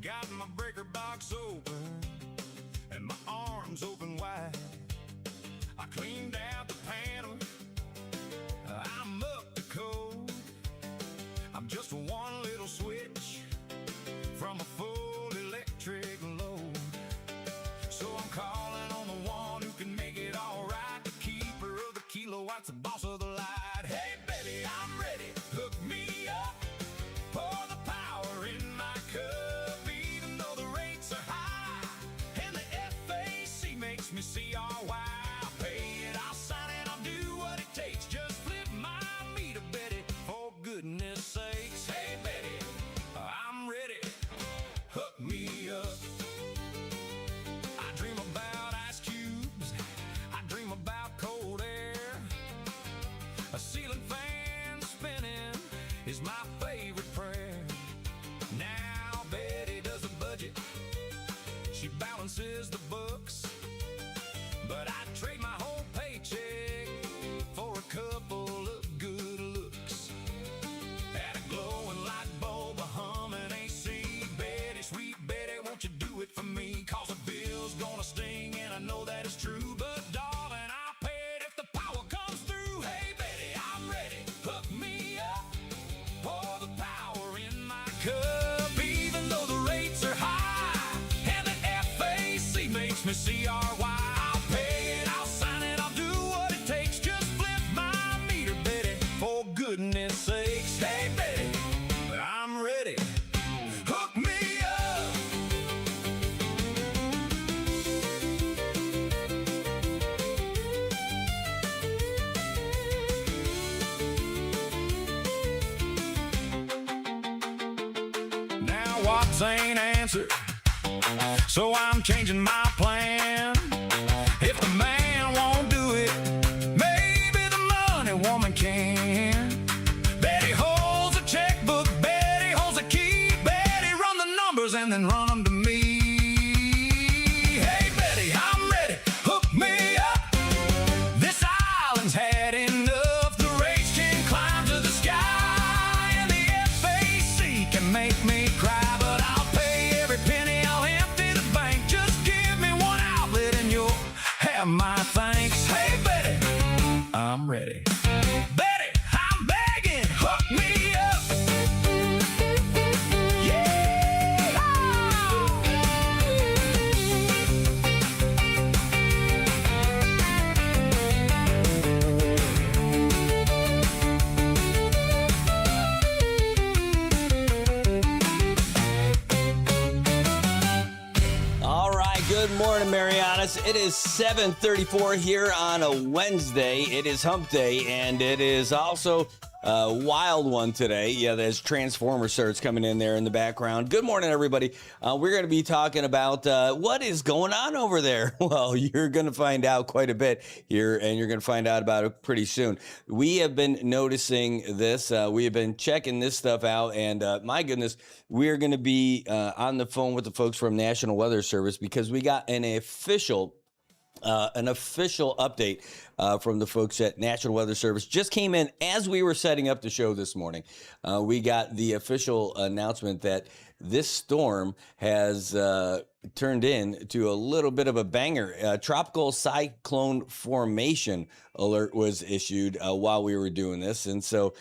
Got my breaker box open and my arms open wide. I cleaned out the panel, I'm up to code. I'm just one little switch from a full electric load. So I'm calling on the one who can make it all right, the keeper of the kilowatts, the boss of the light. Hey baby, I'm ready, hook me up, pour the power in my cup. Even though the rates are high and the FAC makes me see all why. I'll pay it, I'll sign it, I'll do what it takes. Just flip my meter, Betty, for goodness sakes. Hey Betty, I'm ready, hook me up. I dream about ice cubes, I dream about cold air. A ceiling fan spinning is my favorite prayer. Now Betty does the budget, she balances the books, but I'd trade my whole paycheck for a couple of good looks. Add a glowing light bulb, a humming AC. Betty, sweet Betty, won't you do it for me? Cause the bill's gonna sting and I know that it's true. But darling, I'll pay it if the power comes through. Hey Betty, I'm ready, hook me up, pour the power in my cup. Even though the rates are high and the FAC makes me see our why. I'll pay it, I'll sign it, I'll do what it takes. Just flip my meter, Betty, for goodness sakes. Hey Betty, I'm ready, hook me up. Now Watts ain't answered, so I'm changing my plan. If the man won't do it, maybe the money woman can. Betty holds a checkbook, Betty holds a key. Betty run the numbers and then run them to me. Hey Betty, I'm ready, hook me up. This island's had enough. The rates can climb to the sky and the FAC can make me cry. But I'll pay every penny, I'll empty the bank. Just give me one outlet and you'll have my thanks. Hey Betty, I'm ready. Betty, I'm begging, hook me up. All right, good morning, Marianas. It is 7:34 here on a Wednesday. It is hump day, and it is also a wild one today. Yeah, there's Transformer starts coming in there in the background. Good morning, everybody. We're going to be talking about what is going on over there. Well, you're going to find out quite a bit here, and you're going to find out about it pretty soon. We have been noticing this. We have been checking this stuff out, and my goodness, we're going to be on the phone with the folks from National Weather Service because we got an official update from the folks at National Weather Service. Just came in as we were setting up the show this morning. We got the official announcement that this storm has turned into a little bit of a banger. Tropical cyclone formation alert was issued while we were doing this. And so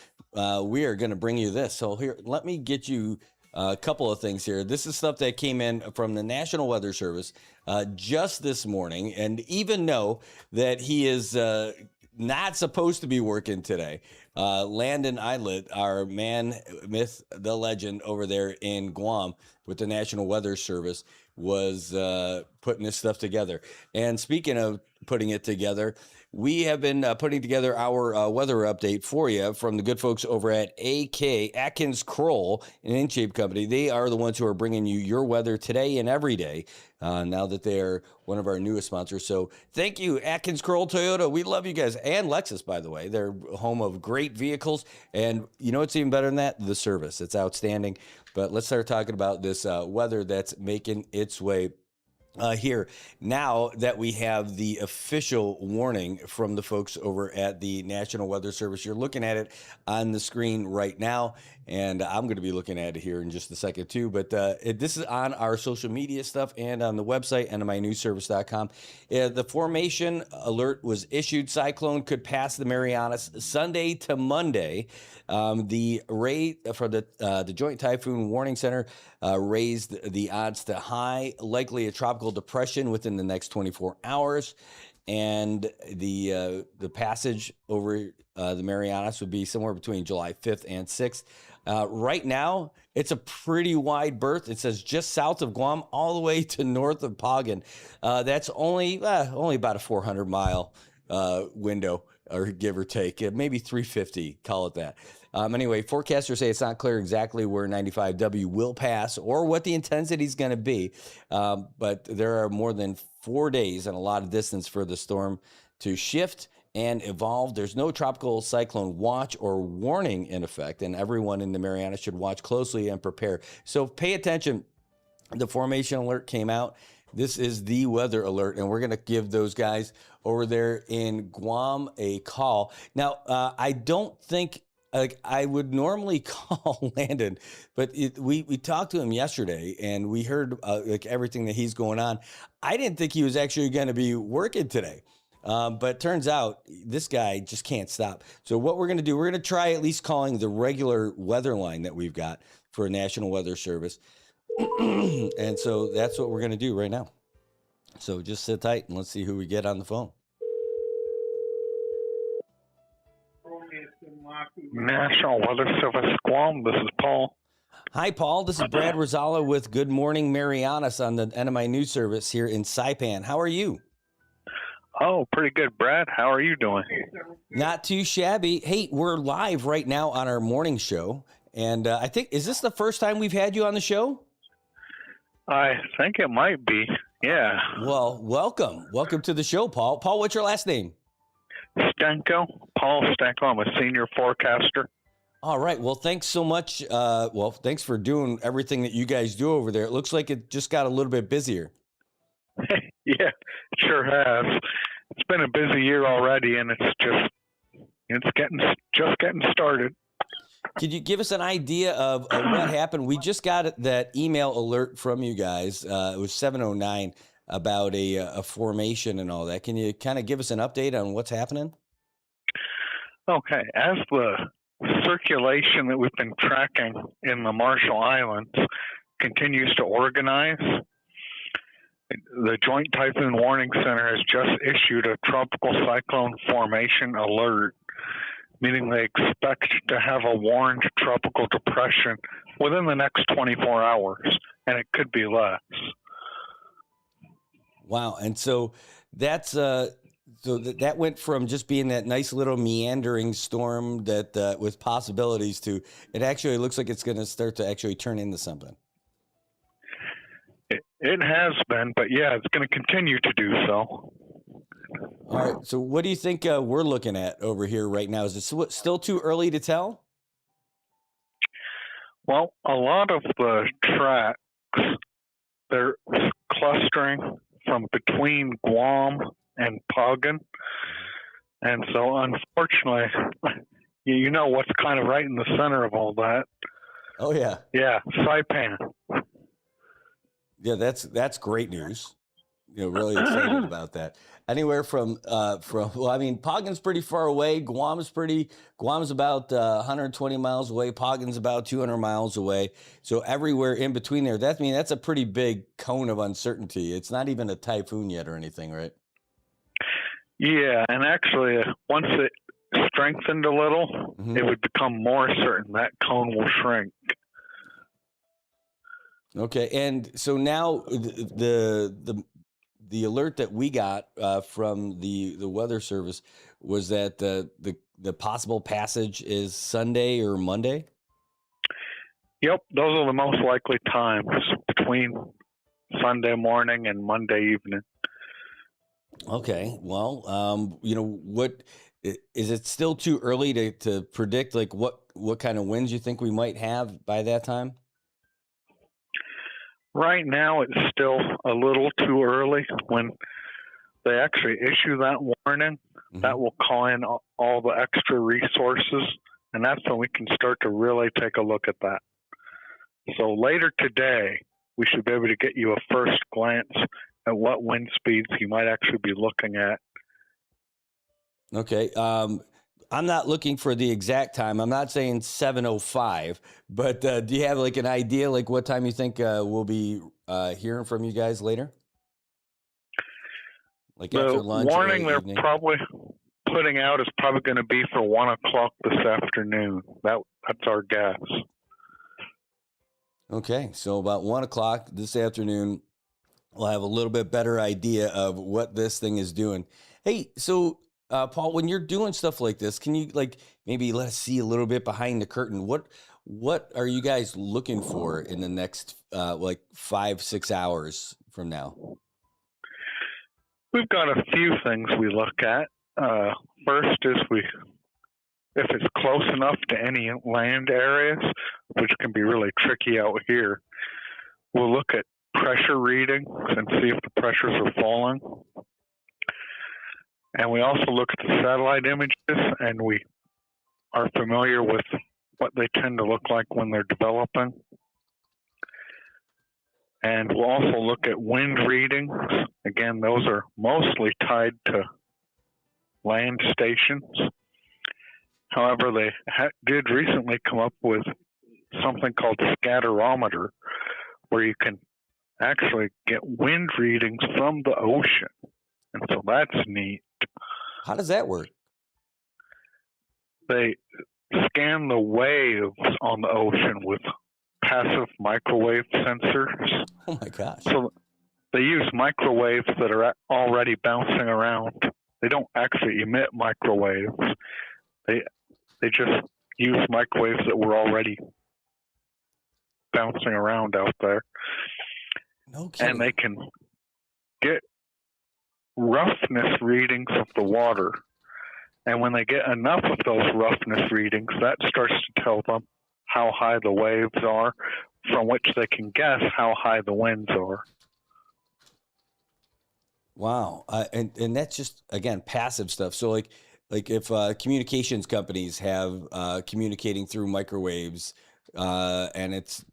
we are going to bring you this. So here, let me get you a couple of things here. This is stuff that came in from the National Weather Service just this morning, and even know that he is not supposed to be working today. Landon Islet, our man, myth, the legend over there in Guam with the National Weather Service, was putting this stuff together. And speaking of putting it together, we have been putting together our weather update for you from the good folks over at AK Atkins Kroll, an In-Shape company. They are the ones who are bringing you your weather today and every day, now that they are one of our newest sponsors. So thank you, Atkins Kroll Toyota. We love you guys. And Lexus, by the way. They're home of great vehicles. And you know what's even better than that? The service. It's outstanding. But let's start talking about this weather that's making its way here now that we have the official warning from the folks over at the National Weather Service. You're looking at it on the screen right now, and I'm going to be looking at it here in just a second too. But this is on our social media stuff and on the website, nminewsservice.com. The formation alert was issued. Cyclone could pass the Marianas Sunday to Monday. The rate for the Joint Typhoon Warning Center raised the odds to high, likely a tropical depression within the next 24 hours, and the passage over the Marianas would be somewhere between July 5th and 6th. Right now, it's a pretty wide berth. It says just south of Guam, all the way to north of Pagan. That's only about a 400-mile window, or give or take, maybe 350, call it that. Anyway, forecasters say it's not clear exactly where 95W will pass or what the intensity is going to be, but there are more than 4 days and a lot of distance for the storm to shift and evolve. There's no tropical cyclone watch or warning in effect, and everyone in the Marianas should watch closely and prepare. So pay attention. The formation alert came out. This is the weather alert, and we're going to give those guys over there in Guam a call. Now, I don't think I would normally call Landon, but we talked to him yesterday, and we heard everything that he's going on. I didn't think he was actually going to be working today. But turns out this guy just can't stop. So what we're going to do, we're going to try at least calling the regular weather line that we've got for National Weather Service. And so that's what we're going to do right now. So just sit tight and let's see who we get on the phone. National Weather Service Guam, this is Paul. Hi, Paul. This is Brad Rosala with Good Morning Marianas on the NMI News Service here in Saipan. How are you? Oh, pretty good, Brad. How are you doing? Not too shabby. Hey, we're live right now on our morning show. And I think, is this the first time we've had you on the show? I think it might be, yeah. Well, welcome. Welcome to the show, Paul. Paul, what's your last name? Stenko, Paul Stenko. I'm a senior forecaster. All right. Well, thanks so much. Thanks for doing everything that you guys do over there. It looks like it just got a little bit busier. Yeah, it sure has. It's been a busy year already, and it's getting started. Could you give us an idea of what happened? We just got that email alert from you guys. It was 7:09 about a formation and all that. Can you kind of give us an update on what's happening? Okay, as the circulation that we've been tracking in the Marshall Islands continues to organize, the Joint Typhoon Warning Center has just issued a tropical cyclone formation alert, meaning they expect to have a warned tropical depression within the next 24 hours, and it could be less. Wow. And so that's that went from just being that nice little meandering storm that with possibilities to it actually looks like it's going to start to actually turn into something. It has been, but yeah, it's going to continue to do so. All right. So what do you think we're looking at over here right now? Is it still too early to tell? Well, a lot of the tracks, they're clustering from between Guam and Pagan. And so, unfortunately, you know what's kind of right in the center of all that. Oh, yeah. Yeah, Saipan. Yeah, that's great news. Really excited about that. Anywhere from Pagan's pretty far away. Guam's about 120 miles away. Pagan's about 200 miles away. So everywhere in between there, that's a pretty big cone of uncertainty. It's not even a typhoon yet or anything, right? Yeah, and actually, once it strengthened a little, it would become more certain that cone will shrink. Okay, and so now the alert that we got from the Weather Service was that the possible passage is Sunday or Monday? Yep, those are the most likely times, between Sunday morning and Monday evening. Okay, well, what is it still too early to predict what kind of winds you think we might have by that time? Right now, it's still a little too early. When they actually issue that warning, that will call in all the extra resources, and that's when we can start to really take a look at that. So later today, we should be able to get you a first glance at what wind speeds you might actually be looking at. Okay. I'm not looking for the exact time. I'm not saying 7:05, but do you have like an idea, like what time you think we'll be hearing from you guys later? Like after The lunch, warning early they're evening? probably putting out is probably going to be for 1 o'clock this afternoon. That's our guess. Okay, so about 1 o'clock this afternoon, we'll have a little bit better idea of what this thing is doing. Hey, so Paul, when you're doing stuff like this, can you like maybe let us see a little bit behind the curtain? What are you guys looking for in the next like 5-6 hours from now? We've got a few things we look at. First is if it's close enough to any land areas, which can be really tricky out here, we'll look at pressure readings and see if the pressures are falling. And we also look at the satellite images, and we are familiar with what they tend to look like when they're developing. And we'll also look at wind readings. Again, those are mostly tied to land stations. However, they did recently come up with something called scatterometer, where you can actually get wind readings from the ocean. And so that's neat. How does that work? They scan the waves on the ocean with passive microwave sensors. Oh my gosh. So they use microwaves that are already bouncing around. They don't actually emit microwaves. They just use microwaves that were already bouncing around out there. No kidding. And they can get roughness readings of the water. And when they get enough of those roughness readings, that starts to tell them how high the waves are, from which they can guess how high the winds are. Wow. And that's just, again, passive stuff. So like if communications companies have communicating through microwaves and it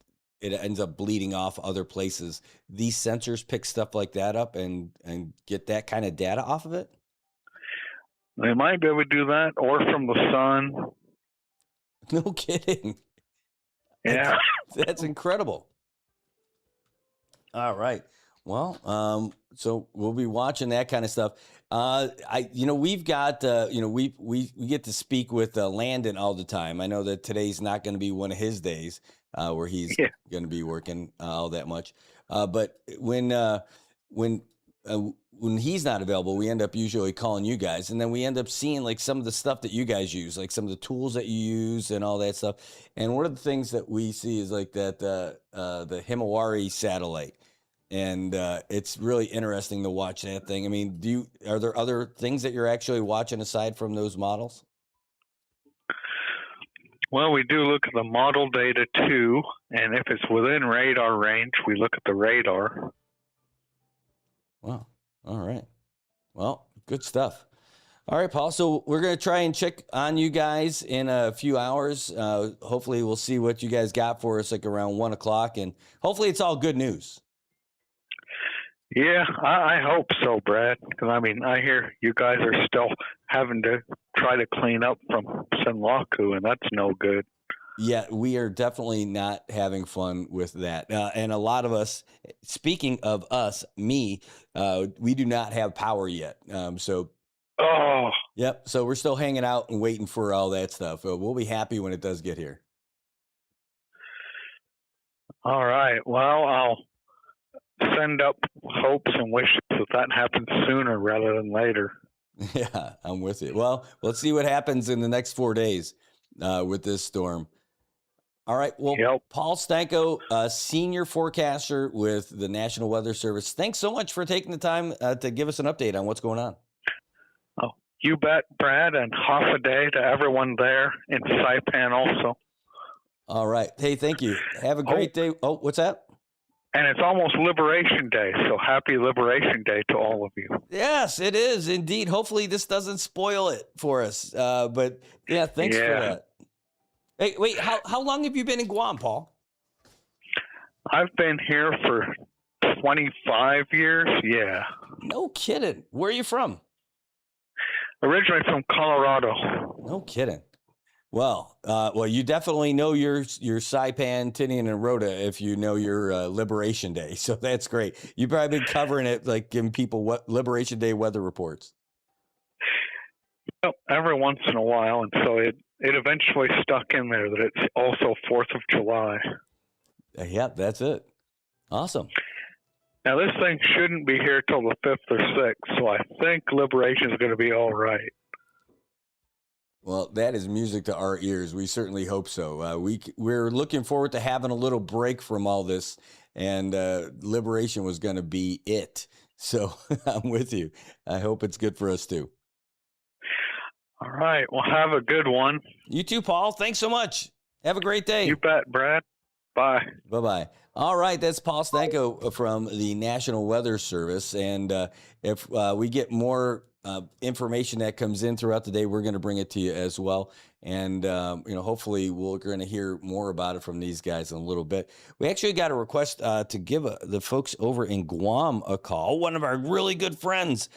ends up bleeding off other places, these sensors pick stuff like that up and get that kind of data off of it? They might be able to do that, or from the sun. No kidding. Yeah. That's incredible. All right. Well, so we'll be watching that kind of stuff. We've got, we get to speak with Landon all the time. I know that today's not going to be one of his days where he's going to be working all that much. But when he's not available, we end up usually calling you guys, and then we end up seeing like some of the stuff that you guys use, like some of the tools that you use and all that stuff. And one of the things that we see is like that the Himawari satellite. And it's really interesting to watch that thing. I mean, are there other things that you're actually watching aside from those models? Well, we do look at the model data too, and if it's within radar range, we look at the radar. Wow. All right. Well, good stuff. All right, Paul. So we're going to try and check on you guys in a few hours. Hopefully we'll see what you guys got for us like around 1 o'clock, and hopefully it's all good news. Yeah, I hope so, Brad. Because I hear you guys are still having to try to clean up from Senlaku, and that's no good. Yeah, we are definitely not having fun with that. And a lot of us, speaking of us, me, we do not have power yet. Yep. So we're still hanging out and waiting for all that stuff. We'll be happy when it does get here. All right. Well, I'll send up hopes and wishes that happens sooner rather than later. Yeah, I'm with you. Well, let's see what happens in the next 4 days with this storm. All right. Well, yep. Paul Stanko, senior forecaster with the National Weather Service. Thanks so much for taking the time to give us an update on what's going on. Oh, you bet, Brad, and half a day to everyone there in Saipan also. All right. Hey, thank you. Have a great day. Oh, what's that? And it's almost Liberation Day, so happy Liberation Day to all of you. Yes, it is indeed. Hopefully this doesn't spoil it for us. But yeah, thanks for that. Hey, wait, how long have you been in Guam, Paul? I've been here for 25 years. Yeah. No kidding. Where are you from? Originally from Colorado. No kidding. Well, you definitely know your Saipan, Tinian, and Rhoda if you know your Liberation Day. So that's great. You've probably been covering it, like giving people what Liberation Day weather reports. Well, every once in a while, and so it eventually stuck in there that it's also 4th of July. Yeah, that's it. Awesome. Now, this thing shouldn't be here till the 5th or 6th, so I think Liberation is going to be all right. Well, that is music to our ears. We certainly hope so. We're looking forward to having a little break from all this, and Liberation was going to be it. So I'm with you. I hope it's good for us too. All right. Well, have a good one. You too, Paul. Thanks so much. Have a great day. You bet, Brad. Bye. Bye-bye. All right, that's Paul Stanko from the National Weather Service. And if we get more information that comes in throughout the day, we're going to bring it to you as well. And, hopefully we're going to hear more about it from these guys in a little bit. We actually got a request to give the folks over in Guam a call. One of our really good friends.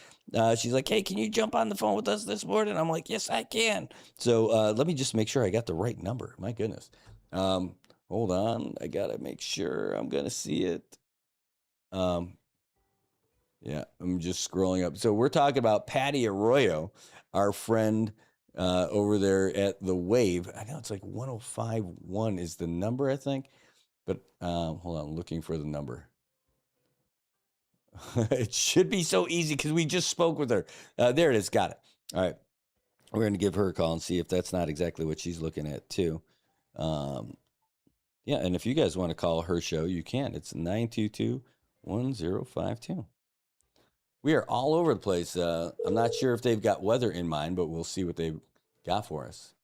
She's like, hey, can you jump on the phone with us this morning? I'm like, yes, I can. So let me just make sure I got the right number. My goodness. Hold on. I got to make sure I'm going to see it. Yeah, I'm just scrolling up. So we're talking about Patty Arroyo, our friend over there at the Wave. I know it's like 105.1 is the number, I think. But hold on, looking for the number. It should be so easy because we just spoke with her. There it is. Got it. All right. We're going to give her a call and see if that's not exactly what she's looking at, too. Yeah, and if you guys want to call her show, you can. It's 922-1052. We are all over the place. I'm not sure if they've got weather in mind, but we'll see what they've got for us.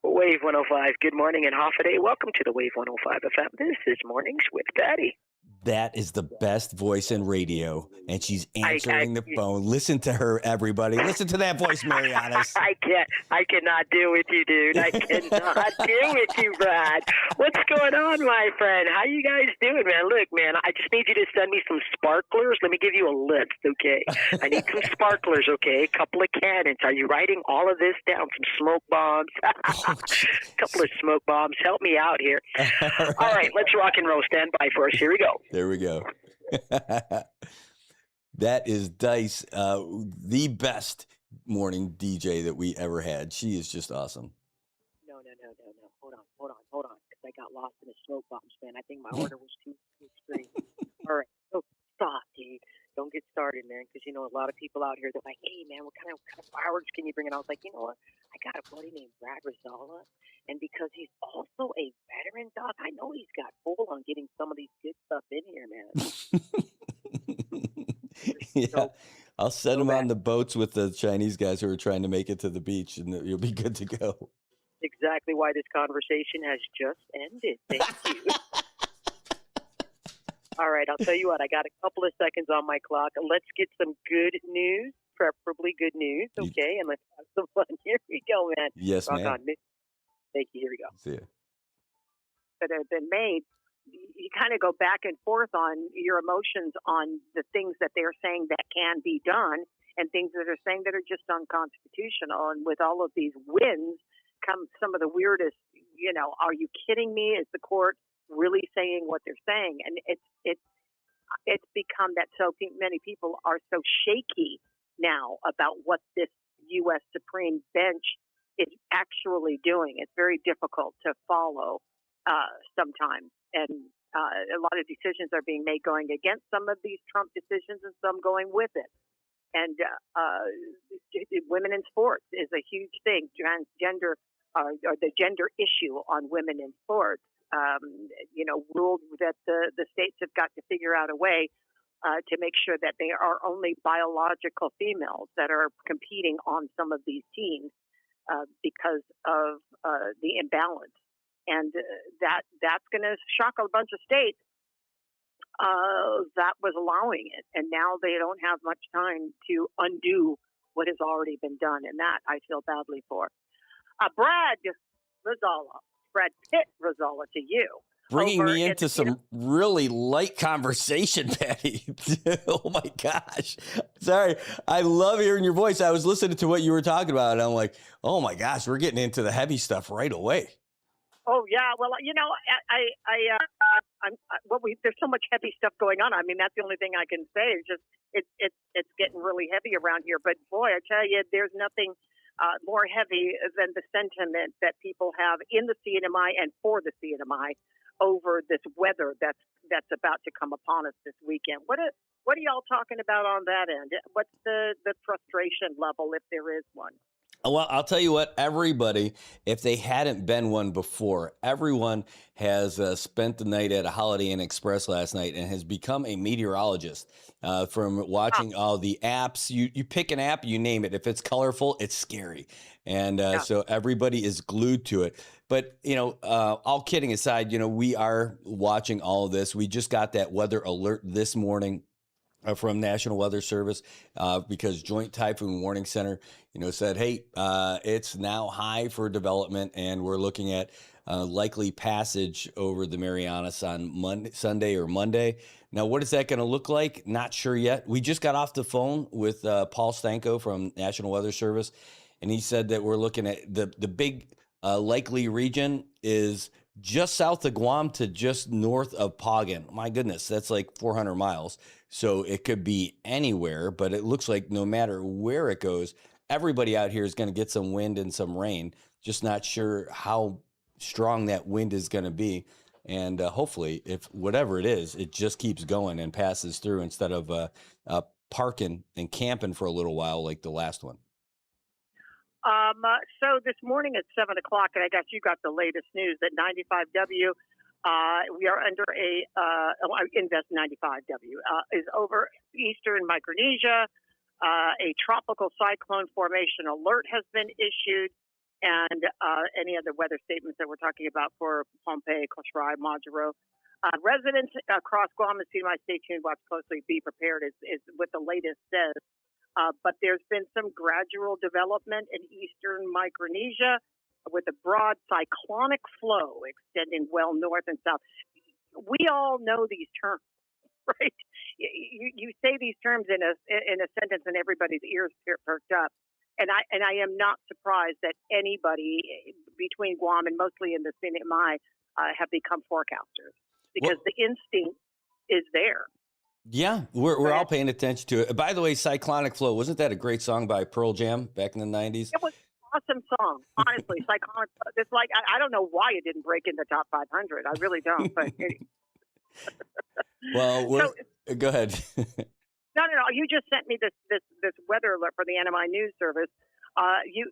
Wave 105, good morning and half a day. Welcome to the Wave 105 FM. This is Mornings with Patty. That is the best voice in radio, and she's answering the phone. Listen to her, everybody. Listen to that voice, Marianas. I cannot deal with you, dude. I cannot deal with you, Brad. What's going on, my friend? How you guys doing, man? Look, man, I just need you to send me some sparklers. Let me give you a list, okay? I need some sparklers, okay? A couple of cannons. Are you writing all of this down? Some smoke bombs. A couple of smoke bombs. Help me out here. All right, let's rock and roll. Stand by for us. Here we go. There we go. That is Dice, the best morning DJ that we ever had. She is just awesome. No. Hold on. Because I got lost in the smoke bombs, man. I think my order was too extreme. All right. So stop, dude. Don't get started, man. Because, a lot of people out here, they're like, hey, man, what kind of fireworks can you bring? And I was like, you know what? I got a buddy named Brad Rizala. And because he's also a veteran, doc, I know he's got full on getting some of these good stuff in here, man. Yeah. I'll send him on the boats with the Chinese guys who are trying to make it to the beach, and you'll be good to go. Exactly why this conversation has just ended. Thank you. All right, I'll tell you what. I got a couple of seconds on my clock. Let's get some good news, preferably good news, okay? And let's have some fun. Here we go, man. Yes, Rock ma'am. on. Thank you. Here we go. See ya. That have been made, you kind of go back and forth on your emotions on the things that they're saying that can be done and things that are saying that are just unconstitutional. And with all of these wins come some of the weirdest, are you kidding me? Is the court really saying what they're saying? And it's become that so many people are so shaky now about what this U.S. Supreme Bench is actually doing. It's very difficult to follow sometimes. And a lot of decisions are being made going against some of these Trump decisions and some going with it. And women in sports is a huge thing. Transgender or the gender issue on women in sports, ruled that the states have got to figure out a way to make sure that they are only biological females that are competing on some of these teams. because of the imbalance, and that's going to shock a bunch of states that was allowing it, and now they don't have much time to undo what has already been done, and that I feel badly for. Brad Pitt Rosala to you. Bringing me into some really light conversation, Patty. Oh my gosh. Sorry. I love hearing your voice. I was listening to what you were talking about, and I'm like, oh my gosh, we're getting into the heavy stuff right away. Oh yeah, well, there's so much heavy stuff going on. I mean, that's the only thing I can say. It's getting really heavy around here. But boy, I tell you, there's nothing more heavy than the sentiment that people have in the CNMI and for the CNMI over this weather that's about to come upon us this weekend. What are y'all talking about on that end? What's the frustration level, if there is one? Well, I'll tell you what, everybody, if they hadn't been one before, everyone has spent the night at a Holiday Inn Express last night and has become a meteorologist from watching all the apps. You pick an app, you name it. If it's colorful, it's scary. And so everybody is glued to it. But, all kidding aside, we are watching all of this. We just got that weather alert this morning from National Weather Service because Joint Typhoon Warning Center, said, hey, it's now high for development, and we're looking at likely passage over the Marianas on Sunday or Monday. Now, what is that going to look like? Not sure yet. We just got off the phone with Paul Stanko from National Weather Service, and he said that we're looking at the big likely region is just south of Guam to just north of Pagan. My goodness, that's like 400 miles. So it could be anywhere, but it looks like no matter where it goes, everybody out here is going to get some wind and some rain. Just not sure how strong that wind is going to be. And hopefully, if whatever it is, it just keeps going and passes through instead of parking and camping for a little while like the last one. So this morning at 7 o'clock, and I guess you got the latest news that 95W, we are under Invest 95W, is over eastern Micronesia. A tropical cyclone formation alert has been issued, and any other weather statements that we're talking about for Pohnpei, Koshrai, Majuro. Residents across Guam and CNMI, stay tuned, watch closely, be prepared is what the latest says. But there's been some gradual development in eastern Micronesia with a broad cyclonic flow extending well north and south. We all know these terms, right? You say these terms in a sentence, and everybody's ears perked up. And I am not surprised that anybody between Guam and mostly in the CNMI have become forecasters because the instinct is there. Yeah, we're all paying attention to it. By the way, Cyclonic Flow, wasn't that a great song by Pearl Jam back in the 90s? It was an awesome song, honestly. Cyclonic Flow. It's like, I don't know why it didn't break in the top 500. I really don't. But well, go ahead. No. You just sent me this weather alert for the NMI News Service.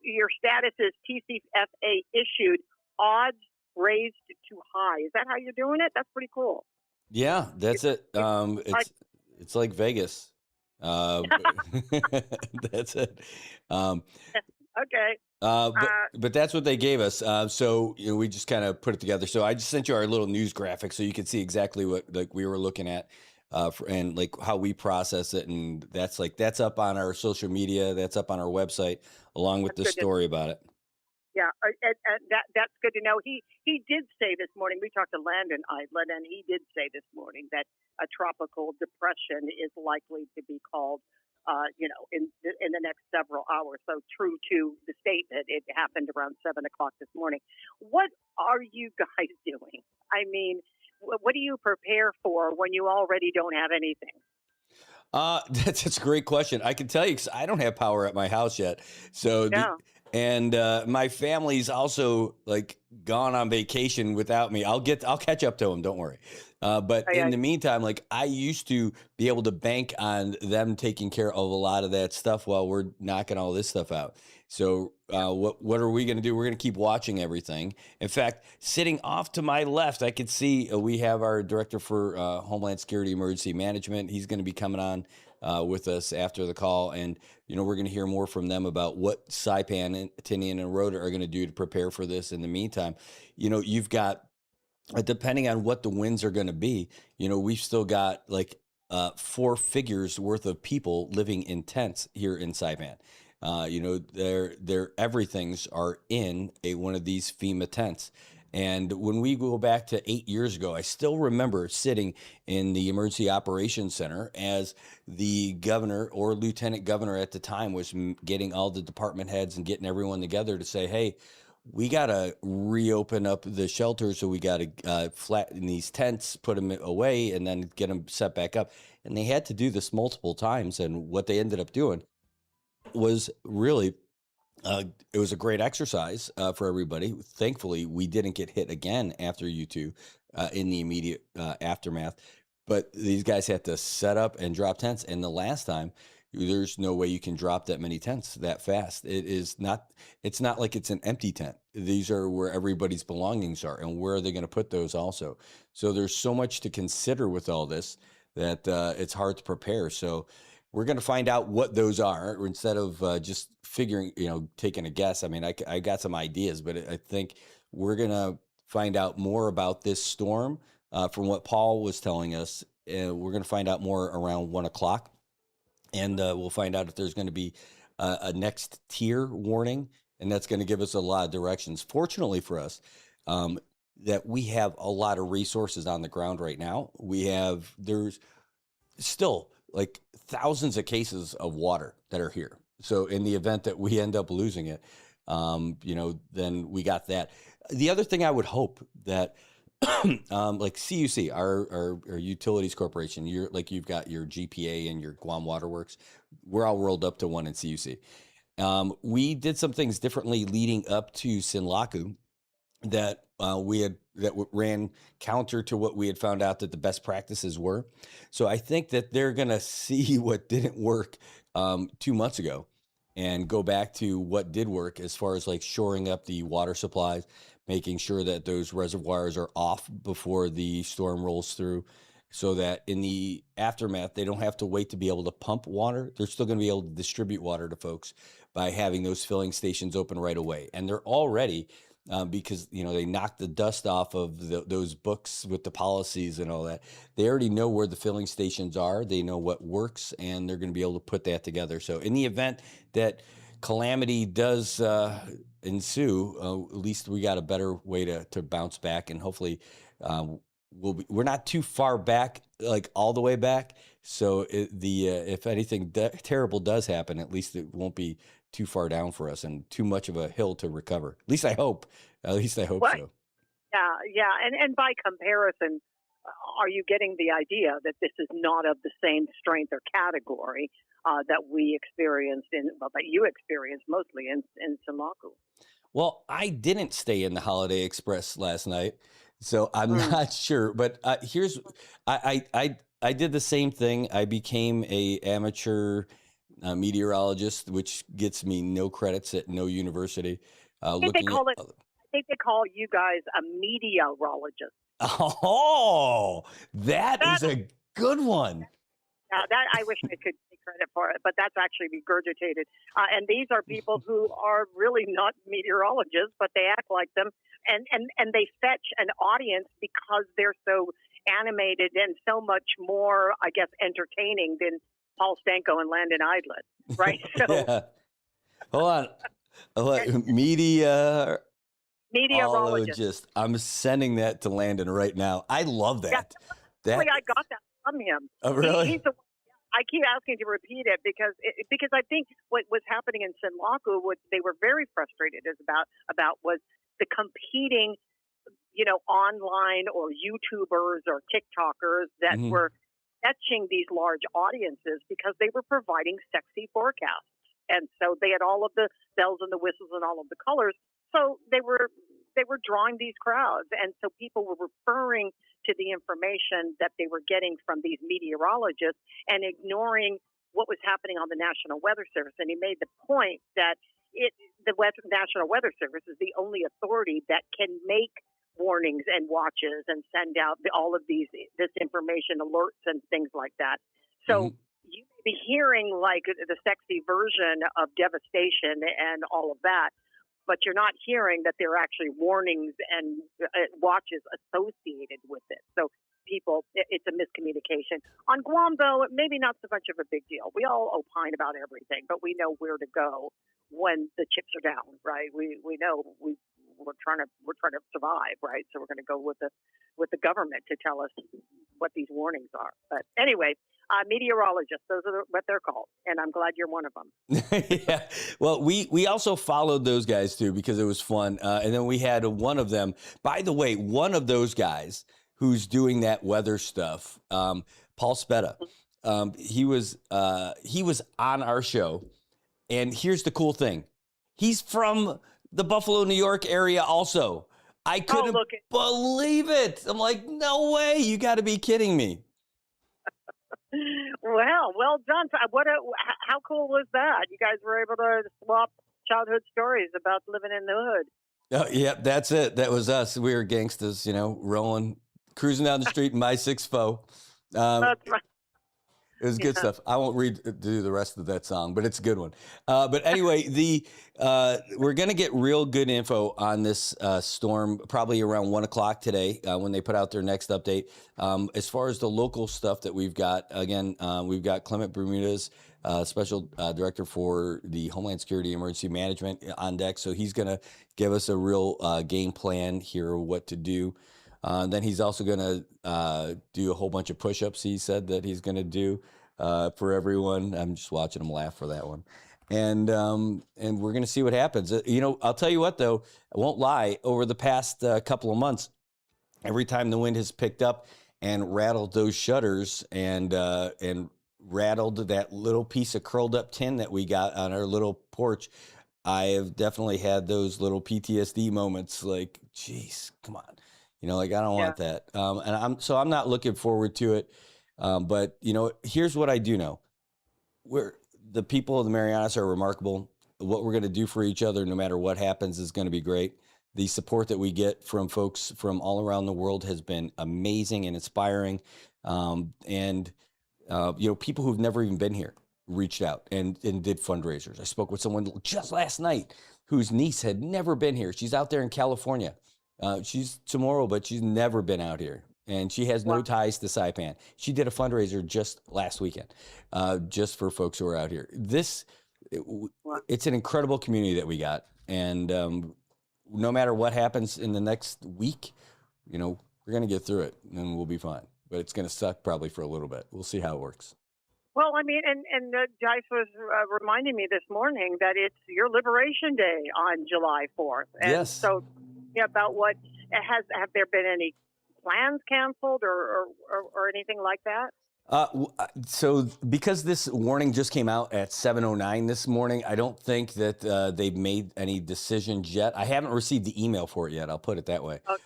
Your status is TCFA issued, odds raised to high. Is that how you're doing it? That's pretty cool. Yeah, that's it. It's like Vegas. That's it. Okay. But that's what they gave us. So we just kind of put it together. So I just sent you our little news graphic so you could see exactly what we were looking at, and how we process it. And that's up on our social media. That's up on our website along with the story about it. Yeah, and that's good to know. He did say this morning, we talked to Landon Eidlin, and he did say this morning that a tropical depression is likely to be called, in the next several hours. So true to the statement, it happened around 7 o'clock this morning. What are you guys doing? I mean, what do you prepare for when you already don't have anything? That's a great question. I can tell you because I don't have power at my house yet. So. No. And my family's also gone on vacation without me. I'll catch up to them. Don't worry. But in the meantime, I used to be able to bank on them taking care of a lot of that stuff while we're knocking all this stuff out. So what are we going to do? We're going to keep watching everything. In fact, sitting off to my left, I could see we have our director for Homeland Security Emergency Management. He's going to be coming on with us after the call, and we're going to hear more from them about what Saipan and Tinian and Rhoda are going to do to prepare for this. In the meantime, you've got, depending on what the winds are going to be, we've still got like 4 figures worth of people living in tents here in Saipan. Their everythings are in one of these FEMA tents. And when we go back to 8 years ago, I still remember sitting in the Emergency Operations Center as the governor or lieutenant governor at the time was getting all the department heads and getting everyone together to say, hey, we got to reopen up the shelters. So we got to flatten these tents, put them away, and then get them set back up. And they had to do this multiple times. And what they ended up doing was really it was a great exercise for everybody. Thankfully, we didn't get hit again after U2 in the immediate aftermath. But these guys had to set up and drop tents. And the last time, there's no way you can drop that many tents that fast. It's not like it's an empty tent. These are where everybody's belongings are. And where are they going to put those also? So there's so much to consider with all this that it's hard to prepare. So we're going to find out what those are instead of just figuring, taking a guess. I mean, I got some ideas, but I think we're going to find out more about this storm from what Paul was telling us. We're going to find out more around 1 o'clock, and we'll find out if there's going to be a next tier warning, and that's going to give us a lot of directions. Fortunately for us, that we have a lot of resources on the ground right now. There's still like thousands of cases of water that are here. So in the event that we end up losing it, then we got that. The other thing I would hope that, like CUC, our utilities corporation, you've got your GPA and your Guam Water Works. We're all rolled up to one in CUC. We did some things differently leading up to Sinlaku that ran counter to what we had found out that the best practices were. So I think that they're going to see what didn't work 2 months ago and go back to what did work as far as like shoring up the water supplies, making sure that those reservoirs are off before the storm rolls through, so that in the aftermath, they don't have to wait to be able to pump water. They're still going to be able to distribute water to folks by having those filling stations open right away. And they're already, because they knocked the dust off of those books with the policies and all that. They already know where the filling stations are. They know what works, and they're going to be able to put that together. So in the event that calamity does ensue, at least we got a better way to bounce back, and hopefully we're not too far back, like all the way back. So if anything terrible does happen, at least it won't be too far down for us and too much of a hill to recover. At least I hope. Well, so. Yeah. And by comparison, are you getting the idea that this is not of the same strength or category that we experienced that you experienced mostly in Sinlaku? Well, I didn't stay in the Holiday Express last night, so I'm not sure. But I did the same thing. I became a amateur meteorologist, which gets me no credits at no university. I think they call you guys a meteorologist. Oh, that is a good one. That I wish I could take credit for it, but that's actually regurgitated. And these are people who are really not meteorologists, but they act like them, and they fetch an audience because they're so animated and so much more, I guess, entertaining than Paul Stanko and Landon Idlet, right? So, yeah. Hold on. Meteorologist. I'm sending that to Landon right now. I love that. Yeah, I got that from him. Oh, really? I keep asking to repeat it because I think what was happening in Sinlaku, what they were very frustrated about was the competing, online or YouTubers or TikTokers that were fetching these large audiences because they were providing sexy forecasts. And so they had all of the bells and the whistles and all of the colors. So they were drawing these crowds. And so people were referring to the information that they were getting from these meteorologists and ignoring what was happening on the National Weather Service. And he made the point that the National Weather Service is the only authority that can make warnings and watches and send out all of this information alerts and things like that. So you may be hearing like the sexy version of devastation and all of that, but you're not hearing that there are actually warnings and watches associated with it. So people, it's a miscommunication. On Guam, though, maybe not so much of a big deal. We all opine about everything, but we know where to go when the chips are down, right? We know we're trying to survive, right? So we're going to go with the government to tell us what these warnings are. But anyway, meteorologists, those are what they're called, and I'm glad you're one of them. Yeah. Well, we also followed those guys too because it was fun, and then we had one of them. By the way, one of those guys who's doing that weather stuff, Paul Spetta. He was on our show, and here's the cool thing: he's from the Buffalo, New York area also. I couldn't believe it. I'm like, no way! You got to be kidding me. Well done. How cool was that? You guys were able to swap childhood stories about living in the hood. Oh, yeah, that's it. That was us. We were gangsters, rolling, cruising down the street in my 6'4". That's right. It was good stuff. I won't do the rest of that song, but it's a good one. But anyway, we're going to get real good info on this storm probably around 1 o'clock today when they put out their next update. As far as the local stuff that we've got, again, we've got Clement Bermudez, Special Director for the Homeland Security Emergency Management on deck. So he's going to give us a real game plan here, what to do. Then he's also going to do a whole bunch of push-ups. He said that he's going to do for everyone. I'm just watching him laugh for that one. And we're going to see what happens. I'll tell you what, though, I won't lie. Over the past couple of months, every time the wind has picked up and rattled those shutters and rattled that little piece of curled up tin that we got on our little porch, I have definitely had those little PTSD moments like, geez, come on. I don't want that. And I'm not looking forward to it. But here's what I do know. The people of the Marianas are remarkable. What we're going to do for each other, no matter what happens, is going to be great. The support that we get from folks from all around the world has been amazing and inspiring. People who've never even been here reached out and did fundraisers. I spoke with someone just last night whose niece had never been here. She's out there in California. She's tomorrow, but she's never been out here, and she has no ties to Saipan. She did a fundraiser just last weekend, just for folks who are out here. It's an incredible community that we got, and no matter what happens in the next week, we're going to get through it, and we'll be fine. But it's going to suck probably for a little bit. We'll see how it works. Well, I mean, and Dice was reminding me this morning that it's your Liberation Day on July 4th. And yes. So, about what have there been any plans canceled or anything like that? So because this warning just came out at 7:09 this morning, I don't think that they've made any decisions yet. I haven't received the email for it yet. I'll put it that way. Okay.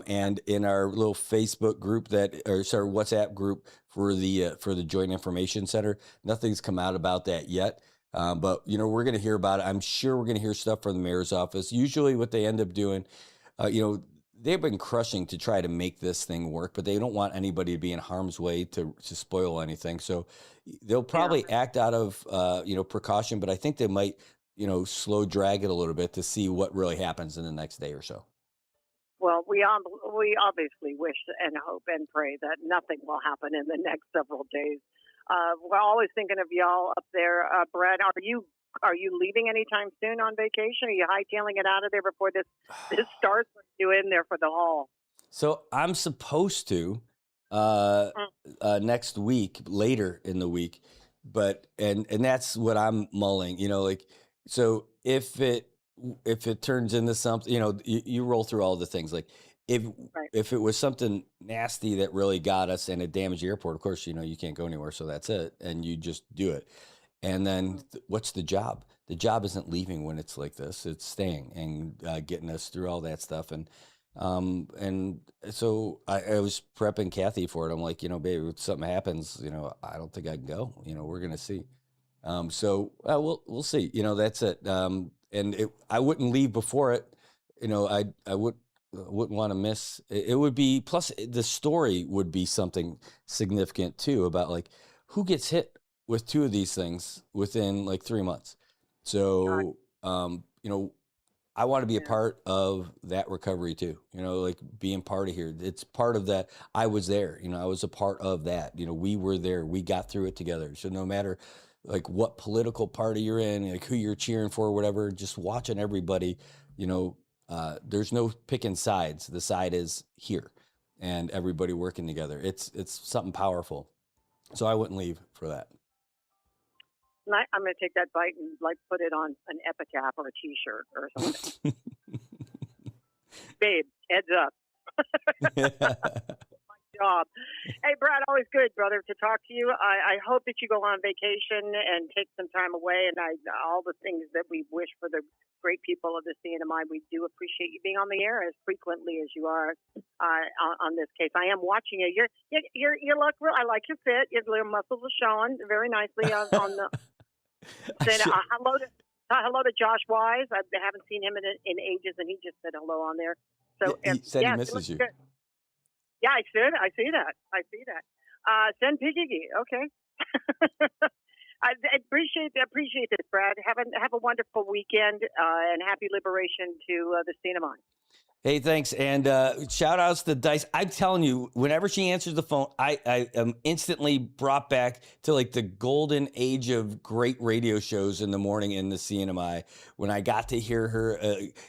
And in our little Facebook group WhatsApp group for the Joint Information Center, nothing's come out about that yet. But we're going to hear about it. I'm sure we're going to hear stuff from the mayor's office. Usually, what they end up doing, they've been crushing to try to make this thing work, but they don't want anybody to be in harm's way to spoil anything. So they'll probably act out of, precaution, but I think they might, slow drag it a little bit to see what really happens in the next day or so. Well, we obviously wish and hope and pray that nothing will happen in the next several days. We're always thinking of y'all up there. Brad, are you leaving anytime soon on vacation? Are you hightailing it out of there before this starts? Or are you in there for the haul? So I'm supposed to next week, later in the week, but and that's what I'm mulling. So if it turns into something, you roll through all the things. Like if it was something nasty that really got us and it damaged the airport, of course, you can't go anywhere. So that's it, and you just do it. And then what's the job? The job isn't leaving when it's like this. It's staying and getting us through all that stuff. And so I was prepping Kathy for it. I'm like, babe, if something happens, I don't think I can go. We're going to see. So we'll see. That's it. I wouldn't leave before it. I wouldn't want to miss. It would be, plus the story would be something significant too about like who gets hit with 2 of these things within like 3 months. So, you know, I want to be a part of that recovery too, you know, like being part of here. It's part of that. I was there, you know, I was a part of that. You know, we were there, we got through it together. So no matter like what political party you're in, like who you're cheering for, whatever, just watching everybody, you know, there's no picking sides. The side is here and everybody working together. It's something powerful. So I wouldn't leave for that. I'm going to take that bite and like put it on an epitaph or a T-shirt or something. Babe, heads up. My job. Hey, Brad, always good, brother, to talk to you. I hope that you go on vacation and take some time away, and all the things that we wish for the great people of the CNMI. We do appreciate you being on the air as frequently as you are on this case. I am watching you. You look real. I like your fit. Your little muscles are showing very nicely on the. Said hello to Josh Wise. I haven't seen him in ages, and he just said hello on there. So he said he misses you. Good. Yeah, I see that. Send Piggy. Okay. I appreciate this, Brad. Have a wonderful weekend and happy liberation to the CNMI. Hey, thanks. And shout outs to Dice. I'm telling you, whenever she answers the phone, I am instantly brought back to like the golden age of great radio shows in the morning in the CNMI when I got to hear her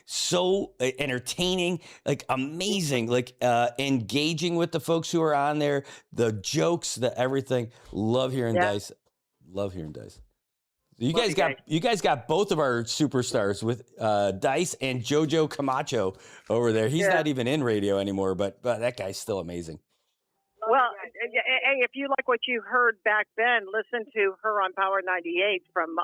so entertaining, like amazing, like engaging with the folks who are on there, the jokes, the everything. Love hearing Dice. Love hearing Dice. You guys got both of our superstars with Dice and Jojo Camacho over there. He's not even in radio anymore, but that guy's still amazing. Well, hey, if you like what you heard back then, listen to her on Power 98 from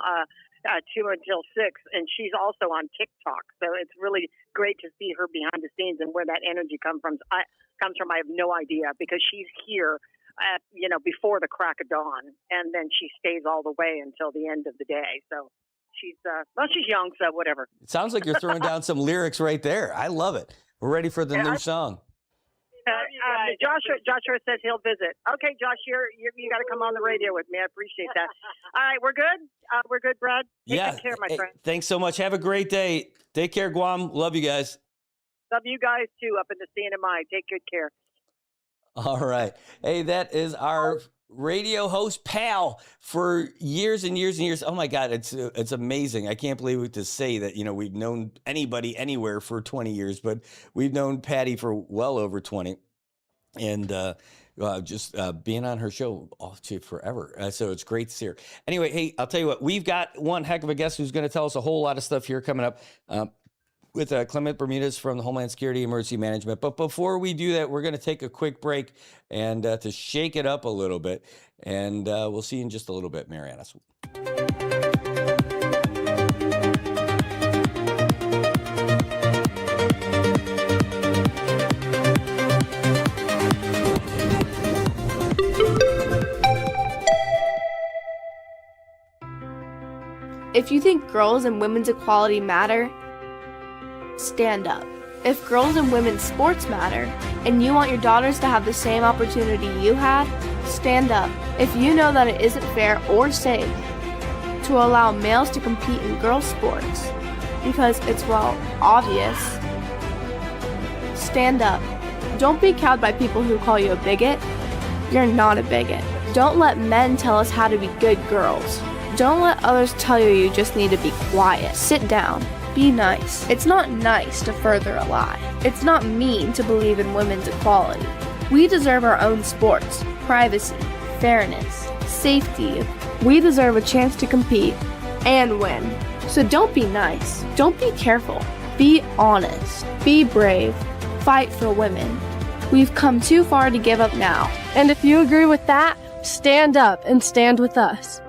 2 until 6, and she's also on TikTok. So it's really great to see her behind the scenes and where that energy comes from. I have no idea because she's here. Before the crack of dawn, and then she stays all the way until the end of the day. So she's young, so whatever. It sounds like you're throwing down some lyrics right there. I love it. We're ready for the new song. Joshua says he'll visit. Okay, Josh, you got to come on the radio with me. I appreciate that. All right, we're good. We're good, Brad. Take care, my friend. Thanks so much. Have a great day. Take care, Guam. Love you guys. Love you guys too up in the CNMI. Take good care. All right. Hey, that is our radio host pal for years and years and years. Oh my God, it's amazing. I can't believe it to say that, we've known anybody anywhere for 20 years, but we've known Patty for well over 20. And just being on her show forever. So it's great to see her. Anyway, hey, I'll tell you what, we've got one heck of a guest who's going to tell us a whole lot of stuff here coming up. With Clement Bermudez from the Homeland Security Emergency Management. But before we do that, we're going to take a quick break and to shake it up a little bit. And we'll see you in just a little bit, Marianas. If you think girls and women's equality matter, stand up. If girls and women's sports matter, and you want your daughters to have the same opportunity you had, stand up. If you know that it isn't fair or safe to allow males to compete in girls' sports, because it's, obvious, stand up. Don't be cowed by people who call you a bigot. You're not a bigot. Don't let men tell us how to be good girls. Don't let others tell you just need to be quiet. Sit down. Be nice. It's not nice to further a lie. It's not mean to believe in women's equality. We deserve our own sports, privacy, fairness, safety. We deserve a chance to compete and win. So don't be nice. Don't be careful. Be honest. Be brave. Fight for women. We've come too far to give up now. And if you agree with that, stand up and stand with us.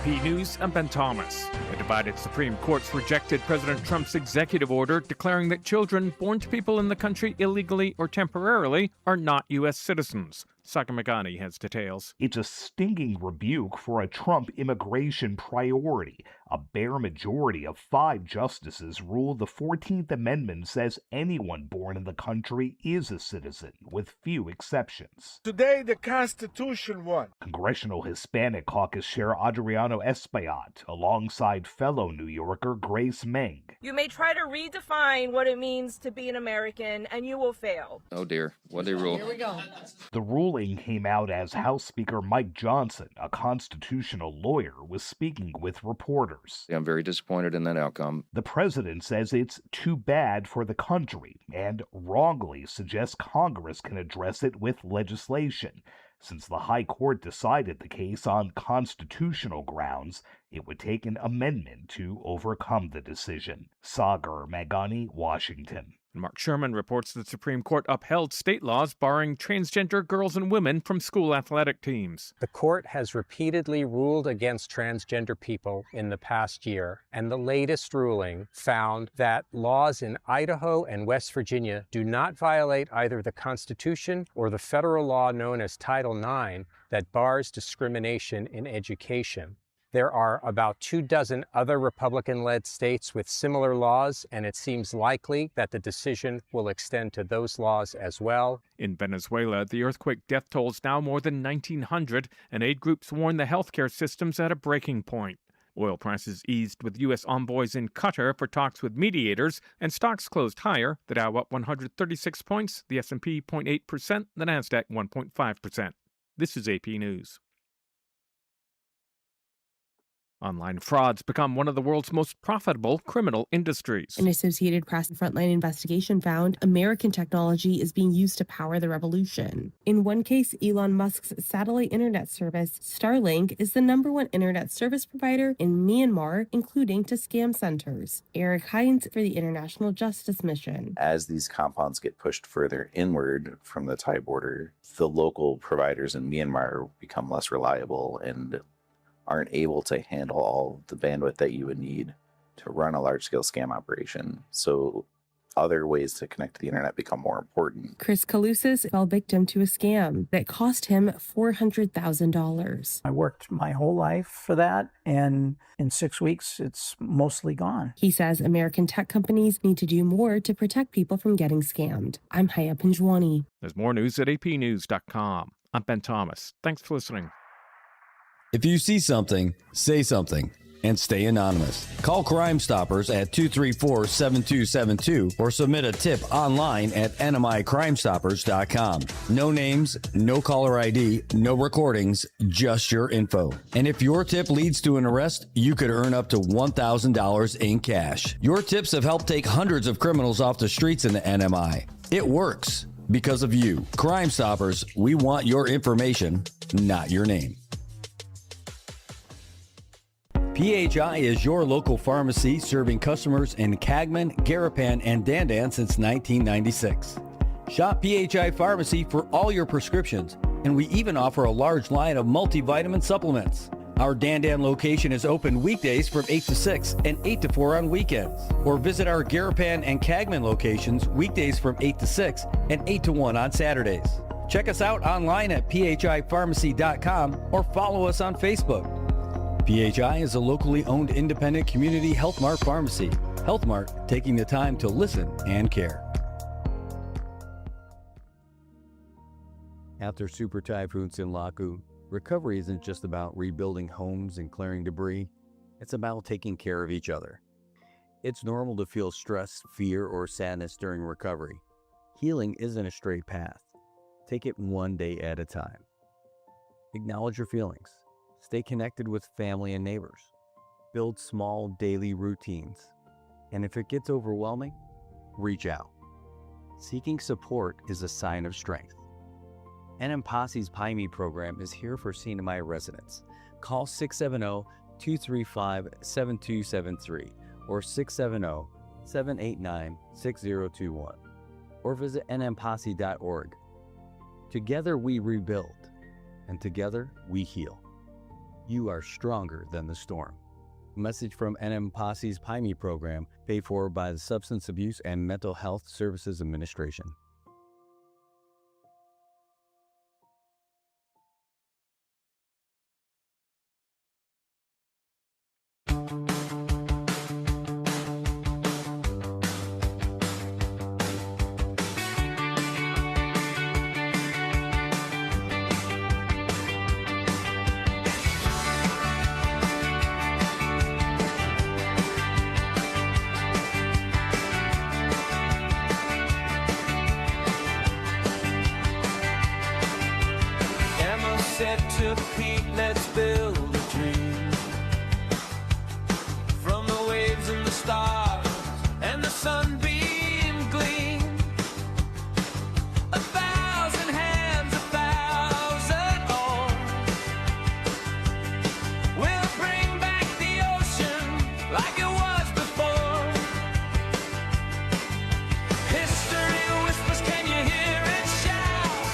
AP News, I'm Ben Thomas. A divided Supreme Court's rejected President Trump's executive order declaring that children born to people in the country illegally or temporarily are not U.S. citizens. Saka Magani has details. It's a stinging rebuke for a Trump immigration priority. A bare majority of 5 justices ruled the 14th Amendment says anyone born in the country is a citizen, with few exceptions. Today, the Constitution won. Congressional Hispanic Caucus Chair Adriano Espaillat, alongside fellow New Yorker Grace Meng. You may try to redefine what it means to be an American, and you will fail. Oh dear, what they rule? Here we go. The ruling came out as House Speaker Mike Johnson, a constitutional lawyer, was speaking with reporters. I'm very disappointed in that outcome. The president says it's too bad for the country and wrongly suggests Congress can address it with legislation. Since the High Court decided the case on constitutional grounds, it would take an amendment to overcome the decision. Sagar Magani, Washington. Mark Sherman reports the Supreme Court upheld state laws barring transgender girls and women from school athletic teams. The court has repeatedly ruled against transgender people in the past year, and the latest ruling found that laws in Idaho and West Virginia do not violate either the Constitution or the federal law known as Title IX that bars discrimination in education. There are about 24 other Republican-led states with similar laws, and it seems likely that the decision will extend to those laws as well. In Venezuela, the earthquake death toll is now more than 1,900, and aid groups warn the healthcare system's at a breaking point. Oil prices eased with U.S. envoys in Qatar for talks with mediators, and stocks closed higher. The Dow up 136 points, the S&P 0.8%, the Nasdaq 1.5%. This is AP News. Online frauds become one of the world's most profitable criminal industries. An Associated Press frontline investigation found American technology is being used to power the revolution. In one case, Elon Musk's satellite internet service, Starlink, is the #1 internet service provider in Myanmar, including to scam centers. Eric Hines for the International Justice Mission. As these compounds get pushed further inward from the Thai border, the local providers in Myanmar become less reliable and aren't able to handle all the bandwidth that you would need to run a large-scale scam operation. So other ways to connect to the internet become more important. Chris Kalousis fell victim to a scam that cost him $400,000. I worked my whole life for that, and in 6 weeks, it's mostly gone. He says American tech companies need to do more to protect people from getting scammed. I'm Haya Pinjwani. There's more news at apnews.com. I'm Ben Thomas. Thanks for listening. If you see something, say something, and stay anonymous. Call Crime Stoppers at 234-7272 or submit a tip online at nmicrimestoppers.com. No names, no caller ID, no recordings, just your info. And if your tip leads to an arrest, you could earn up to $1,000 in cash. Your tips have helped take hundreds of criminals off the streets in the NMI. It works because of you. Crime Stoppers, we want your information, not your name. PHI is your local pharmacy serving customers in Cagman, Garapan, and Dandan since 1996. Shop PHI Pharmacy for all your prescriptions, and we even offer a large line of multivitamin supplements. Our Dandan location is open weekdays from 8 to 6 and 8 to 4 on weekends. Or visit our Garapan and Cagman locations weekdays from 8 to 6 and 8 to 1 on Saturdays. Check us out online at phipharmacy.com or follow us on Facebook. PHI is a locally owned independent community Health Mart pharmacy. Health Mart, taking the time to listen and care. After Super Typhoon Sinlaku, recovery isn't just about rebuilding homes and clearing debris. It's about taking care of each other. It's normal to feel stress, fear, or sadness during recovery. Healing isn't a straight path. Take it one day at a time. Acknowledge your feelings. Stay connected with family and neighbors. Build small daily routines. And if it gets overwhelming, reach out. Seeking support is a sign of strength. NM Posse's PIME program is here for CNMI residents. Call 670-235-7273 or 670-789-6021 or visit nmposse.org. Together we rebuild, and together we heal. You are stronger than the storm. A message from NM Posse's PIME program, paid for by the Substance Abuse and Mental Health Services Administration. Emma said to Pete, let's build a dream. From the waves and the stars and the sunbeam gleam. 1,000 hands, 1,000 arms. We'll bring back the ocean like it was before. History whispers, can you hear it shout?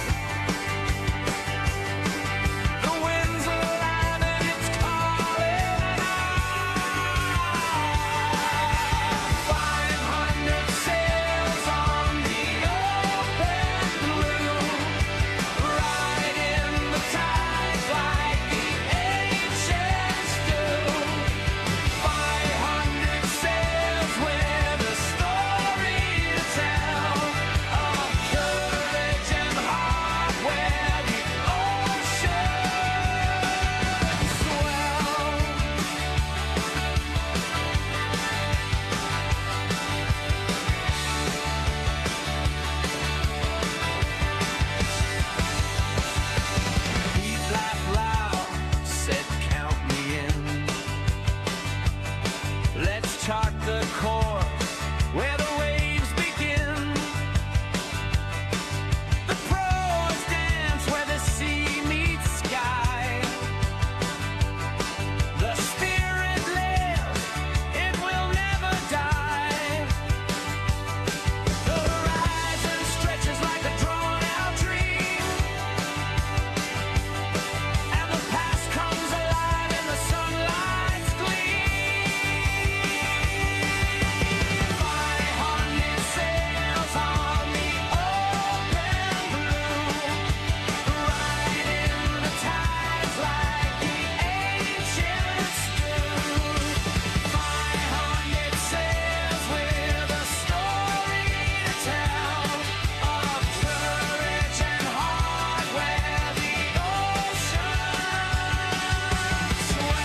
The winds are alive and it's calling out. 500 sails on the open blue, riding the tides like the ancients do. 500 sails with a story to tell of courage and heart where the oceans swell. He laughed loud, said count me in. Let's chart the course where the waves begin. The pros dance where the sea meets sky. The spirit lives, it will never die. The horizon stretches like a drawn-out dream, and the past comes alive in the sunlight's gleam. 500 sails on the open blue, riding the tides like the ancients do. 500 sails with a story to tell of courage and heart where the oceans swell.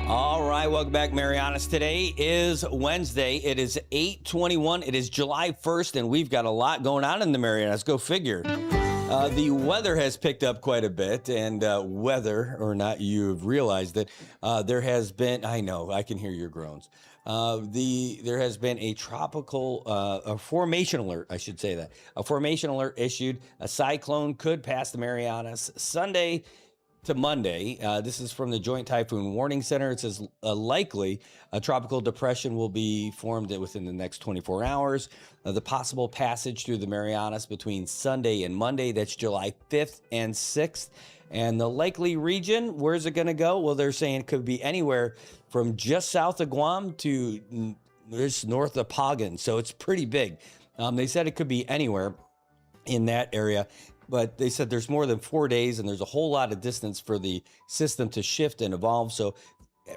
All right, welcome back, Marianas. Today is Wednesday. It is 8/21. It is July 1st, and we've got a lot going on in the Marianas. Go figure. The weather has picked up quite a bit, and whether or not you've realized that there has been, I know, I can hear your groans. There has been a tropical, a formation alert, I should say that. A formation alert issued. A cyclone could pass the Marianas Sunday. to Monday. This is from the Joint Typhoon Warning Center. It says likely a tropical depression will be formed within the next 24 hours. The possible passage through the Marianas between Sunday and Monday, that's July 5th and 6th. And the likely region, where's it going to go? Well, they're saying it could be anywhere from just south of Guam to just north of Pagan. So it's pretty big. They said it could be anywhere in that area. But they said there's more than 4 days and there's a whole lot of distance for the system to shift and evolve. So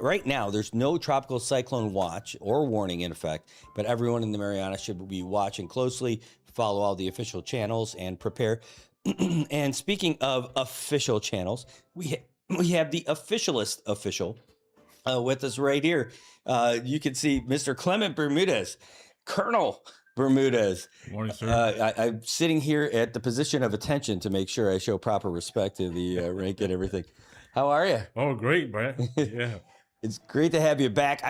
right now, there's no tropical cyclone watch or warning in effect, but everyone in the Marianas should be watching closely, follow all the official channels, and prepare. And speaking of official channels, we have the officialist official with us right here. You can see Mr. Clement Bermudez, Colonel Bermudez. Morning, sir. I'm sitting here at the position of attention to make sure I show proper respect to the rank and everything. How are you? Oh, great, Brad. Yeah. It's great to have you back.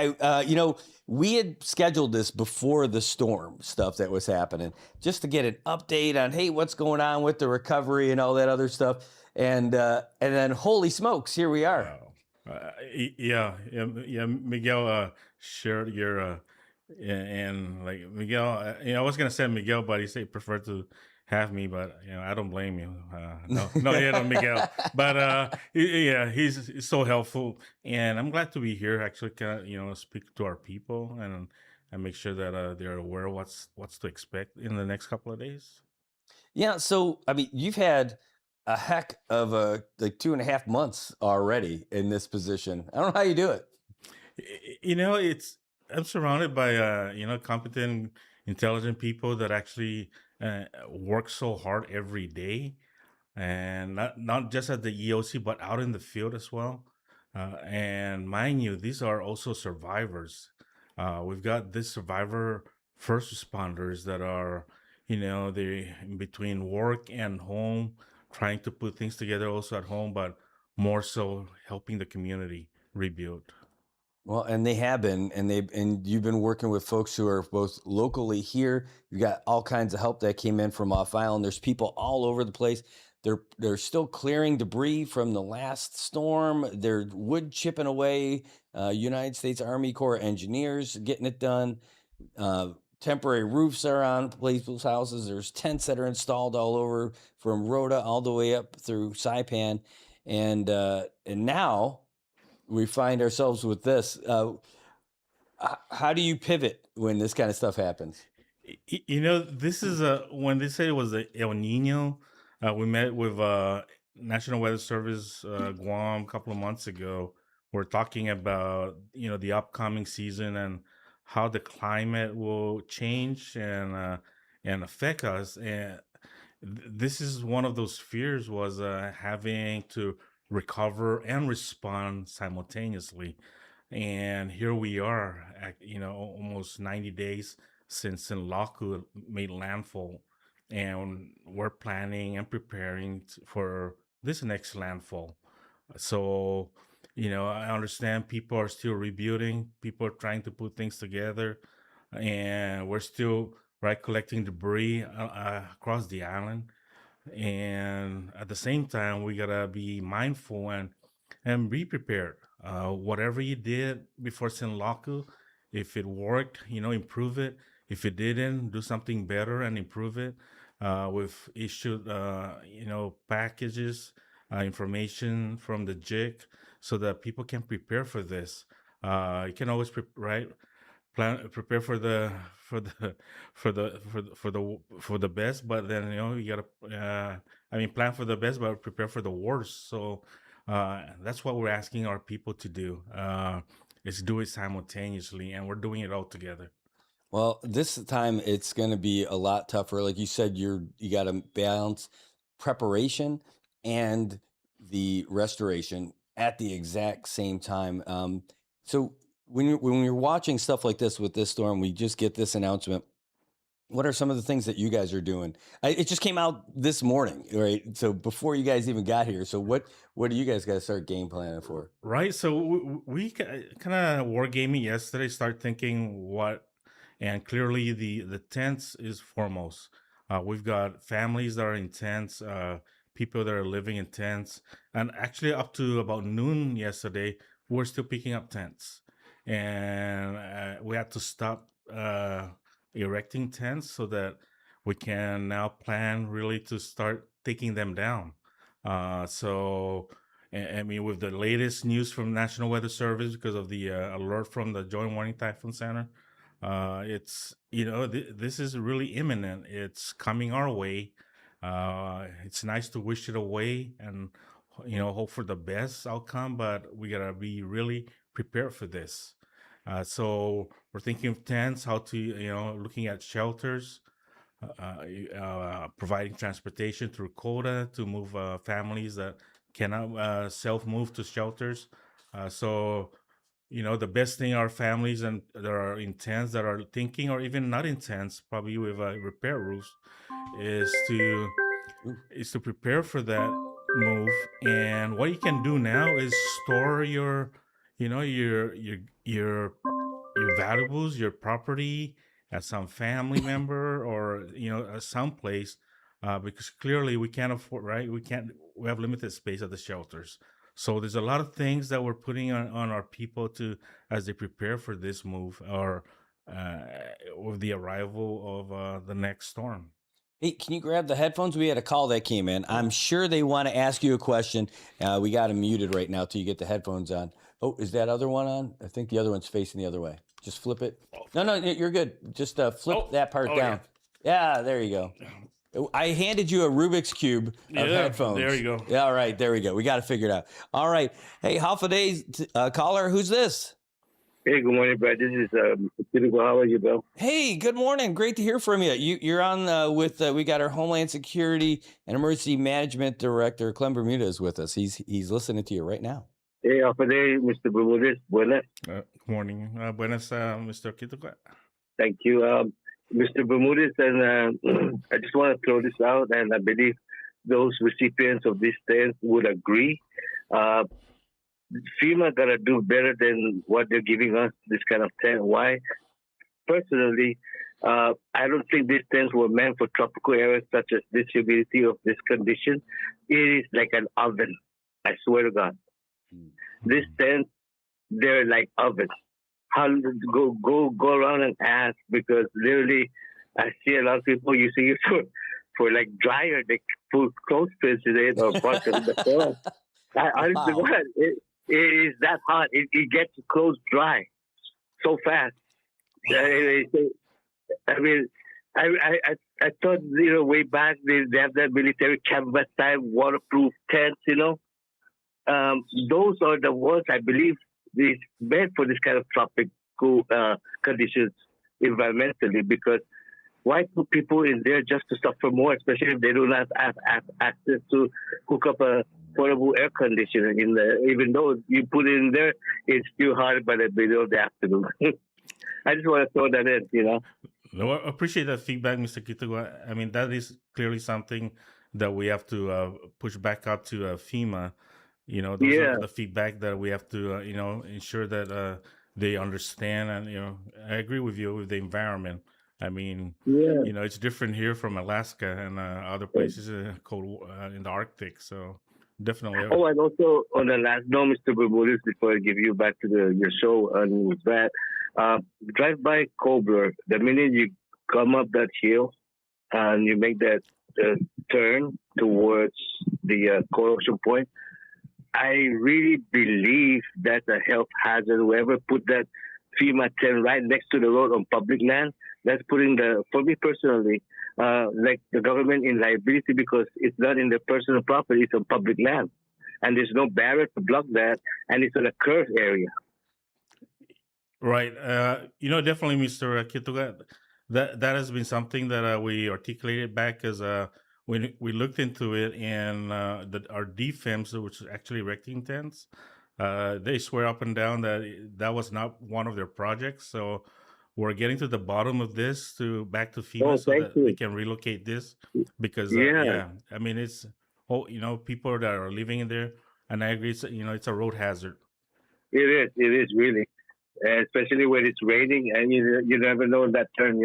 We had scheduled this before the storm stuff that was happening, just to get an update on, hey, what's going on with the recovery and all that other stuff. And then, holy smokes, here we are. Yeah. Miguel shared your, and like Miguel, I was gonna say Miguel, but he said prefer to have me, but I don't blame you. No hate on Miguel, but he's so helpful, and I'm glad to be here. Actually, speak to our people and make sure that they're aware of what's to expect in the next couple of days. Yeah. So I mean, you've had a heck of like 2.5 months already in this position. I don't know how you do it. I'm surrounded by competent, intelligent people that actually work so hard every day, and not just at the EOC, but out in the field as well. And mind you, these are also survivors. We've got this survivor first responders that are, they in between work and home, trying to put things together also at home, but more so helping the community rebuild. Well, and they have been, and you've been working with folks who are both locally here. You've got all kinds of help that came in from off island. There's people all over the place. They're still clearing debris from the last storm. They're wood chipping away. United States Army Corps of Engineers getting it done. Temporary roofs are on people's houses. There's tents that are installed all over from Rhoda all the way up through Saipan, and now we find ourselves with this. How do you pivot when this kind of stuff happens? This is when they say it was the El Nino. We met with National Weather Service Guam a couple of months ago. We're talking about the upcoming season and how the climate will change and affect us. And this is one of those fears was having to recover and respond simultaneously. And here we are, almost 90 days since Senlaku made landfall. And we're planning and preparing for this next landfall. So, I understand people are still rebuilding, people are trying to put things together, and we're still collecting debris across the island. And at the same time, we gotta be mindful and be prepared. Whatever you did before Senlaku, if it worked, improve it. If it didn't, do something better and improve it. We've issued, packages, information from the JIC so that people can prepare for this. You can always prepare for the best, but then you gotta plan for the best, but prepare for the worst. So that's what we're asking our people to do. Is do it simultaneously, and we're doing it all together. Well, this time it's going to be a lot tougher. Like you said, you got to balance preparation and the restoration at the exact same time. So when you're watching stuff like this with this storm, we just get this announcement. What are some of the things that you guys are doing? It just came out this morning, right? So before you guys even got here. So what do you guys got to start game planning for? Right. So we kind of wargaming yesterday, start thinking what, and clearly the tents is foremost. We've got families that are in tents, people that are living in tents. And actually, up to about noon yesterday, we're still picking up tents. And we had to stop erecting tents so that we can now plan really to start taking them down. I mean, with the latest news from National Weather Service, because of the alert from the Joint Warning Typhoon Center, it's, this is really imminent. It's coming our way. It's nice to wish it away and, hope for the best outcome, but we gotta be really prepared for this. So we're thinking of tents, how to, looking at shelters, providing transportation through quota to move families that cannot self-move to shelters. So, the best thing our families and that are in tents, that are thinking, or even not in tents, probably with repair roofs, is to prepare for that move. And what you can do now is store your, your valuables, your property at some family member, or at some place, because clearly we can't afford, right? We have limited space at the shelters. So there's a lot of things that we're putting on our people as they prepare for this move, or with the arrival of the next storm. Hey, can you grab the headphones? We had a call that came in. I'm sure they want to ask you a question. We got them muted right now till you get the headphones on. Oh, is that other one on? I think the other one's facing the other way. Just flip it. No, you're good. Just flip that part down. Yeah, there you go. I handed you a Rubik's Cube of headphones. There you go. Yeah, all right, there we go. We got to figure it out. All right. Hey, Halfa Days caller, who's this? Hey, good morning, Brad. This is how are you, Bill? Hey, good morning. Great to hear from you. You're on with we got our Homeland Security and Emergency Management Director, Clem Bermuda, is with us. He's listening to you right now. Hey, Alpha Day, Mr. Bermudez. Buenas. Good morning. Buenas, Mr. Kituka. Thank you. Mr. Bermudez, and I just want to throw this out, and I believe those recipients of this tent would agree. FEMA got to do better than what they're giving us, this kind of tent. Why? Personally, I don't think these tents were meant for tropical areas such as this humidity of this condition. It is like an oven. I swear to God. These tents, they're like ovens. Go around and ask, because literally I see a lot of people using it for like dryer. They put clothespins in it or bunch of the floor. Honestly, it is that hot. It gets clothes dry so fast. I mean, I thought, way back they have that military canvas type waterproof tents, those are the ones I believe is meant for this kind of tropical conditions environmentally, because why put people in there just to suffer more, especially if they do not have access to hook up a portable air conditioner in there? Even though you put it in there, it's still hot by the middle of the afternoon. I just want to throw that in, No, I appreciate that feedback, Mr. Kituga. I mean, that is clearly something that we have to push back up to FEMA. Those are the feedback that we have to, ensure that they understand. And, I agree with you with the environment. I mean, it's different here from Alaska and other places cold in the Arctic. So definitely. Oh, and also on the last note, Mr. Bermudez, before I give you back to your show, and with that, drive by Cobler. The minute you come up that hill and you make that turn towards the corrosion point, I really believe that's a health hazard. Whoever put that FEMA tent right next to the road on public land, that's putting for me personally, like the government in liability, because it's not in their personal property, it's on public land. And there's no barrier to block that, and it's on a curved area. Right. Definitely, Mr. Kituga, that has been something that we articulated back as when we looked into it, and our DFEMs, which is actually erecting tents, they swear up and down that was not one of their projects. So we're getting to the bottom of this back to FEMA so that they can relocate this, because I mean, it's people that are living in there, and I agree, it's a road hazard. It is really, especially when it's raining and you never know that turn,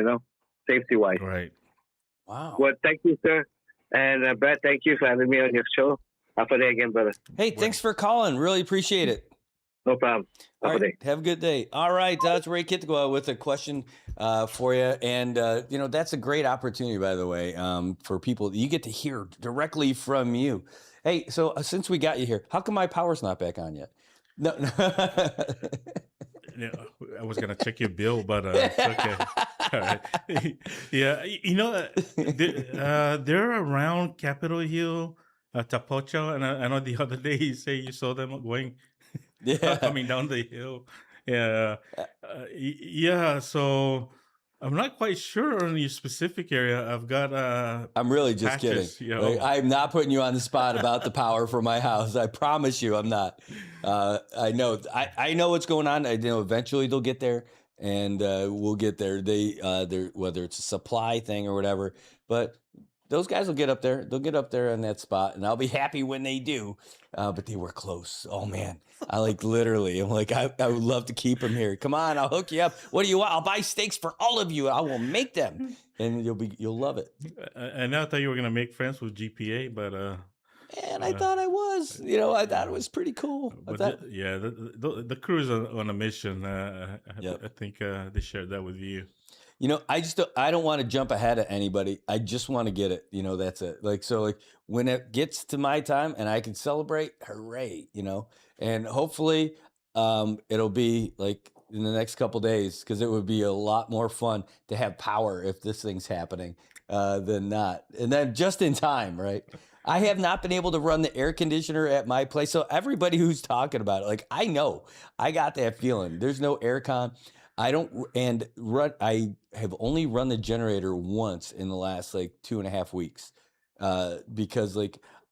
safety wise. Right. Wow. Well, thank you, sir. And Brad, thank you for having me on your show. Have a day again, brother. Hey, thanks for calling. Really appreciate it. No problem. All right, have a good day. All right, that's Ray Kittigo with a question for you. And, that's a great opportunity, by the way, for people. You get to hear directly from you. Hey, so since we got you here, how come my power's not back on yet? No. Yeah, I was gonna check your bill, but it's okay. All right. Yeah, they're around Capitol Hill, Tapocho, and I know the other day you say you saw them going, coming down the hill. Yeah, yeah. So I'm not quite sure on your specific area. I've got. I'm really just patches, kidding. Like, I'm not putting you on the spot about the power for my house. I promise you, I'm not. I know. I know what's going on. I know eventually they'll get there, and we'll get there. They're whether it's a supply thing or whatever, but those guys will get up there. They'll get up there on that spot, and I'll be happy when they do. But they were close. Oh man, I'm like, I would love to keep them here. Come on, I'll hook you up. What do you want? I'll buy steaks for all of you. I will make them, and you'll love it. And I thought you were gonna make friends with GPA, but and I thought I was. I thought it was pretty cool. The crew is on a mission. I think they shared that with you. I don't want to jump ahead of anybody. I just want to get it. That's it. When it gets to my time and I can celebrate, hooray, and hopefully it'll be like in the next couple days, because it would be a lot more fun to have power if this thing's happening than not. And then just in time, right? I have not been able to run the air conditioner at my place. So everybody who's talking about it, I know, I got that feeling. There's no air con. I have only run the generator once in the last 2.5 weeks because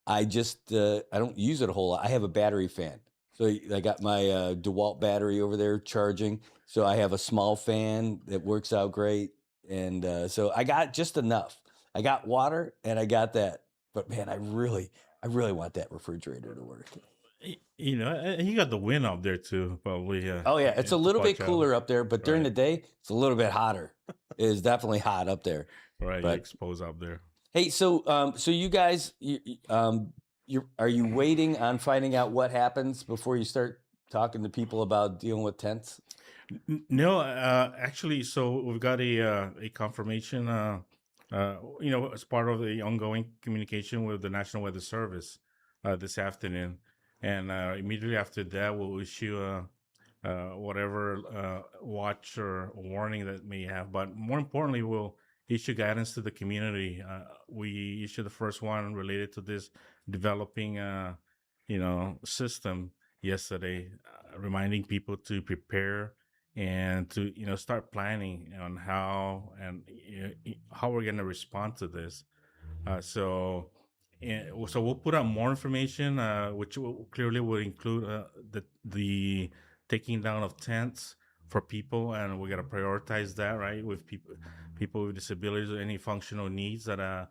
I don't use it a whole lot. I have a battery fan. So I got my DeWalt battery over there charging. So I have a small fan that works out great. And so I got just enough. I got water and I got that. But man, I really want that refrigerator to work. You got the wind up there too, probably. Oh yeah, it's a little bit cooler up there, but during the day, it's a little bit hotter. It is definitely hot up there. Right, but, exposed up there. Hey, so you guys, are you waiting on finding out what happens before you start talking to people about dealing with tents? No, actually, so we've got a confirmation. As part of the ongoing communication with the National Weather Service this afternoon. And immediately after that, we'll issue whatever watch or warning that may have. But more importantly, we'll issue guidance to the community. We issued the first one related to this developing, system yesterday, reminding people to prepare and to start planning on how we're going to respond to this. So we'll put out more information, which clearly will include the taking down of tents for people, and we got to prioritize that, right, with people with disabilities or any functional needs that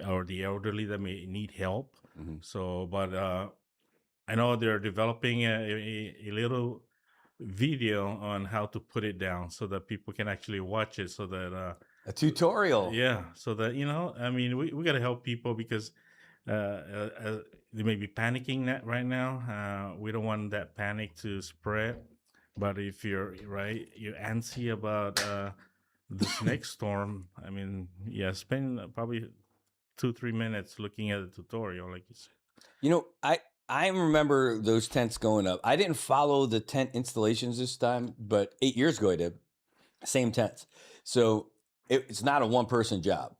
or the elderly that may need help. Mm-hmm. So, but I know they're developing a little video on how to put it down so that people can actually watch it, so that a tutorial. Yeah, so that we got to help people because they may be panicking right now. We don't want that panic to spread. But if you're antsy about this next storm, spend probably 2-3 minutes looking at the tutorial, like you said. I remember those tents going up. I didn't follow the tent installations this time, but 8 years ago I did. Same tents. So it's not a one-person job.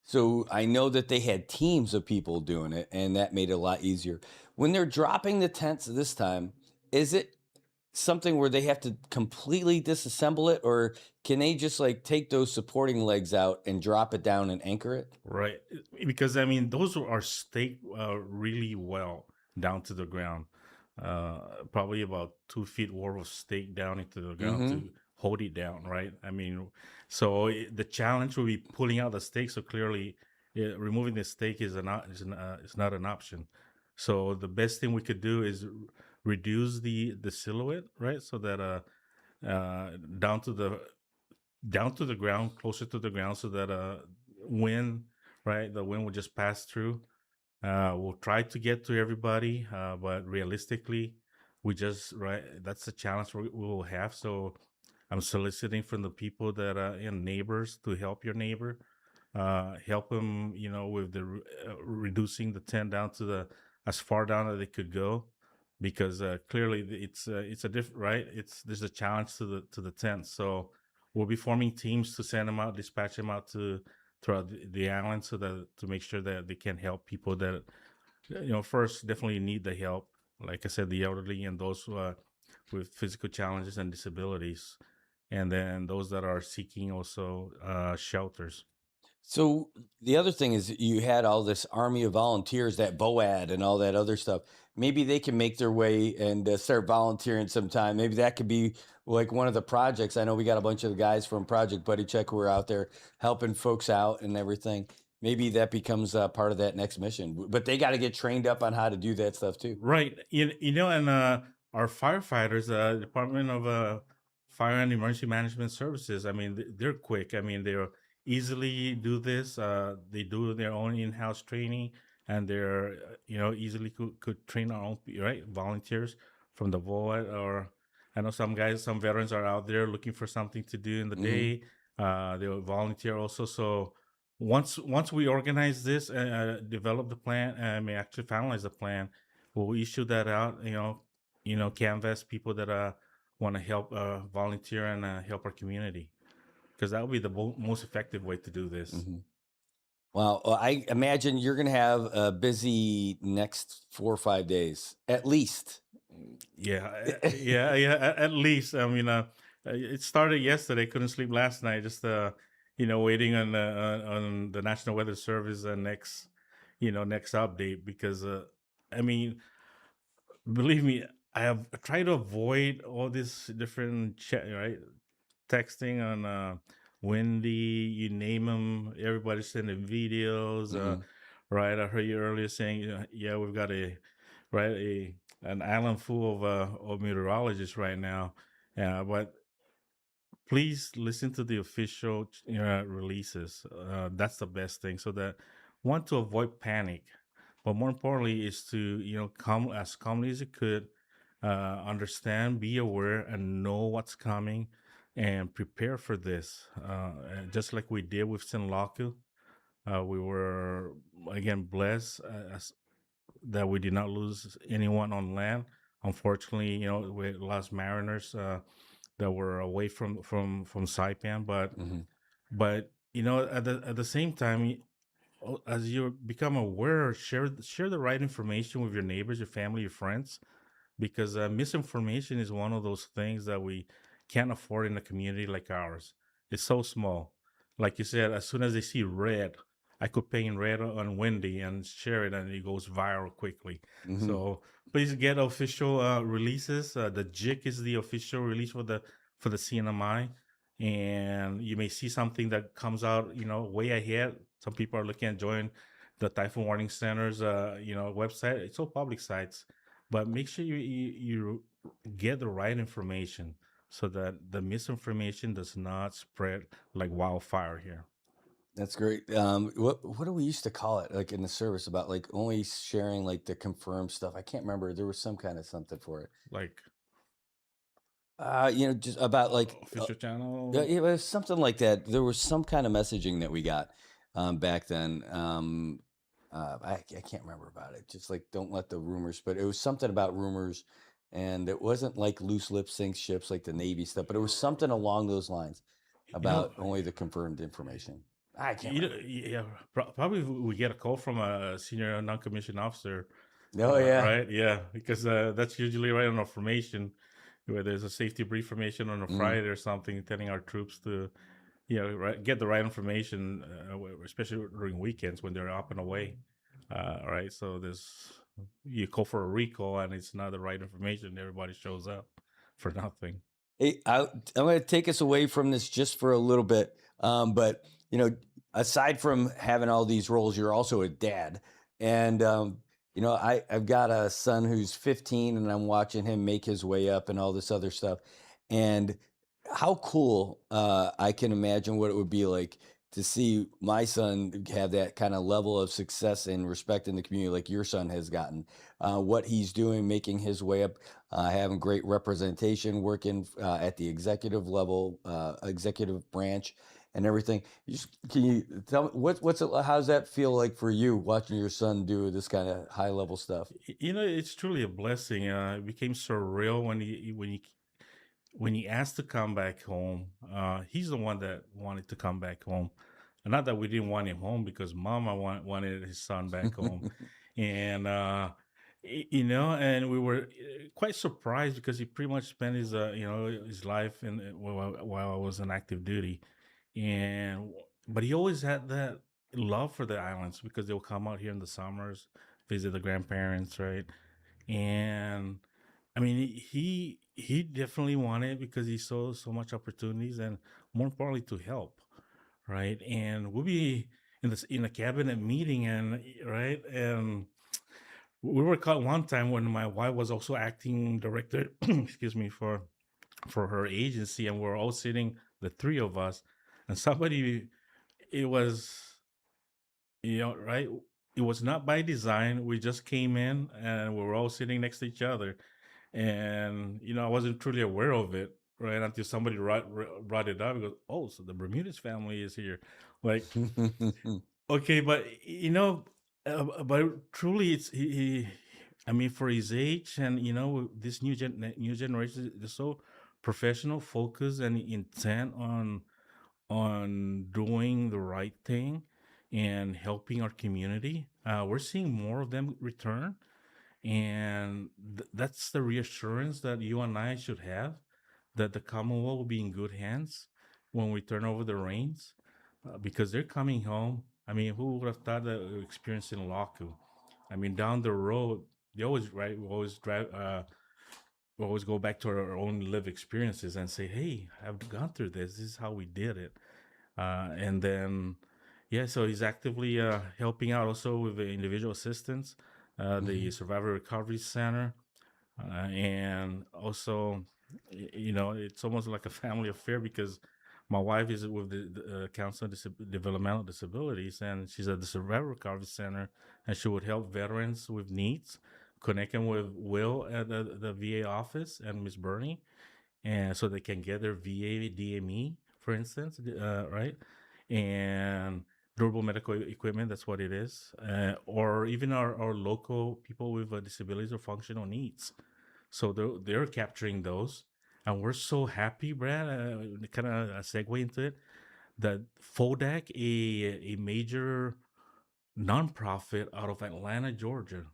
So I know that they had teams of people doing it, and that made it a lot easier. When they're dropping the tents this time, is it something where they have to completely disassemble it, or can they just take those supporting legs out and drop it down and anchor it? Right. Because, those are staked really well down to the ground. Probably about 2 feet worth of stake down into the ground to hold it down, right? So the challenge will be pulling out the stake. So clearly, removing the stake is not an option. So the best thing we could do is reduce the silhouette, right? So that down to the ground, closer to the ground, so that wind right? The wind will just pass through. We'll try to get to everybody, but realistically, that's the challenge we will have. So I'm soliciting from the people that are neighbors to help your neighbor, help them, with the reducing the tent down to as far down as they could go, because clearly it's a different, right? There's a challenge to the tent. So we'll be forming teams to send them out, dispatch them out throughout the island, so that to make sure that they can help people that first definitely need the help. Like I said, the elderly and those with physical challenges and disabilities, and then those that are seeking also shelters. So the other thing is you had all this army of volunteers, that BOAD and all that other stuff. Maybe they can make their way and start volunteering sometime. Maybe that could be like one of the projects. I know we got a bunch of the guys from Project Buddy Check who are out there helping folks out and everything. Maybe that becomes part of that next mission. But they got to get trained up on how to do that stuff too. Right. And our firefighters, Department of Fire and Emergency Management Services, I mean, they're quick. I mean, they're easily do this. They do their own in-house training, and they're, easily could train our own, right, volunteers from the VOAD. Or I know some veterans are out there looking for something to do in the day. They'll volunteer also. So once we organize this and develop the plan, and may actually finalize the plan, we'll issue that out. Canvas people that want to help volunteer and help our community, because that would be the most effective way to do this. Wow, I imagine you're going to have a busy next 4 or 5 days, at least. Yeah, at least. I mean, it started yesterday. Couldn't sleep last night. Just waiting on the National Weather Service next update, because I mean, believe me, I have tried to avoid all this different right texting on windy, you name them. Everybody's sending videos. Right, I heard you earlier saying, yeah, we've got an island full of meteorologists right now, but please listen to the official releases. That's the best thing, so that one, to avoid panic, but more importantly is to come as calmly as you could, understand, be aware, and know what's coming, and prepare for this. And just like we did with Sinlaku, we were again blessed that we did not lose anyone on land. Unfortunately, we lost mariners that were away from Saipan, but at the same time, as you become aware, share the right information with your neighbors, your family, your friends, because misinformation is one of those things that we can't afford in a community like ours. It's so small. Like you said, as soon as they see red, I could paint red on windy and share it, and it goes viral quickly. So please get official releases. The JIC is the official release for the CNMI, and you may see something that comes out way ahead. Some people are looking at join the Typhoon Warning Center's website. It's all public sites, but make sure you get the right information, so that the misinformation does not spread like wildfire here. That's great. What do we used to call it, like in the service, about like only sharing like the confirmed stuff? I can't remember. There was some kind of something for it. Like, just about like official channel. Yeah, it was something like that. There was some kind of messaging that we got back then. I can't remember about it. Just like, don't let the rumors, but it was something about rumors, and it wasn't like loose lip sync ships like the Navy stuff, but it was something along those lines about only the confirmed information. I can't remember. Yeah, probably we get a call from a senior non-commissioned officer. Oh yeah, right, yeah, because that's usually right on our formation, where there's a safety brief formation on a Friday or something, telling our troops to get the right information, especially during weekends when they're up and away. Right, so you call for a recall and it's not the right information, everybody shows up for nothing. Hey, I'm going to take us away from this just for a little bit. But, aside from having all these roles, you're also a dad. And, I've got a son who's 15, and I'm watching him make his way up and all this other stuff. And how cool I can imagine what it would be like to see my son have that kind of level of success and respect in the community like your son has gotten. What he's doing, making his way up, having great representation, working at the executive level, executive branch, and everything. Can you tell me how does that feel like for you watching your son do this kind of high level stuff? It's truly a blessing. It became surreal when he asked to come back home. He's the one that wanted to come back home. And not that we didn't want him home, because Mama wanted his son back home. And, and we were quite surprised because he pretty much spent his life while I was on active duty. But he always had that love for the islands because they'll come out here in the summers, visit the grandparents, right? And I mean, he definitely wanted, because he saw so much opportunities, and more importantly, to help, right? And we'll be in a cabinet meeting, and right, and we were caught one time when my wife was also acting director, excuse me, for her agency, and we're all sitting, the three of us, and somebody, it was, right, it was not by design. We just came in and we were all sitting next to each other, and I wasn't truly aware of it, right, until somebody brought it up. He goes, "Oh, so the Bermudez family is here." Like, okay, but but truly, it's he I mean, for his age, and this new generation, they're so professional, focused, and intent on doing the right thing and helping our community. We're seeing more of them return, and that's the reassurance that you and I should have, that the Commonwealth will be in good hands when we turn over the reins, because they're coming home. I mean, who would have thought that we experienced in Laku? I mean, down the road, we always drive. We always go back to our own live experiences and say, "Hey, I've gone through this. This is how we did it." And then, yeah, so he's actively helping out also with the individual assistance, the Survivor Recovery Center, and also, it's almost like a family affair, because my wife is with the Council of Developmental Disabilities, and she's at the Survivor Recovery Center, and she would help veterans with needs, connect them with Will at the VA office and Miss Bernie, and so they can get their VA DME, for instance, right? And durable medical equipment, that's what it is. Or even our local people with disabilities or functional needs. So they're capturing those. And we're so happy, Brad, kind of a segue into it, that FODAC, a major nonprofit out of Atlanta, Georgia,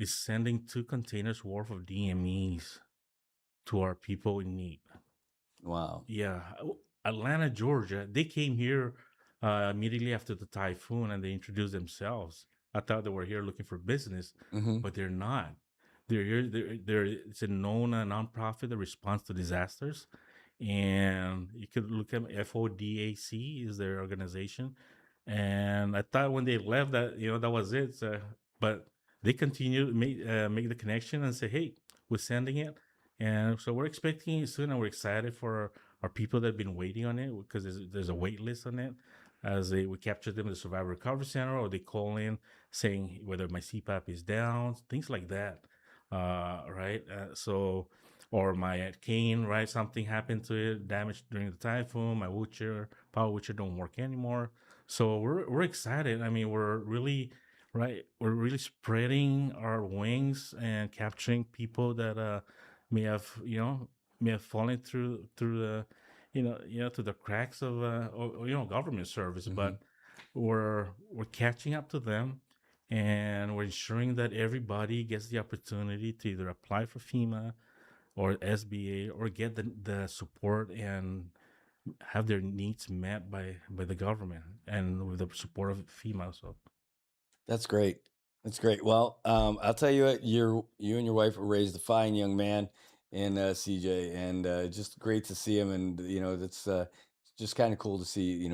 is sending 2 containers worth of DMEs to our people in need. Wow. Yeah. Atlanta, Georgia, they came here immediately after the typhoon, and they introduced themselves. I thought they were here looking for business, but they're not. They're here. It's a known nonprofit that responds to disasters, and you could look at FODAC is their organization. And I thought when they left that that was it, but they continue to make the connection and say, "Hey, we're sending it," and so we're expecting it soon, and we're excited for our people that have been waiting on it, because there's a wait list on it. As we capture them at the Survivor Recovery Center, or they call in saying whether my CPAP is down, things like that, right? Or my cane, right? Something happened to it, damage during the typhoon. My power wheelchair don't work anymore. So we're excited. I mean, we're really spreading our wings and capturing people that may have fallen through the to the cracks of government service, but we're catching up to them, and we're ensuring that everybody gets the opportunity to either apply for FEMA or SBA, or get the support and have their needs met by the government and with the support of FEMA. So that's great. That's great. Well, I'll tell you what, you and your wife raised a fine young man in CJ, and just great to see him. And that's just kind of cool to see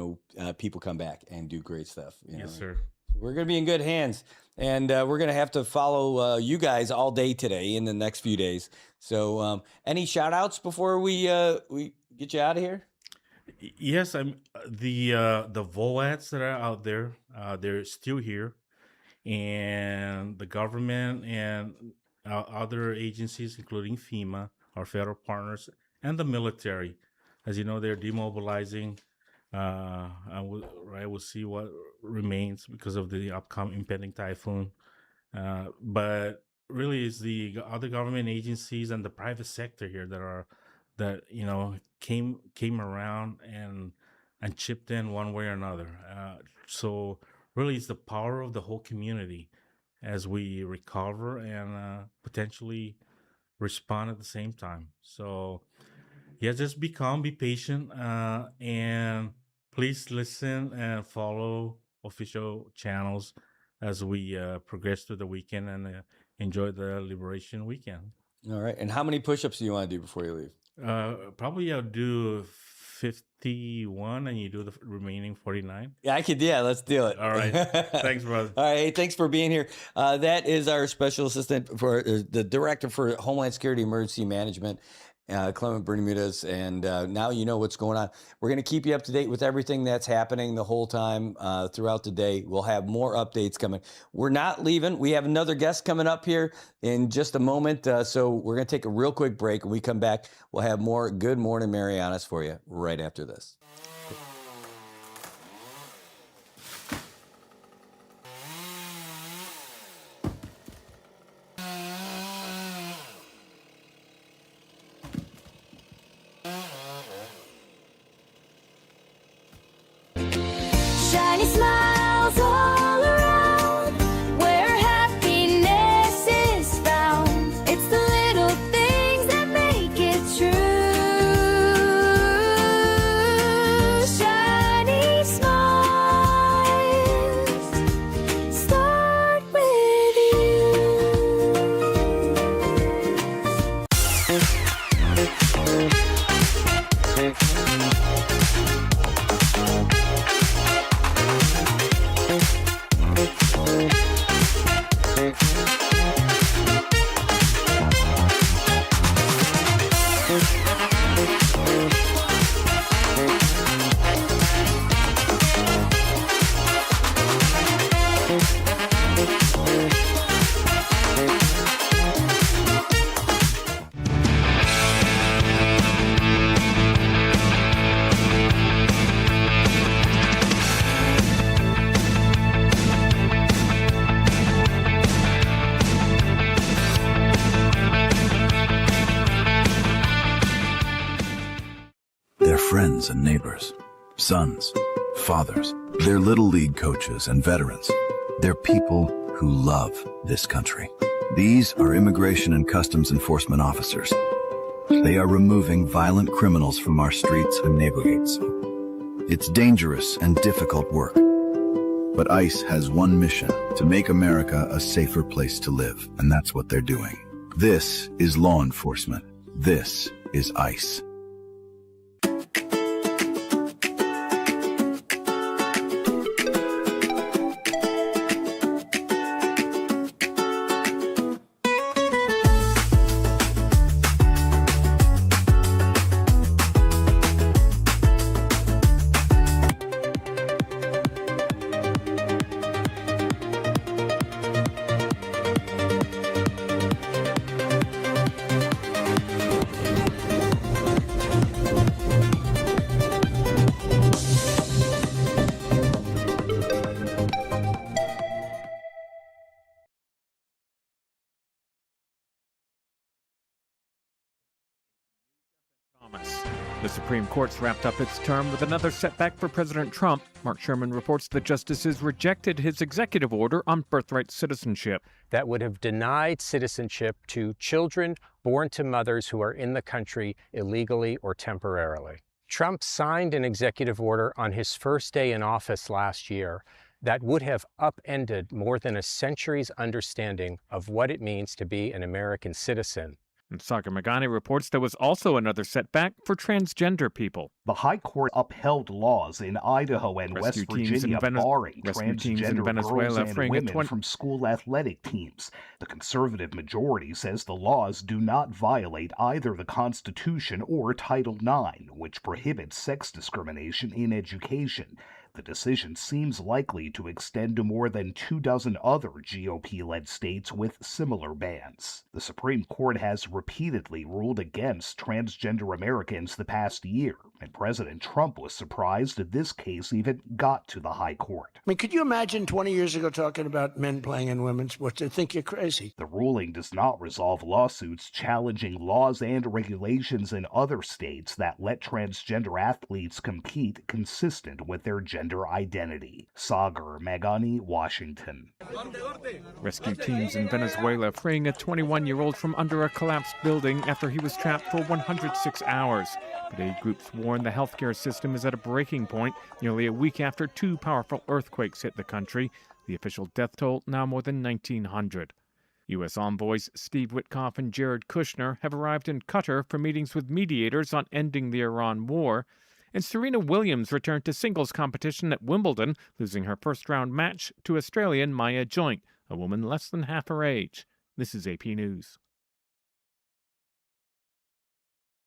people come back and do great stuff. Yes, sir. We're gonna be in good hands, and we're gonna have to follow you guys all day today in the next few days. So, any shout outs before we get you out of here? Yes, I'm the VOADs that are out there. They're still here, and the government and other agencies, including FEMA, our federal partners, and the military. As you know, they're demobilizing. We'll see what remains because of the upcoming impending typhoon. But really, it's the other government agencies and the private sector here that came around and chipped in one way or another. So really, it's the power of the whole community as we recover and potentially respond at the same time. So yeah, just be calm, be patient, and please listen and follow official channels as we progress through the weekend and enjoy the Liberation Weekend. All right. And how many push-ups do you want to do before you leave? Probably I'll do 51 and you do the remaining 49. Yeah, Yeah, let's do it. All right. Thanks, brother. All right. Hey, thanks for being here. That is our special assistant for the director for Homeland Security Emergency Management, Clement Bermudez. And now you know what's going on. We're going to keep you up to date with everything that's happening the whole time throughout the day. We'll have more updates coming. We're not leaving. We have another guest coming up here in just a moment. So we're going to take a real quick break. When we come back, we'll have more Good Morning Marianas for you right after this. Shiny smiles all around where happiness is found. It's the little things that make it true. Shiny smiles start with They're friends and neighbors, sons, fathers. They're little league coaches and veterans. They're people who love this country. These are Immigration and Customs Enforcement officers. They are removing violent criminals from our streets and neighborhoods. It's dangerous and difficult work. But ICE has one mission: to make America a safer place to live. And that's what they're doing. This is law enforcement. This is ICE. The Supreme Court's wrapped up its term with another setback for President Trump. Mark Sherman reports the justices rejected his executive order on birthright citizenship. That would have denied citizenship to children born to mothers who are in the country illegally or temporarily. Trump signed an executive order on his first day in office last year that would have upended more than a century's understanding of what it means to be an American citizen. And Sagar Magani reports there was also another setback for transgender people. The High Court upheld laws in Idaho and Rescue West teams in Virginia barring Rescue teams in transgender girls Venezuela and freeing a women from school athletic teams. The conservative majority says the laws do not violate either the Constitution or Title IX, which prohibits sex discrimination in education. The decision seems likely to extend to more than 24 other GOP-led states with similar bans. The Supreme Court has repeatedly ruled against transgender Americans the past year, and President Trump was surprised that this case even got to the High Court. I mean, could you imagine 20 years ago talking about men playing in women's sports? They'd think you're crazy. The ruling does not resolve lawsuits challenging laws and regulations in other states that let transgender athletes compete consistent with their gender identity. Sagar Magani, Washington. Rescue teams in Venezuela freeing a 21-year-old from under a collapsed building after he was trapped for 106 hours. But aid groups warn the healthcare system is at a breaking point nearly a week after two powerful earthquakes hit the country. The official death toll now more than 1,900. U.S. envoys Steve Witkoff and Jared Kushner have arrived in Qatar for meetings with mediators on ending the Iran war. And Serena Williams returned to singles competition at Wimbledon, losing her first-round match to Australian Maya Joint, a woman less than half her age. This is AP News.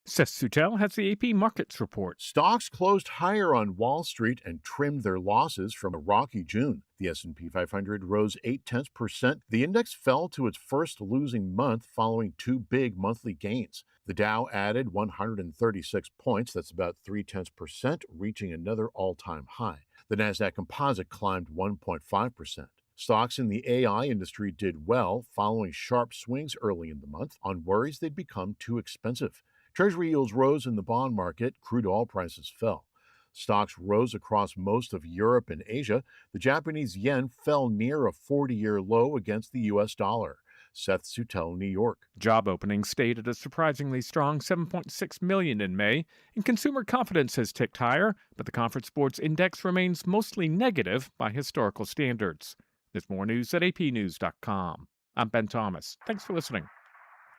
Seth Sutel has the AP Markets Report. Stocks closed higher on Wall Street and trimmed their losses from a rocky June. The S&P 500 rose 0.8%. The index fell to its first losing month following two big monthly gains. The Dow added 136 points, that's about 0.3%, reaching another all-time high. The Nasdaq Composite climbed 1.5%. Stocks in the AI industry did well, following sharp swings early in the month on worries they'd become too expensive. Treasury yields rose in the bond market, crude oil prices fell. Stocks rose across most of Europe and Asia. The Japanese yen fell near a 40-year low against the U.S. dollar. Seth Sutel, New York. Job openings stayed at a surprisingly strong 7.6 million in May, and consumer confidence has ticked higher, but the Conference Board's index remains mostly negative by historical standards. There's more news at apnews.com. I'm Ben Thomas. Thanks for listening.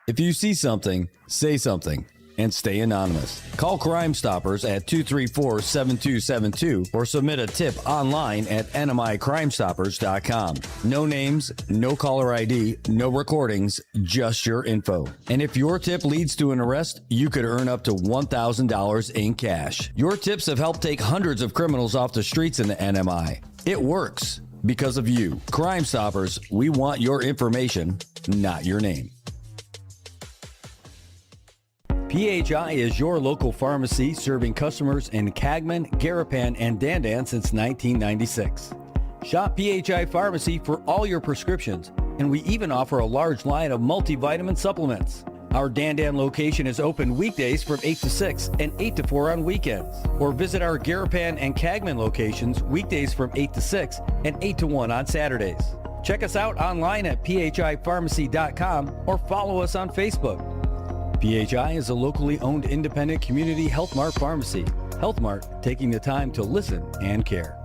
If you see something, say something. And stay anonymous. Call Crime Stoppers at 234-7272 or submit a tip online at nmicrimestoppers.com. No names, no caller ID, no recordings, just your info. And if your tip leads to an arrest, you could earn up to $1,000 in cash. Your tips have helped take hundreds of criminals off the streets in the NMI. It works because of you. Crime Stoppers, we want your information, not your name. PHI is your local pharmacy serving customers in Cagman, Garapan, and Dandan since 1996. Shop PHI Pharmacy for all your prescriptions, and we even offer a large line of multivitamin supplements. Our Dandan location is open weekdays from 8 to 6 and 8 to 4 on weekends. Or visit our Garapan and Cagman locations weekdays from 8 to 6 and 8 to 1 on Saturdays. Check us out online at phipharmacy.com or follow us on Facebook. PHI is a locally owned independent community Health Mart pharmacy. Health Mart, taking the time to listen and care.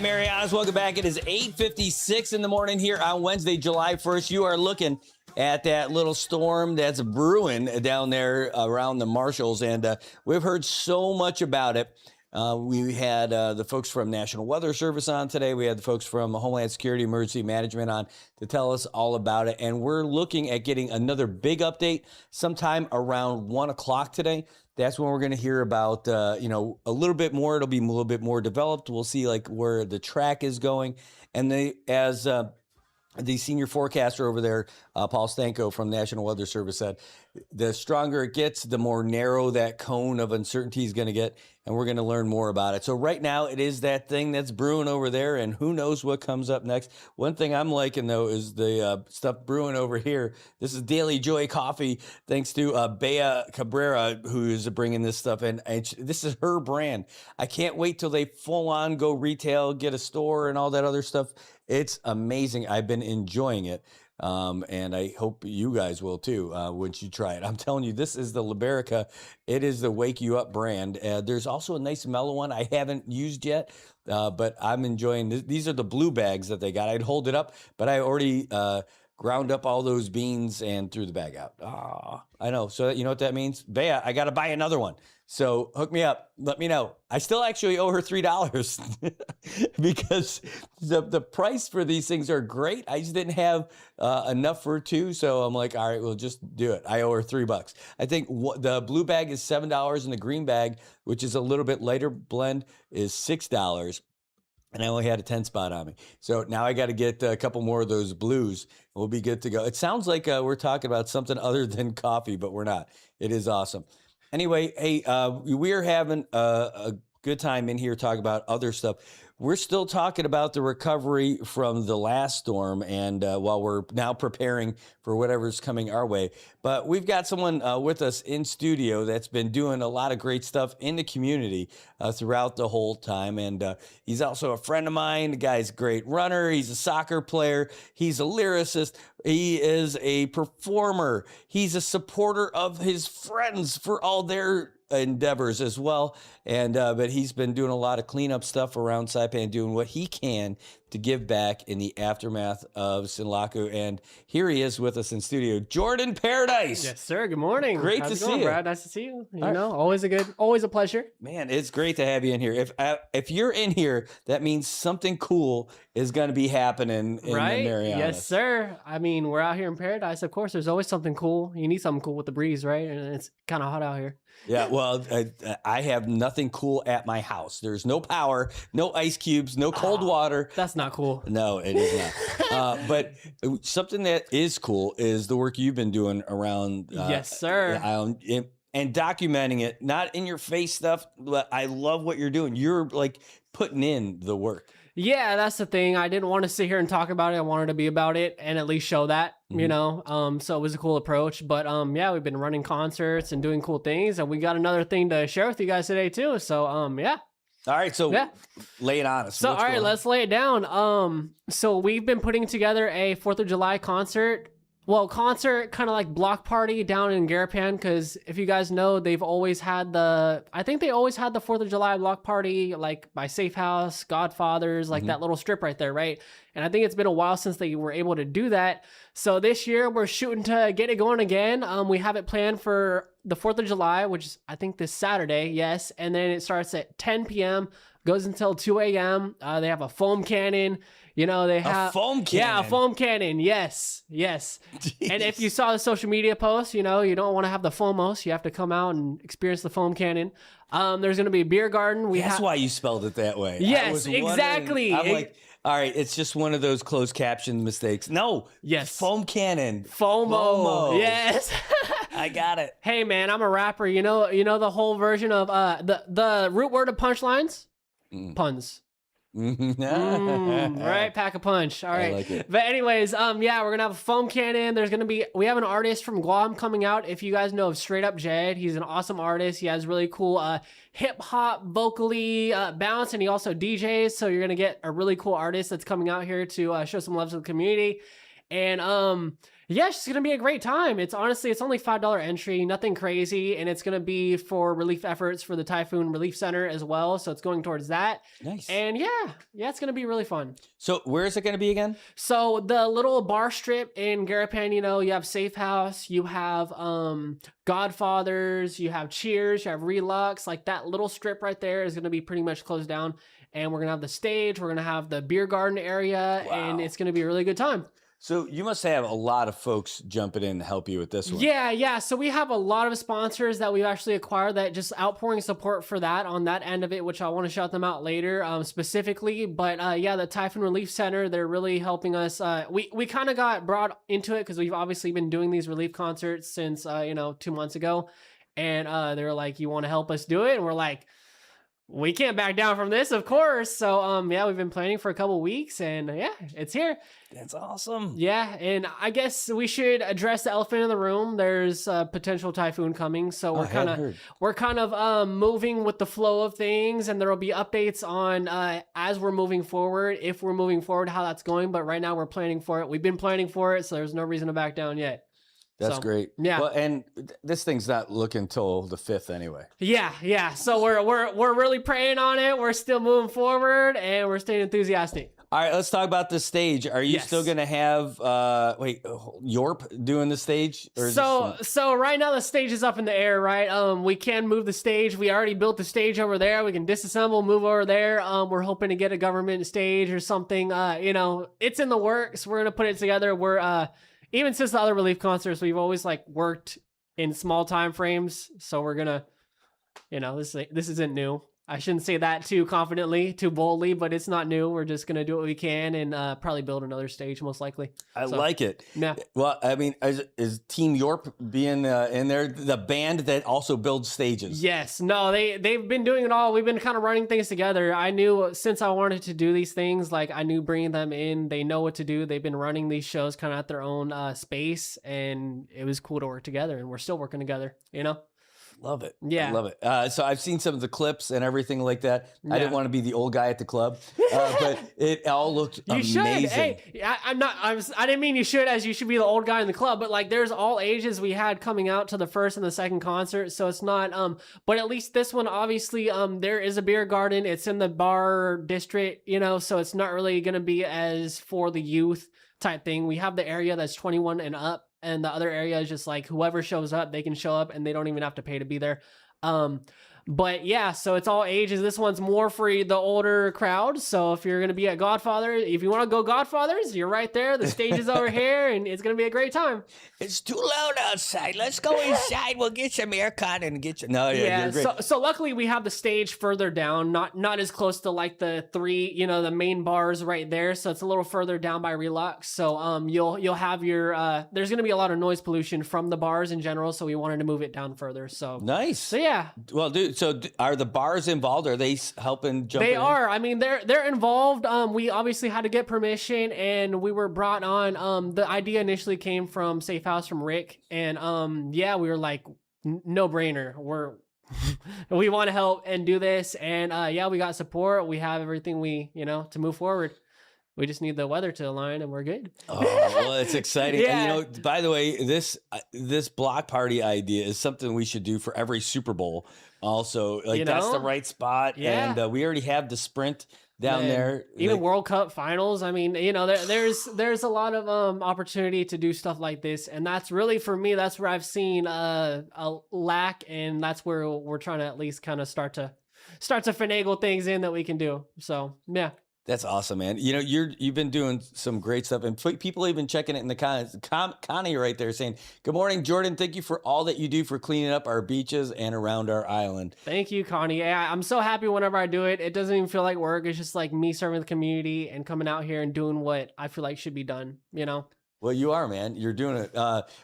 Marianas, welcome back. It is 8:56 in the morning here on Wednesday, July 1st. You are looking at that little storm that's brewing down there around the Marshalls, and we've heard so much about it. We had the folks from National Weather Service on today. We had the folks from Homeland Security Emergency Management on to tell us all about it. And we're looking at getting another big update sometime around 1 o'clock today. That's when we're going to hear about, a little bit more. It'll be a little bit more developed. We'll see like where the track is going. And as the senior forecaster over there, Paul Stanko from National Weather Service, said the stronger it gets, the more narrow that cone of uncertainty is going to get, and we're going to learn more about it. So right now, it is that thing that's brewing over there, and who knows what comes up next. One thing I'm liking, though, is the stuff brewing over here. This is Daily Joy Coffee, thanks to Bea Cabrera, who is bringing this stuff in. And this is her brand. I can't wait till they full-on go retail, get a store, and all that other stuff. It's amazing. I've been enjoying it. And I hope you guys will too, once you try it. I'm telling you, this is the Liberica. It is the Wake You Up brand. There's also a nice mellow one I haven't used yet, but I'm enjoying this. These are the blue bags that they got. I'd hold it up, but I already ground up all those beans and threw the bag out. I know. So you know what that means? Bea, I got to buy another one. So hook me up. Let me know. I still actually owe her $3 because the price for these things are great. I just didn't have enough for two. So I'm like, all right, we'll just do it. I owe her $3. I think the blue bag is $7 and the green bag, which is a little bit lighter blend, is $6. And I only had a 10 spot on me. So now I got to get a couple more of those blues. We'll be good to go. It sounds like we're talking about something other than coffee, but we're not. It is awesome. Anyway, hey, we're having a good time in here talking about other stuff. We're still talking about the recovery from the last storm, and while we're now preparing for whatever's coming our way. But we've got someone with us in studio that's been doing a lot of great stuff in the community throughout the whole time. And he's also a friend of mine. The guy's a great runner. He's a soccer player. He's a lyricist. He is a performer. He's a supporter of his friends for all their endeavors as well. And but he's been doing a lot of cleanup stuff around Saipan, doing what he can to give back in the aftermath of Sinlaku. And here he is with us in studio, Jordan Paradise. Yes, sir. Good morning. Great How's to it see going, you, Brad. Nice to see you. You know, always a pleasure. Man, it's great to have you in here. If you're in here, that means something cool is going to be happening in right? the Marianas. Yes, sir. I mean, we're out here in paradise. Of course, there's always something cool. You need something cool with the breeze, right? And it's kind of hot out here. Yeah, well, I have nothing cool at my house. There's no power, no ice cubes, no cold water. That's not cool. No, it is not. But something that is cool is the work you've been doing around. Yes, sir. And documenting it, not in your face stuff, but I love what you're doing. You're like putting in the work. Yeah, that's the thing. I didn't want to sit here and talk about it. I wanted to be about it and at least show that, you know. So it was a cool approach. But yeah, we've been running concerts and doing cool things, and we got another thing to share with you guys today too. So yeah. All right, so lay it on us. So all right, let's lay it down. So we've been putting together a 4th of July concert. Well, concert kind of like block party down in Garapan, because if you guys know, they've always had I think they always had the 4th of July block party, like by Safe House, Godfathers, like that little strip right there, right? And I think it's been a while since they were able to do that. So this year we're shooting to get it going again. We have it planned for the 4th of July, which is I think this Saturday, yes. And then it starts at 10 p.m., goes until 2 a.m. They have a foam cannon. You know, they have a foam cannon. Yeah, a foam cannon. Yes. Jeez. And if you saw the social media post, you know, you don't want to have the FOMO, you have to come out and experience the foam cannon. There's going to be a beer garden. That's why you spelled it that way. Yes, exactly. I'm like, all right, it's just one of those closed caption mistakes. No. Yes. Foam cannon. FOMO. Yes. I got it. Hey, man, I'm a rapper. You know the whole version of the root word of punchlines? Puns. Right, pack a punch. All right. I like it. But anyways, yeah, we're gonna have a foam cannon. We have an artist from Guam coming out. If you guys know of Straight Up Jed, he's an awesome artist. He has really cool hip hop vocally bounce, and he also DJs. So you're gonna get a really cool artist that's coming out here to show some love to the community. And yeah, it's going to be a great time. It's only $5 entry, nothing crazy. And it's going to be for relief efforts for the Typhoon Relief Center as well. So it's going towards that. Nice. And yeah, it's going to be really fun. So where is it going to be again? So the little bar strip in Garapan, you know, you have Safe House, you have Godfathers, you have Cheers, you have Relux. Like that little strip right there is going to be pretty much closed down. And we're going to have the stage, we're going to have the beer garden area, and it's going to be a really good time. So you must have a lot of folks jumping in to help you with this one. Yeah. So we have a lot of sponsors that we've actually acquired that just outpouring support for that on that end of it, which I want to shout them out later specifically. But yeah, the Typhoon Relief Center, they're really helping us. We kind of got brought into it because we've obviously been doing these relief concerts since 2 months ago, and they were like, "You want to help us do it?" And we're like, we can't back down from this, of course. So, yeah, we've been planning for a couple weeks, and yeah, it's here. That's awesome. Yeah, and I guess we should address the elephant in the room. There's a potential typhoon coming, so we're kind of moving with the flow of things, and there will be updates on as we're moving forward, if we're moving forward, how that's going. But right now, we're planning for it. We've been planning for it, so there's no reason to back down yet. That's great. Yeah. Well, and this thing's not looking till the 5th anyway. Yeah. So we're really praying on it. We're still moving forward, and we're staying enthusiastic. All right, let's talk about the stage. Are you still going to have Yorp doing the stage? Or so right now the stage is up in the air, right? We can move the stage. We already built the stage over there. We can disassemble, move over there. We're hoping to get a government stage or something. It's in the works. We're gonna put it together. We're even since the other relief concerts, we've always worked in small time frames. So we're gonna, this isn't new. I shouldn't say that too confidently, too boldly, but it's not new. We're just gonna do what we can and probably build another stage, most likely. I like it. Yeah. Well, I mean, is Team Yorp being in there the band that also builds stages? Yes. No, they've been doing it all. We've been kind of running things together. I knew since I wanted to do these things, I knew bringing them in, they know what to do. They've been running these shows kind of at their own space, and it was cool to work together. And we're still working together. Love it. Yeah. I love it. So I've seen some of the clips and everything like that. I didn't want to be the old guy at the club, but it all looked amazing. You should. Hey, I didn't mean you should, as you should be the old guy in the club, but there's all ages we had coming out to the first and the second concert. So it's not, but at least this one, obviously, there is a beer garden. It's in the bar district, so it's not really going to be as for the youth type thing. We have the area that's 21 and up. And the other area is just whoever shows up, they can show up and they don't even have to pay to be there. But yeah, so it's all ages. This one's more for the older crowd. So if you're going to be at Godfather, if you want to go Godfathers, you're right there. The stage is over here and it's going to be a great time. It's too loud outside. Let's go inside. We'll get some aircon and get you. No, yeah. You're great. So luckily we have the stage further down, not as close to the three, the main bars right there. So it's a little further down by Relux. So you'll have your there's going to be a lot of noise pollution from the bars in general. So we wanted to move it down further. So nice. So yeah. Well, dude. So are the bars involved? Are they helping jump in? They are. I mean, they're involved. We obviously had to get permission, and we were brought on. The idea initially came from Safe House from Rick, and we were like, no brainer. We want to help and do this, and we got support. We have everything we to move forward. We just need the weather to align, and we're good. Oh, well, it's exciting. Yeah. And, by the way, this block party idea is something we should do for every Super Bowl. Also, that's the right spot. Yeah. And we already have the sprint down there. Even World Cup finals. I mean, there's a lot of opportunity to do stuff like this, and that's really, for me, that's where I've seen a lack, and that's where we're trying to at least kind of start to finagle things in that we can do. So yeah. That's awesome, man. You've been doing some great stuff, and people even checking it in the comments. Connie right there saying, "Good morning, Jordan. Thank you for all that you do for cleaning up our beaches and around our island." Thank you, Connie. Yeah, I'm so happy whenever I do it. It doesn't even feel like work. It's just me serving the community and coming out here and doing what I feel like should be done. Well, you are, man. You're doing it.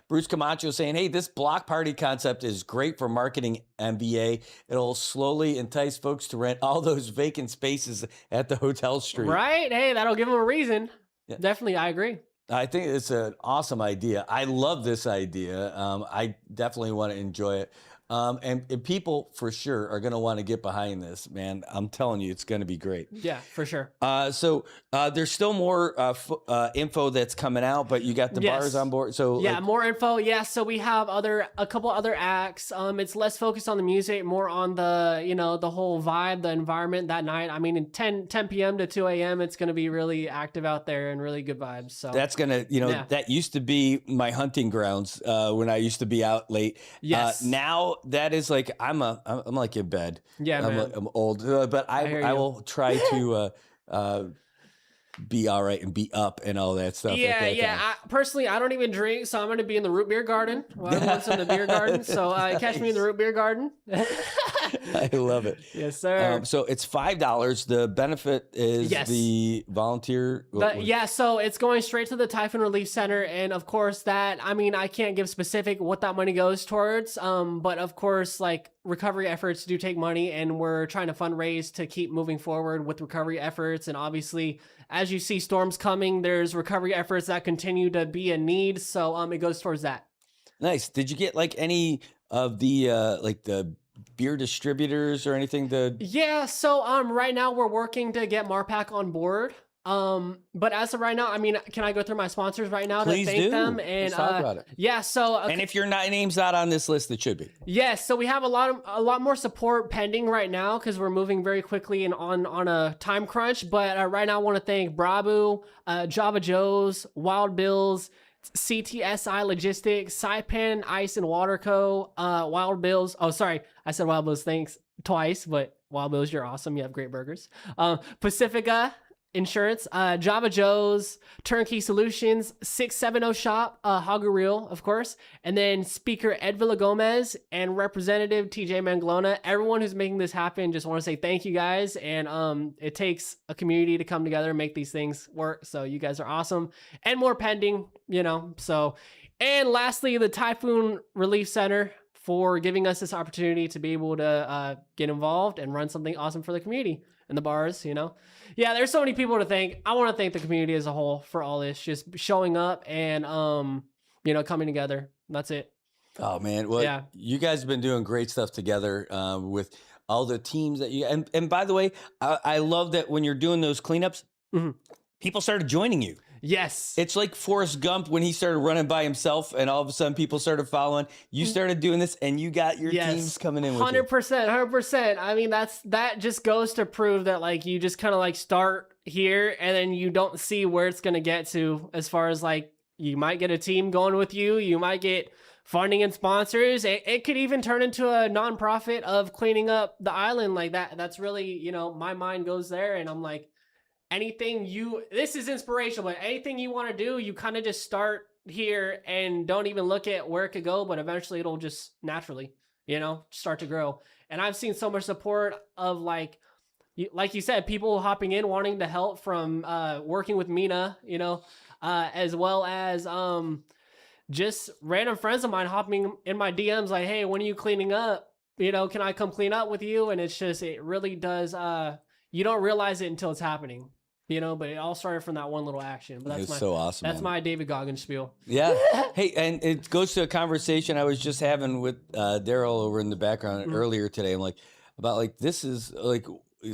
Bruce Camacho saying, "Hey, this block party concept is great for marketing MBA. It'll slowly entice folks to rent all those vacant spaces at the hotel street." Right? Hey, that'll give them a reason. Yeah. Definitely, I agree. I think it's an awesome idea. I love this idea. I definitely want to enjoy it. And people for sure are going to want to get behind this, man. I'm telling you, it's going to be great. Yeah, for sure. So there's still more info that's coming out, but you got the bars on board. So yeah, more info. Yeah, so we have a couple other acts. It's less focused on the music, more on the the whole vibe, the environment that night. I mean, in 10 p.m. to 2 a.m., it's going to be really active out there and really good vibes. So that's gonna, that used to be my hunting grounds when I used to be out late. Yes. Now that is I'm like in bed. Yeah, man. I'm old, but I will try to be all right and be up and all that stuff. Yeah, yeah. Personally, I don't even drink, so I'm going to be in the root beer garden. Once in the beer garden, so catch me in the root beer garden. I love it. Yes, sir. So it's $5. The benefit is the volunteer. Yeah, so it's going straight to the Typhoon Relief Center, and of course I can't give specific what that money goes towards. But of course, like recovery efforts do take money, and we're trying to fundraise to keep moving forward with recovery efforts. And obviously, as you see storms coming, there's recovery efforts that continue to be a need. So it goes towards that. Nice. Did you get like any of the like the beer distributors or anything to? Yeah, so right now we're working to get Marpac on board. But as of right now, I mean, can I go through my sponsors right now Please to thank do. them? And Let's talk about it. Yeah, so And if your name's not on this list, it should be. yes, so we have a lot more support pending right now because we're moving very quickly and on a time crunch. But right now, I want to thank Brabu, Java Joe's, Wild Bills, CTSI Logistics, Saipan Ice and Water Co., Wild Bills. Oh, sorry, I said Wild Bills. Thanks twice, but Wild Bills, you're awesome. You have great burgers. Pacifica Insurance, Java Joe's, Turnkey Solutions, 670 Shop, Hagu Real, of course, and then Speaker Ed Villagomez and Representative TJ Manglona. Everyone who's making this happen, just want to say thank you guys. And it takes a community to come together and make these things work. So you guys are awesome, and more pending, So, and lastly, the Typhoon Relief Center for giving us this opportunity to be able to get involved and run something awesome for the community and the bars, Yeah, there's so many people to thank. I want to thank the community as a whole for all this, just showing up and, coming together. That's it. Oh, man. Well, yeah. You guys have been doing great stuff together with all the teams that you... And by the way, I love that when you're doing those cleanups, people started joining you. Yes. It's like Forrest Gump when he started running by himself and all of a sudden people started following. You started doing this and you got your teams coming in with 100%, 100%. I mean, that just goes to prove that like you just kind of like start here and then you don't see where it's going to get to as far as like you might get a team going with you. You might get funding and sponsors. It could even turn into a nonprofit of cleaning up the island like that. That's really, my mind goes there and I'm like, this is inspirational, but anything you want to do, you kind of just start here and don't even look at where it could go, but eventually it'll just naturally, start to grow. And I've seen so much support of like you said, people hopping in, wanting to help from working with Mina, as well as just random friends of mine hopping in my DMs like, hey, when are you cleaning up? Can I come clean up with you? And it's just, it really does, you don't realize it until it's happening. But it all started from that one little action. But that's so awesome. That's my David Goggins spiel. Yeah. Hey, and it goes to a conversation I was just having with Daryl over in the background earlier today. I'm like, this is like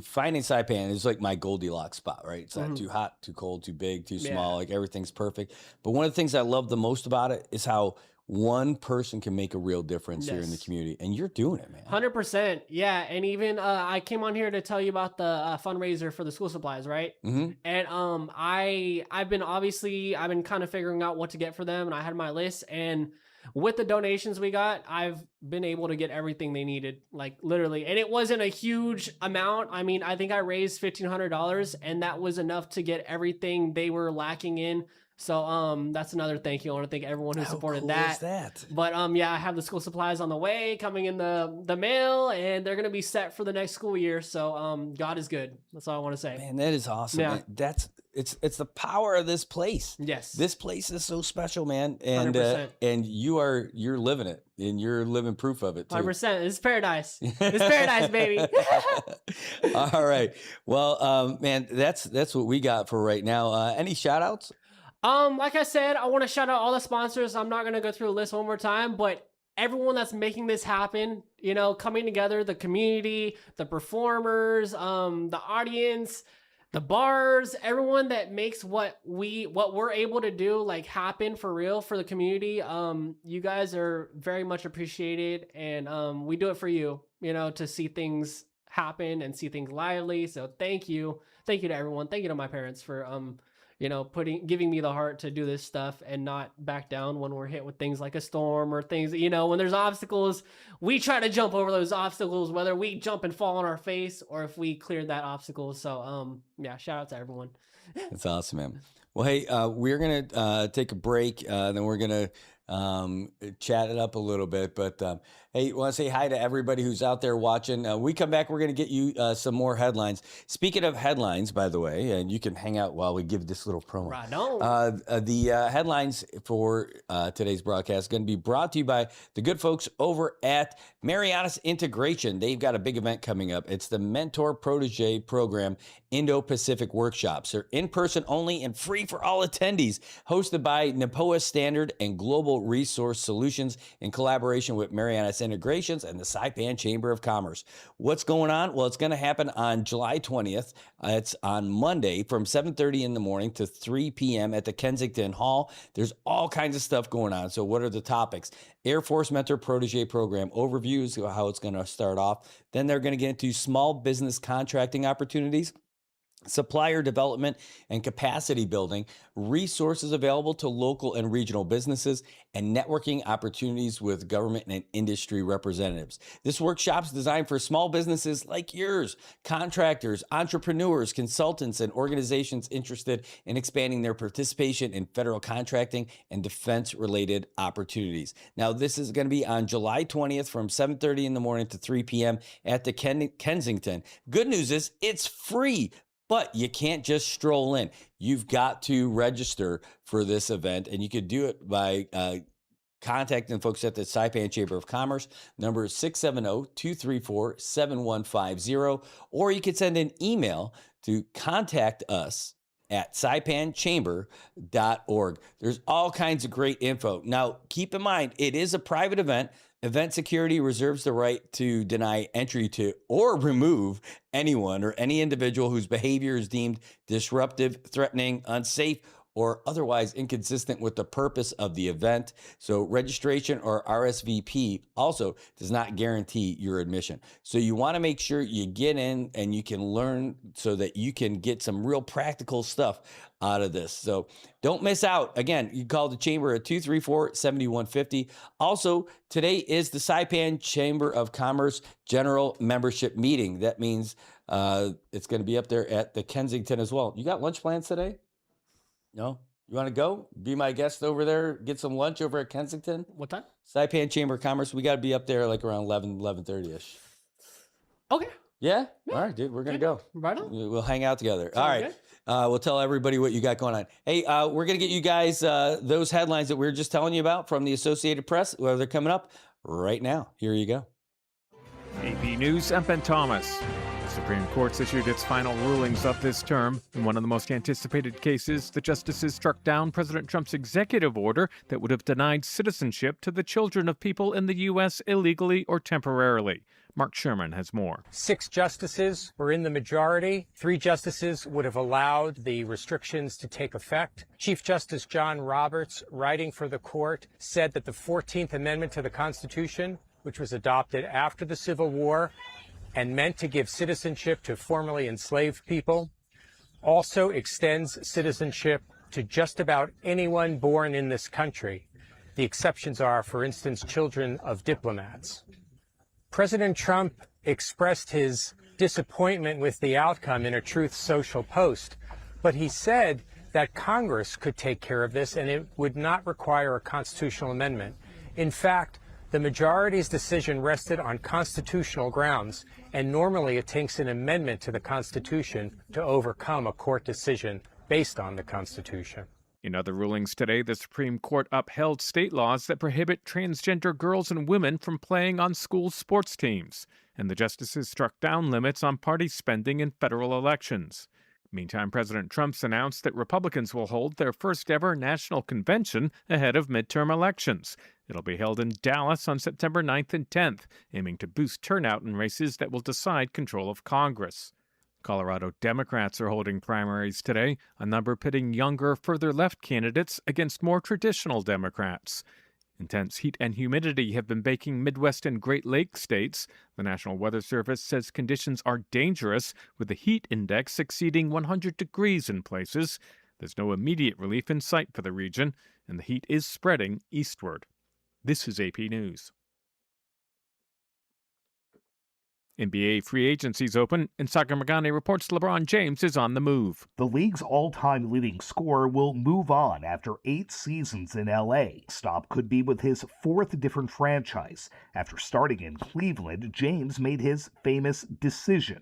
finding Saipan is like my Goldilocks spot, right? It's not too hot, too cold, too big, too small. Like everything's perfect. But one of the things I love the most about it is how one person can make a real difference here in the community, and you're doing it, man. 100%. Yeah, and even I came on here to tell you about the fundraiser for the school supplies, right? And I've been kind of figuring out what to get for them, and I had my list, and with the donations we got, I've been able to get everything they needed, like literally, and it wasn't a huge amount. I mean, I think I raised $1,500, and that was enough to get everything they were lacking in. So that's another thank you. I want to thank everyone who supported cool that. Is that. But yeah, I have the school supplies on the way, coming in the mail, and they're gonna be set for the next school year. So God is good. That's all I want to say. Man, that is awesome. Yeah. Man. It's the power of this place. Yes. This place is so special, man. And 100%. And you're living it, and you're living proof of it too. 100%. It's paradise. It's paradise, baby. All right. Well, man, that's what we got for right now. Any shout outs? Like I said, I want to shout out all the sponsors. I'm not going to go through the list one more time, but everyone that's making this happen, coming together, the community, the performers, the audience, the bars, everyone that makes what we're able to do like happen for real for the community. You guys are very much appreciated, and we do it for you, to see things happen and see things lively. So thank you to everyone. Thank you to my parents for giving me the heart to do this stuff and not back down when we're hit with things like a storm or things, when there's obstacles, we try to jump over those obstacles, whether we jump and fall on our face or if we cleared that obstacle. So, yeah, shout out to everyone. That's awesome, man. Well, hey, we're going to take a break, then we're going to chat it up a little bit. But hey, want to say hi to everybody who's out there watching. We come back, we're going to get you some more headlines. Speaking of headlines, by the way, and you can hang out while we give this little promo. Right on. The headlines for today's broadcast are going to be brought to you by the good folks over at Marianas Integration. They've got a big event coming up. It's the Mentor Protege Program Indo-Pacific Workshops. They're in-person only and free for all attendees, hosted by NAPOA Standard and Global Resource Solutions in collaboration with Marianas Integrations and the Saipan Chamber of Commerce. What's going on? Well, it's going to happen on July 20th. It's on Monday from 7:30 in the morning to 3 p.m. at the Kensington Hall. There's all kinds of stuff going on. So what are the topics? Air Force Mentor Protege Program overviews, how it's going to start off. Then they're going to get into small business contracting opportunities, supplier development and capacity building, resources available to local and regional businesses, and networking opportunities with government and industry representatives. This workshop's designed for small businesses like yours, contractors, entrepreneurs, consultants, and organizations interested in expanding their participation in federal contracting and defense-related opportunities. Now, this is going to be on July 20th from 7:30 in the morning to 3 p.m. at the Kensington. Good news is it's free. But you can't just stroll in. You've got to register for this event, and you could do it by contacting folks at the Saipan Chamber of Commerce. Number is 670-234-7150, or you could send an email to contact us at saipanchamber.org. There's all kinds of great info. Now, keep in mind, it is a private event. Event security reserves the right to deny entry to or remove anyone or any individual whose behavior is deemed disruptive, threatening, unsafe, or otherwise inconsistent with the purpose of the event. So registration or RSVP also does not guarantee your admission. So you want to make sure you get in and you can learn so that you can get some real practical stuff out of this. So don't miss out. Again, you call the chamber at 234-7150. Also, today is the Saipan Chamber of Commerce General Membership Meeting. That means it's going to be up there at the Kensington as well. You got lunch plans today? No? You want to go? Be my guest over there, get some lunch over at Kensington? What time? Saipan Chamber of Commerce. We got to be up there like around 11:30-ish. Okay. Yeah? All right, dude. We're going to go. Right on. We'll hang out together. Sounds All right. We'll tell everybody what you got going on. Hey, we're going to get you guys those headlines that we were just telling you about from the Associated Press, where they're coming up right now. Here you go. AP News, I'm Ben Thomas. The Supreme Court's issued its final rulings of this term. In one of the most anticipated cases, the justices struck down President Trump's executive order that would have denied citizenship to the children of people in the U.S. illegally or temporarily. Mark Sherman has more. 6 justices were in the majority. 3 justices would have allowed the restrictions to take effect. Chief Justice John Roberts, writing for the court, said that the 14th Amendment to the Constitution, which was adopted after the Civil War and meant to give citizenship to formerly enslaved people, also extends citizenship to just about anyone born in this country. The exceptions are, for instance, children of diplomats. President Trump expressed his disappointment with the outcome in a Truth Social post, but he said that Congress could take care of this and it would not require a constitutional amendment. In fact, the majority's decision rested on constitutional grounds, and normally it takes an amendment to the Constitution to overcome a court decision based on the Constitution. In other rulings today, the Supreme Court upheld state laws that prohibit transgender girls and women from playing on school sports teams, and the justices struck down limits on party spending in federal elections. Meantime, President Trump's announced that Republicans will hold their first-ever national convention ahead of midterm elections. It'll be held in Dallas on September 9th and 10th, aiming to boost turnout in races that will decide control of Congress. Colorado Democrats are holding primaries today, a number pitting younger, further left candidates against more traditional Democrats. Intense heat and humidity have been baking Midwest and Great Lakes states. The National Weather Service says conditions are dangerous, with the heat index exceeding 100 degrees in places. There's no immediate relief in sight for the region, and the heat is spreading eastward. This is AP News. NBA free agency's open, and Sagar Magani reports LeBron James is on the move. The league's all-time leading scorer will move on after 8 seasons in L.A. Stop could be with his 4th different franchise. After starting in Cleveland, James made his famous decision,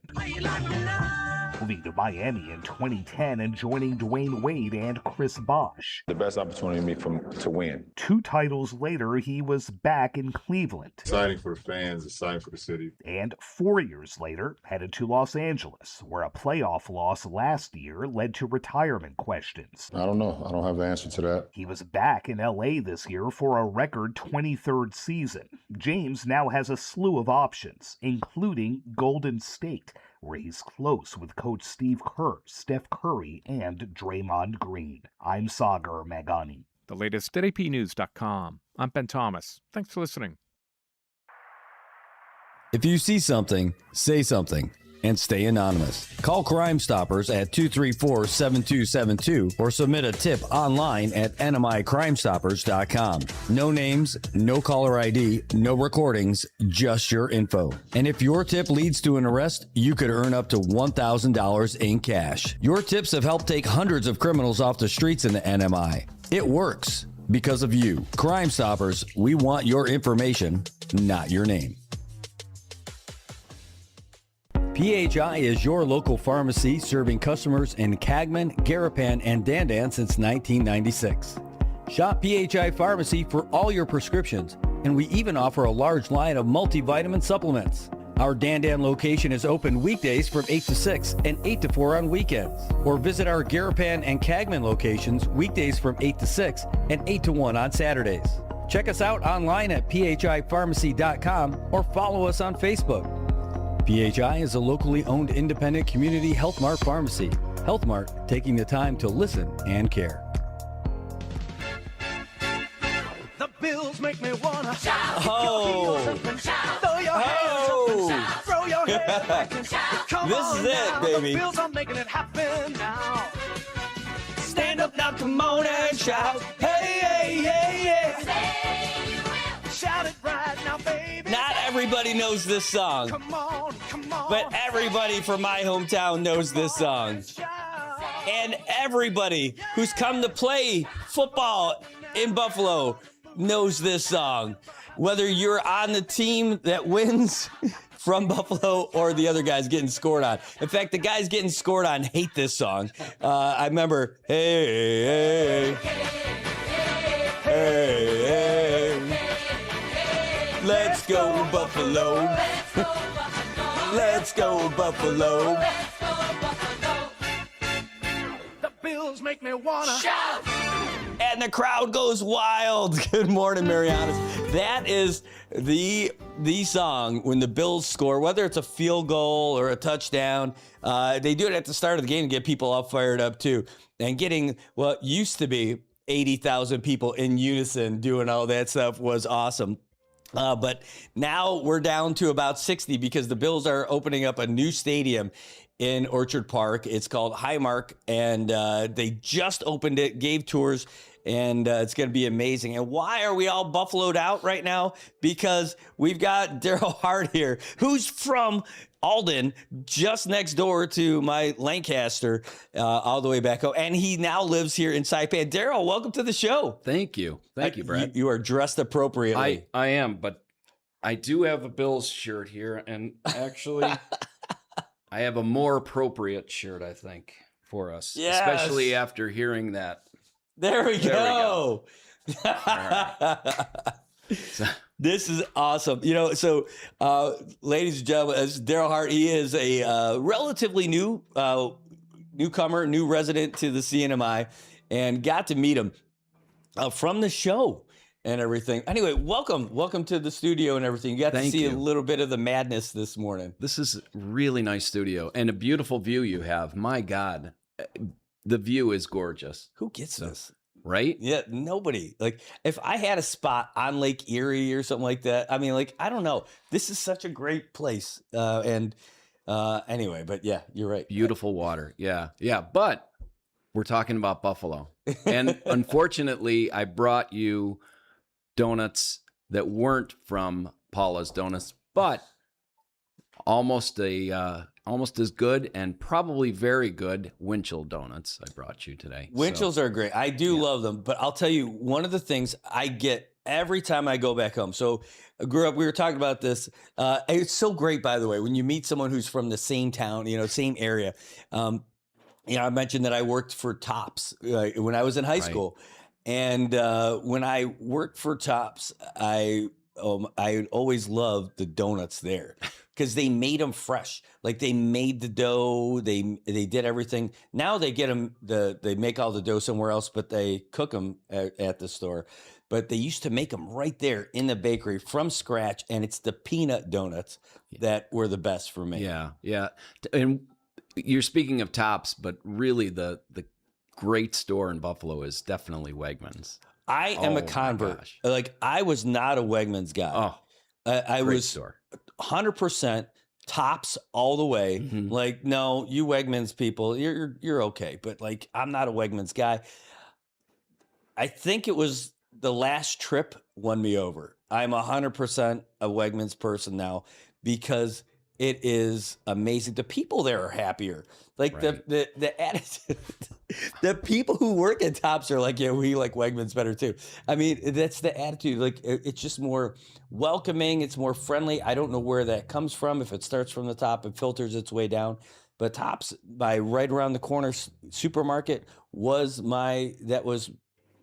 moving to Miami in 2010 and joining Dwayne Wade and Chris Bosh. The best opportunity to win. 2 titles later, he was back in Cleveland. Exciting for the fans, exciting for the city. And 4 years later, headed to Los Angeles, where a playoff loss last year led to retirement questions. I don't know. I don't have the answer to that. He was back in LA this year for a record 23rd season. James now has a slew of options, including Golden State, where he's close with Coach Steve Kerr, Steph Curry, and Draymond Green. I'm Sagar Magani. The latest at apnews.com. I'm Ben Thomas. Thanks for listening. If you see something, say something, and stay anonymous. Call Crime Stoppers at 234-7272 or submit a tip online at nmicrimestoppers.com. No names, no caller ID, no recordings, just your info. And if your tip leads to an arrest, you could earn up to $1,000 in cash. Your tips have helped take hundreds of criminals off the streets in the NMI. It works because of you. Crime Stoppers, we want your information, not your name. PHI is your local pharmacy serving customers in Cagman, Garapan, and Dandan since 1996. Shop PHI Pharmacy for all your prescriptions, and we even offer a large line of multivitamin supplements. Our Dandan location is open weekdays from 8 to 6 and 8 to 4 on weekends. Or visit our Garapan and Cagman locations weekdays from 8 to 6 and 8 to 1 on Saturdays. Check us out online at phipharmacy.com or follow us on Facebook. PHI is a locally owned independent community Health Mart pharmacy. Health Mart, taking the time to listen and care. The bills make me wanna shout. Oh. Throw your hands up and shout. Throw your head back and shout. Come This on is it, now. baby. The bills are making it happen now. Stand up now, come on and shout. Hey, hey, hey, yeah. Say you will. Shout it right now, baby. Not everybody knows this song, Come on, but everybody from my hometown knows this song. And everybody who's come to play football in Buffalo knows this song. Whether you're on the team that wins from Buffalo or the other guys getting scored on. In fact, the guys getting scored on hate this song. I remember, hey, hey, hey, hey. Let's go Buffalo. Let's go Buffalo. The bills make me wanna shout. And the crowd goes wild. Good morning, Marianas. That is the song when the Bills score, whether it's a field goal or a touchdown. They do it at the start of the game to get people all fired up too. And getting what used to be 80,000 people in unison doing all that stuff was awesome. But now we're down to about 60 because the Bills are opening up a new stadium in Orchard Park. It's called Highmark, and they just opened it, gave tours, and it's going to be amazing. And why are we all buffaloed out right now? Because we've got Daryl Hart here, who's from Alden, just next door to my Lancaster, all the way back home. And he now lives here in Saipan. Daryl, welcome to the show. Thank you. Thank you, Brad. You are dressed appropriately. I am, but I do have a Bills shirt here, and actually, I have a more appropriate shirt, I think, for us. Yes. Especially after hearing that. There we go. All right. This is awesome. You know, so ladies and gentlemen, as Daryl Hart, he is a relatively new newcomer, new resident to the CNMI, and got to meet him from the show and everything. Anyway, welcome to the studio and everything. You got to see a little bit of the madness this morning. This is a really nice studio and a beautiful view you have. My God, the view is gorgeous. Who gets this? Right? Yeah, nobody. Like, if I had a spot on Lake Erie or something like that, I mean, like, I don't know. This is such a great place. Anyway, but yeah, you're right. Beautiful water. Yeah. Yeah. But We're talking about Buffalo. And unfortunately, I brought you donuts that weren't from Paula's Donuts, but almost as good and probably very good Winchell donuts I brought you today. Winchells are great. I do love them, but I'll tell you, one of the things I get every time I go back home. So I grew up, we were talking about this. It's so great, by the way, when you meet someone who's from the same town, same area. I mentioned that I worked for Tops when I was in high school. And when I worked for Tops, I always loved the donuts there because they made them fresh. Like they made the dough, they did everything. Now they get them, they make all the dough somewhere else, but they cook them at the store. But they used to make them right there in the bakery from scratch, and it's the peanut donuts that were the best for me. Yeah. And you're speaking of Tops, but really the great store in Buffalo is definitely Wegmans. I am a convert. Like I was not a Wegmans guy. I was store. 100% Tops all the way. Mm-hmm. Like, no, you Wegmans people, you're okay, but like I'm not a Wegmans guy. I think it was the last trip won me over. I'm 100% a Wegmans person now because it is amazing. The people there are happier. Like the attitude, the people who work at Tops are like, yeah, we like Wegmans better too. I mean, that's the attitude. Like it's just more welcoming. It's more friendly. I don't know where that comes from. If it starts from the top and filters its way down, but Tops by right around the corner supermarket was my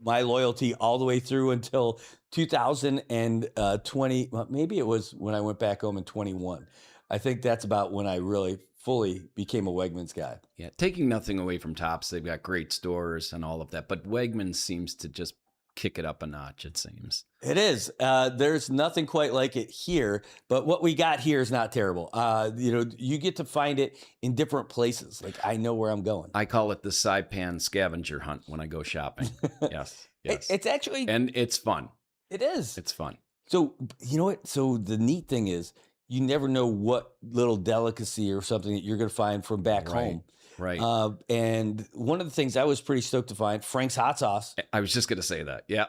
loyalty all the way through until 2020. Maybe it was when I went back home in 21. I think that's about when I really fully became a Wegmans guy. Yeah, taking nothing away from Tops, they've got great stores and all of that, but Wegmans seems to just kick it up a notch, it seems. It is. There's nothing quite like it here, but what we got here is not terrible. You get to find it in different places. Like I know where I'm going. I call it the Saipan scavenger hunt when I go shopping. Yes. It's actually... And it's fun. It is. It's fun. So, you know what? So the neat thing is, you never know what little delicacy or something that you're going to find from back home. Right. And one of the things I was pretty stoked to find, Frank's hot sauce. I was just going to say that. Yeah.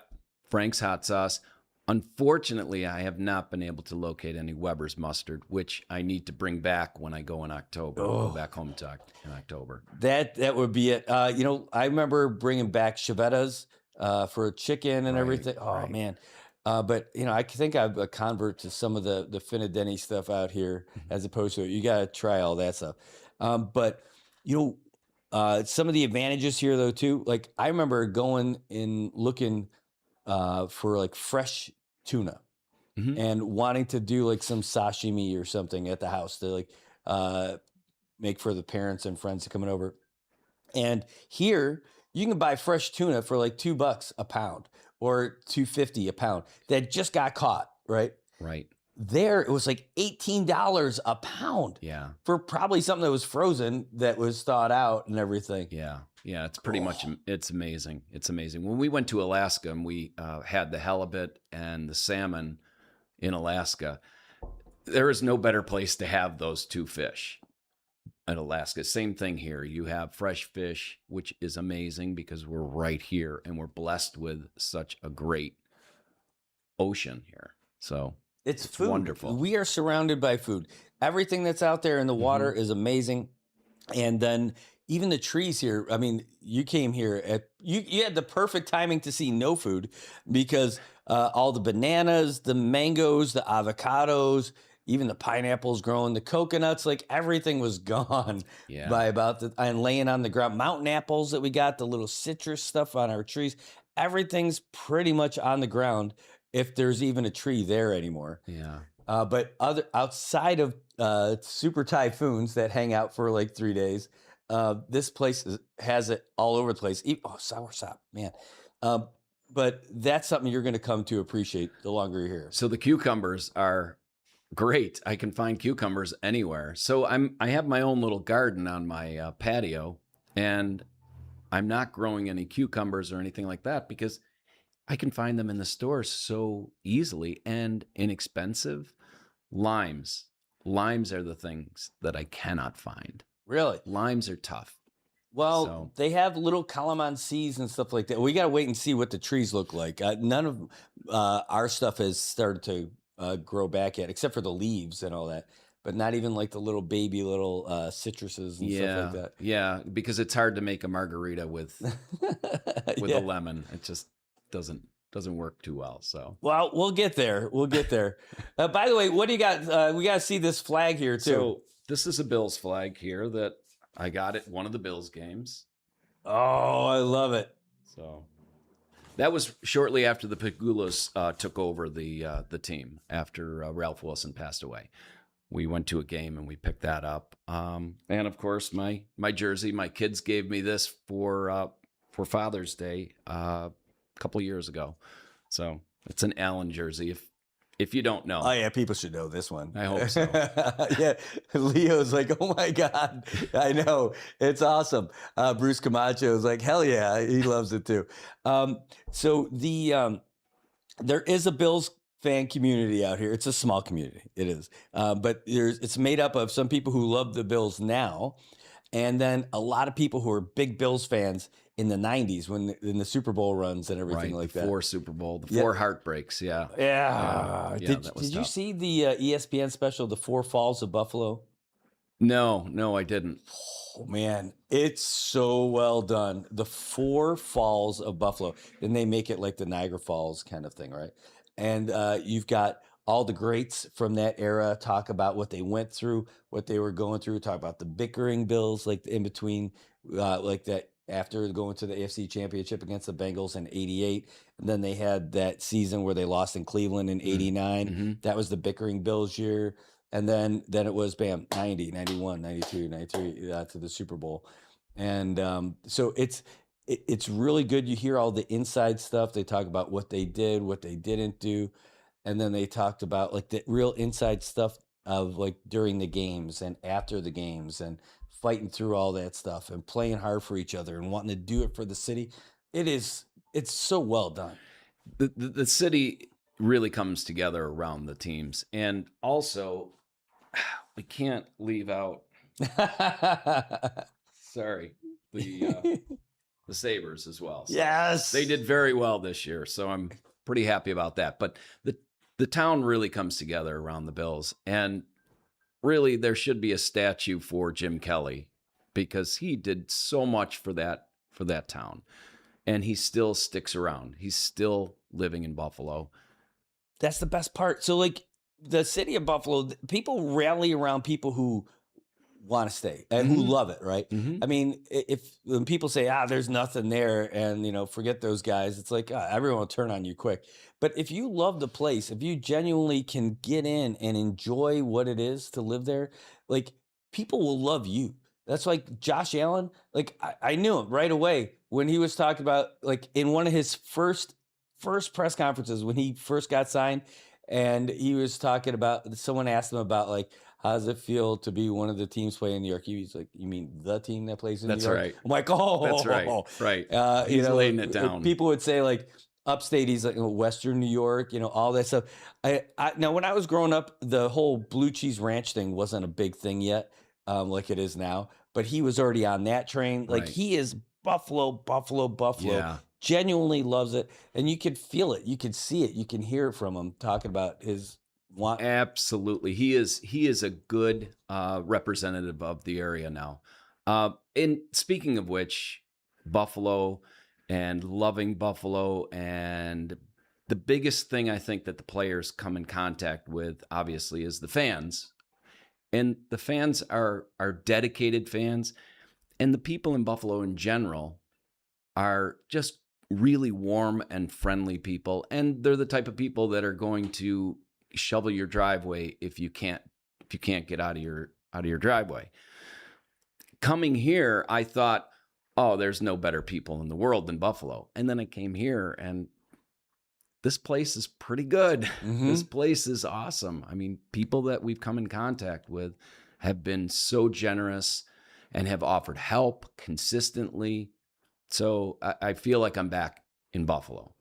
Frank's hot sauce. Unfortunately, I have not been able to locate any Weber's mustard, which I need to bring back when I go in October. Go back home in October. That would be it. I remember bringing back Chevettas for chicken and everything. Oh, man. But I think I'm a convert to some of the Finadeni stuff out here, as opposed to you got to try all that stuff. But some of the advantages here though too. Like I remember going and looking for like fresh tuna and wanting to do like some sashimi or something at the house to like make for the parents and friends coming over. And here you can buy fresh tuna for like $2 a pound. Or $2.50 a pound that just got caught, right? Right. There, it was like $18 a pound. Yeah. For probably something that was frozen, that was thawed out and everything. Yeah. Yeah. It's pretty much, it's amazing. It's amazing. When we went to Alaska and we had the halibut and the salmon in Alaska, there is no better place to have those two fish. In Alaska, same thing here. You have fresh fish, which is amazing because we're right here and we're blessed with such a great ocean here. So it's food. Wonderful. We are surrounded by food. Everything that's out there in the water is amazing. And then even the trees here. I mean, you came here you had the perfect timing to see no food because all the bananas, the mangoes, the avocados, even the pineapples growing, the coconuts, like everything was gone by about and laying on the ground. Mountain apples that we got, the little citrus stuff on our trees, everything's pretty much on the ground if there's even a tree there anymore. Yeah. But outside of super typhoons that hang out for like 3 days, this place has it all over the place. Soursop, man. But that's something you're going to come to appreciate the longer you're here. So the cucumbers are great. I can find cucumbers anywhere. So I have my own little garden on my patio, and I'm not growing any cucumbers or anything like that because I can find them in the stores so easily and inexpensive. Limes are the things that I cannot find. Really? Limes are tough. Well, So- they have little calamansis and stuff like that. We got to wait and see what the trees look like. None of our stuff has started to grow back yet, except for the leaves and all that. But not even like the little baby little citruses and stuff like that. Yeah, because it's hard to make a margarita with Yeah. a lemon. It just doesn't work too well. So Well, we'll get there. We'll get there. By the way, what do you got? We got to see this flag here too. So this is a Bills flag here that I got at one of the Bills games. Oh, I love it. So that was shortly after the Pagulas took over the team after Ralph Wilson passed away. We went to a game and we picked that up. And of course, my jersey. My kids gave me this for Father's Day a couple years ago. So it's an Allen jersey. If you don't know, Oh yeah, people should know this one. I hope so. Yeah, Leo's like, oh my God, I know, it's awesome. Bruce Camacho is like, hell yeah, he loves it too. So there is a Bills fan community out here. It's a small community, it is, but it's made up of some people who love the Bills now, and then a lot of people who are big Bills fans in the 90s in the Super Bowl runs and everything like that. 4 Super Bowl, the 4 heartbreaks. Yeah. Yeah. That was Did you tough. see the ESPN special, The Four Falls of Buffalo? No, I didn't. Oh, man, it's so well done. The Four Falls of Buffalo. Then they make it like the Niagara Falls kind of thing, right? And you've got all the greats from that era talk about what they went through, what they were going through, talk about the bickering Bills, like in between, like that after going to the AFC Championship against the Bengals in '88. And then they had that season where they lost in Cleveland in '89. Mm-hmm. That was the bickering Bills year. And then it was, bam, 90, 91, 92, 93 to the Super Bowl. And so it's really good. You hear all the inside stuff. They talk about what they did, what they didn't do. And then they talked about like the real inside stuff of like during the games and after the games and fighting through all that stuff and playing hard for each other and wanting to do it for the city. It's so well done. The city really comes together around the teams. And also, we can't leave out, sorry, the Sabres as well. So Yes. they did very well this year, so I'm pretty happy about that. But the town really comes together around the Bills, and really there should be a statue for Jim Kelly because he did so much for that town, and he still sticks around. He's still living in Buffalo. That's the best part. So like the city of Buffalo, people rally around people who want to stay and who love it, right? I mean, when people say, there's nothing there and, forget those guys, it's like, everyone will turn on you quick. But if you love the place, if you genuinely can get in and enjoy what it is to live there, like people will love you. That's like Josh Allen. Like I knew him right away when he was talking about like in one of his first press conferences when he first got signed, and he was talking about, someone asked him about like, how does it feel to be one of the teams playing in New York? He's like, you mean the team that plays in That's New York? right. I'm like, oh, That's right. Right. He's laying it down. People would say like upstate, he's like Western New York, all that stuff. Now, when I was growing up, the whole blue cheese ranch thing wasn't a big thing yet, like it is now. But he was already on that train. Like he is Buffalo. Yeah. Genuinely loves it, and you can feel it, you can see it, you can hear it from him talking about his want. Absolutely, he is a good representative of the area now. And speaking of which, Buffalo and loving Buffalo, and the biggest thing I think that the players come in contact with, obviously, is the fans, and the fans are dedicated fans, and the people in Buffalo in general are just really warm and friendly people, and they're the type of people that are going to shovel your driveway if you can't get out of your driveway. Coming here, I thought, oh, there's no better people in the world than Buffalo. And then I came here and this place is pretty good. This place is awesome. I mean, people that we've come in contact with have been so generous and have offered help consistently. So I feel like I'm back in Buffalo.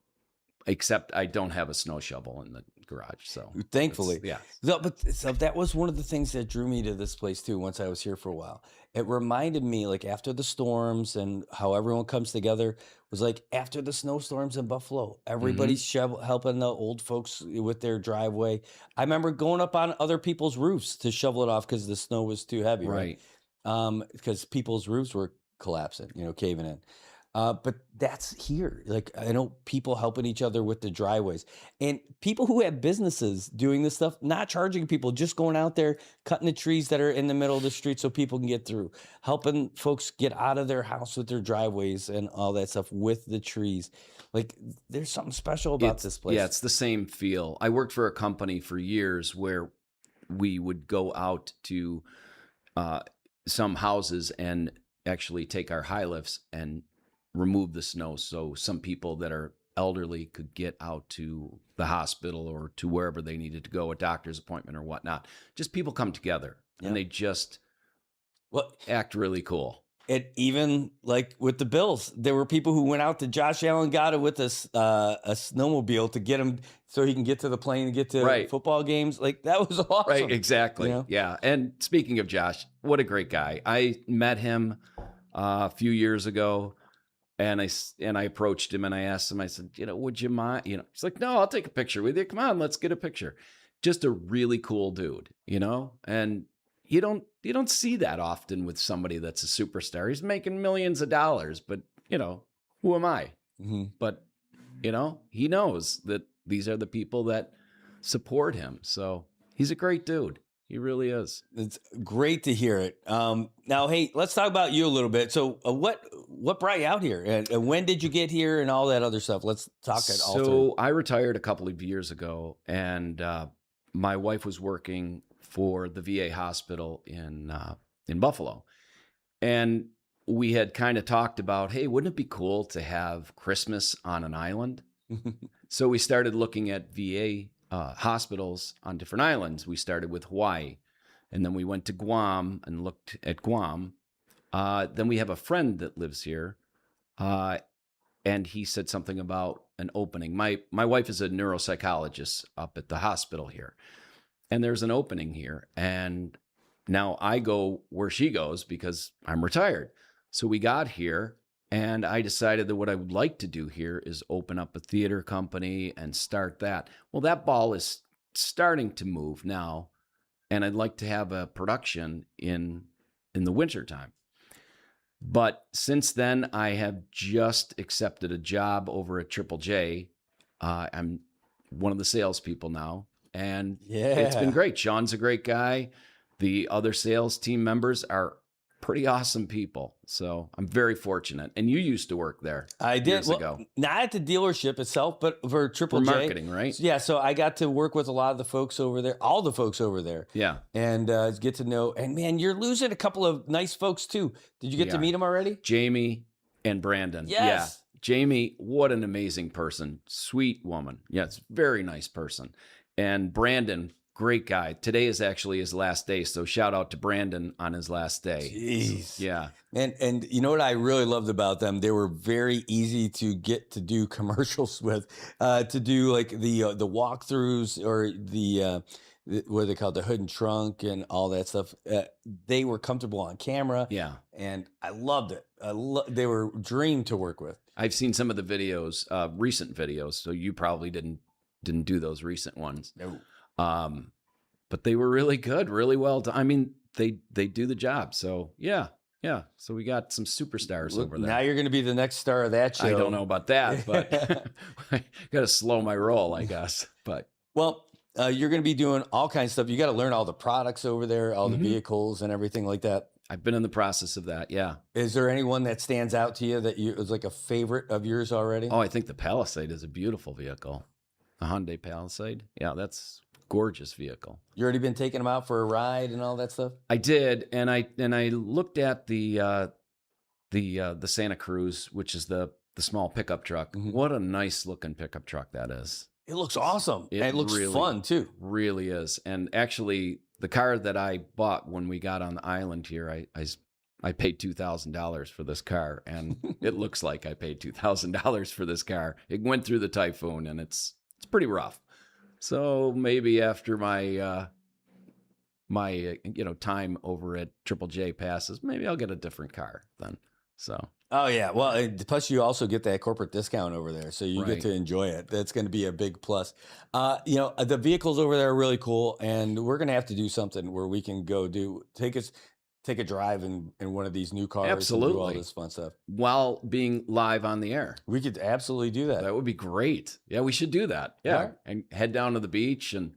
except I don't have a snow shovel in the garage. So Thankfully. yeah. So that was one of the things that drew me to this place too, once I was here for a while. It reminded me, like, after the storms and how everyone comes together, was like after the snowstorms in Buffalo, everybody's helping the old folks with their driveway. I remember going up on other people's roofs to shovel it off because the snow was too heavy, right? Because people's roofs were collapsing, caving in. But that's here. Like, I know people helping each other with the driveways, and people who have businesses doing this stuff, not charging people, just going out there, cutting the trees that are in the middle of the street so people can get through, helping folks get out of their house with their driveways and all that stuff with the trees. Like, there's something special about this place. Yeah, it's the same feel. I worked for a company for years where we would go out to some houses and actually take our high lifts and remove the snow so some people that are elderly could get out to the hospital or to wherever they needed to go, a doctor's appointment or whatnot. Just people come together and they just act really cool. It even, like with the Bills, there were people who went out to Josh Allen, got it with a snowmobile to get him so he can get to the plane and get to football games. Like, that was awesome. Right, exactly. Yeah. And speaking of Josh, what a great guy. I met him a few years ago. And I approached him and I asked him, I said, would you mind? He's like, no, I'll take a picture with you. Come on, let's get a picture. Just a really cool dude, and you don't see that often with somebody that's a superstar. He's making millions of dollars, but who am I? But he knows that these are the people that support him. So he's a great dude. He really is. It's great to hear it. Now, hey, let's talk about you a little bit. So what brought you out here? And when did you get here and all that other stuff? Let's talk it all through. So I retired a couple of years ago, and my wife was working for the VA hospital in Buffalo. And we had kind of talked about, hey, wouldn't it be cool to have Christmas on an island? So we started looking at VA hospitals on different islands. We started with Hawaii, and then we went to Guam and looked at Guam. Then we have a friend that lives here, and he said something about an opening. My wife is a neuropsychologist up at the hospital here, and there's an opening here. And now I go where she goes because I'm retired. So we got here, and I decided that what I would like to do here is open up a theater company and start that. Well, that ball is starting to move now, and I'd like to have a production in the wintertime. But since then, I have just accepted a job over at Triple J. I'm one of the salespeople now, and it's been great. Sean's a great guy. The other sales team members are pretty awesome people. So I'm very fortunate. And you used to work there. I did. Years ago. Not at the dealership itself, but for Triple J. Marketing, right? Yeah. So I got to work with a lot of the folks over there, all the folks over there. Yeah. And get to know. And man, you're losing a couple of nice folks too. Did you get to meet them already? Jamie and Brandon. Yes. Yeah. Jamie, what an amazing person. Sweet woman. Yes, very nice person. And Brandon, great guy. Today is actually his last day, so shout out to Brandon on his last day. Jeez. Yeah. And you know what I really loved about them? They were very easy to get to do commercials with, to do like the walkthroughs or the what are they called, the hood and trunk and all that stuff. They were comfortable on camera. Yeah. And I loved it. They were a dream to work with. I've seen some of the videos, recent videos, so you probably didn't do those recent ones. No. But they were really good, really well done. I mean, they do the job. So yeah. So we got some superstars over there. Now you're going to be the next star of that show. I don't know about that, but I got to slow my roll, I guess. But well, you're going to be doing all kinds of stuff. You got to learn all the products over there, all the vehicles and everything like that. I've been in the process of that. Yeah. Is there anyone that stands out to you that is like a favorite of yours already? Oh, I think the Palisade is a beautiful vehicle. The Hyundai Palisade. Yeah, that's a gorgeous vehicle. You already been taking them out for a ride and all that stuff? I did, and I looked at the Santa Cruz, which is the small pickup truck. What a nice looking pickup truck that is. It looks awesome. It looks really fun too. Really is. And actually, the car that I bought when we got on the island here, I I paid $2,000 for this car, and it looks like I paid $2,000 for this car. It went through the typhoon, and it's pretty rough. So maybe after my time over at Triple J passes, maybe I'll get a different car then. So. Oh yeah, well, plus you also get that corporate discount over there, so you Right. get to enjoy it. That's going to be a big plus. The vehicles over there are really cool, and we're going to have to do something where we can go take a drive in one of these new cars. Absolutely. And do all this fun stuff While being live on the air. We could absolutely do that. That would be great. Yeah, we should do that. Yeah, All right. and head down to the beach and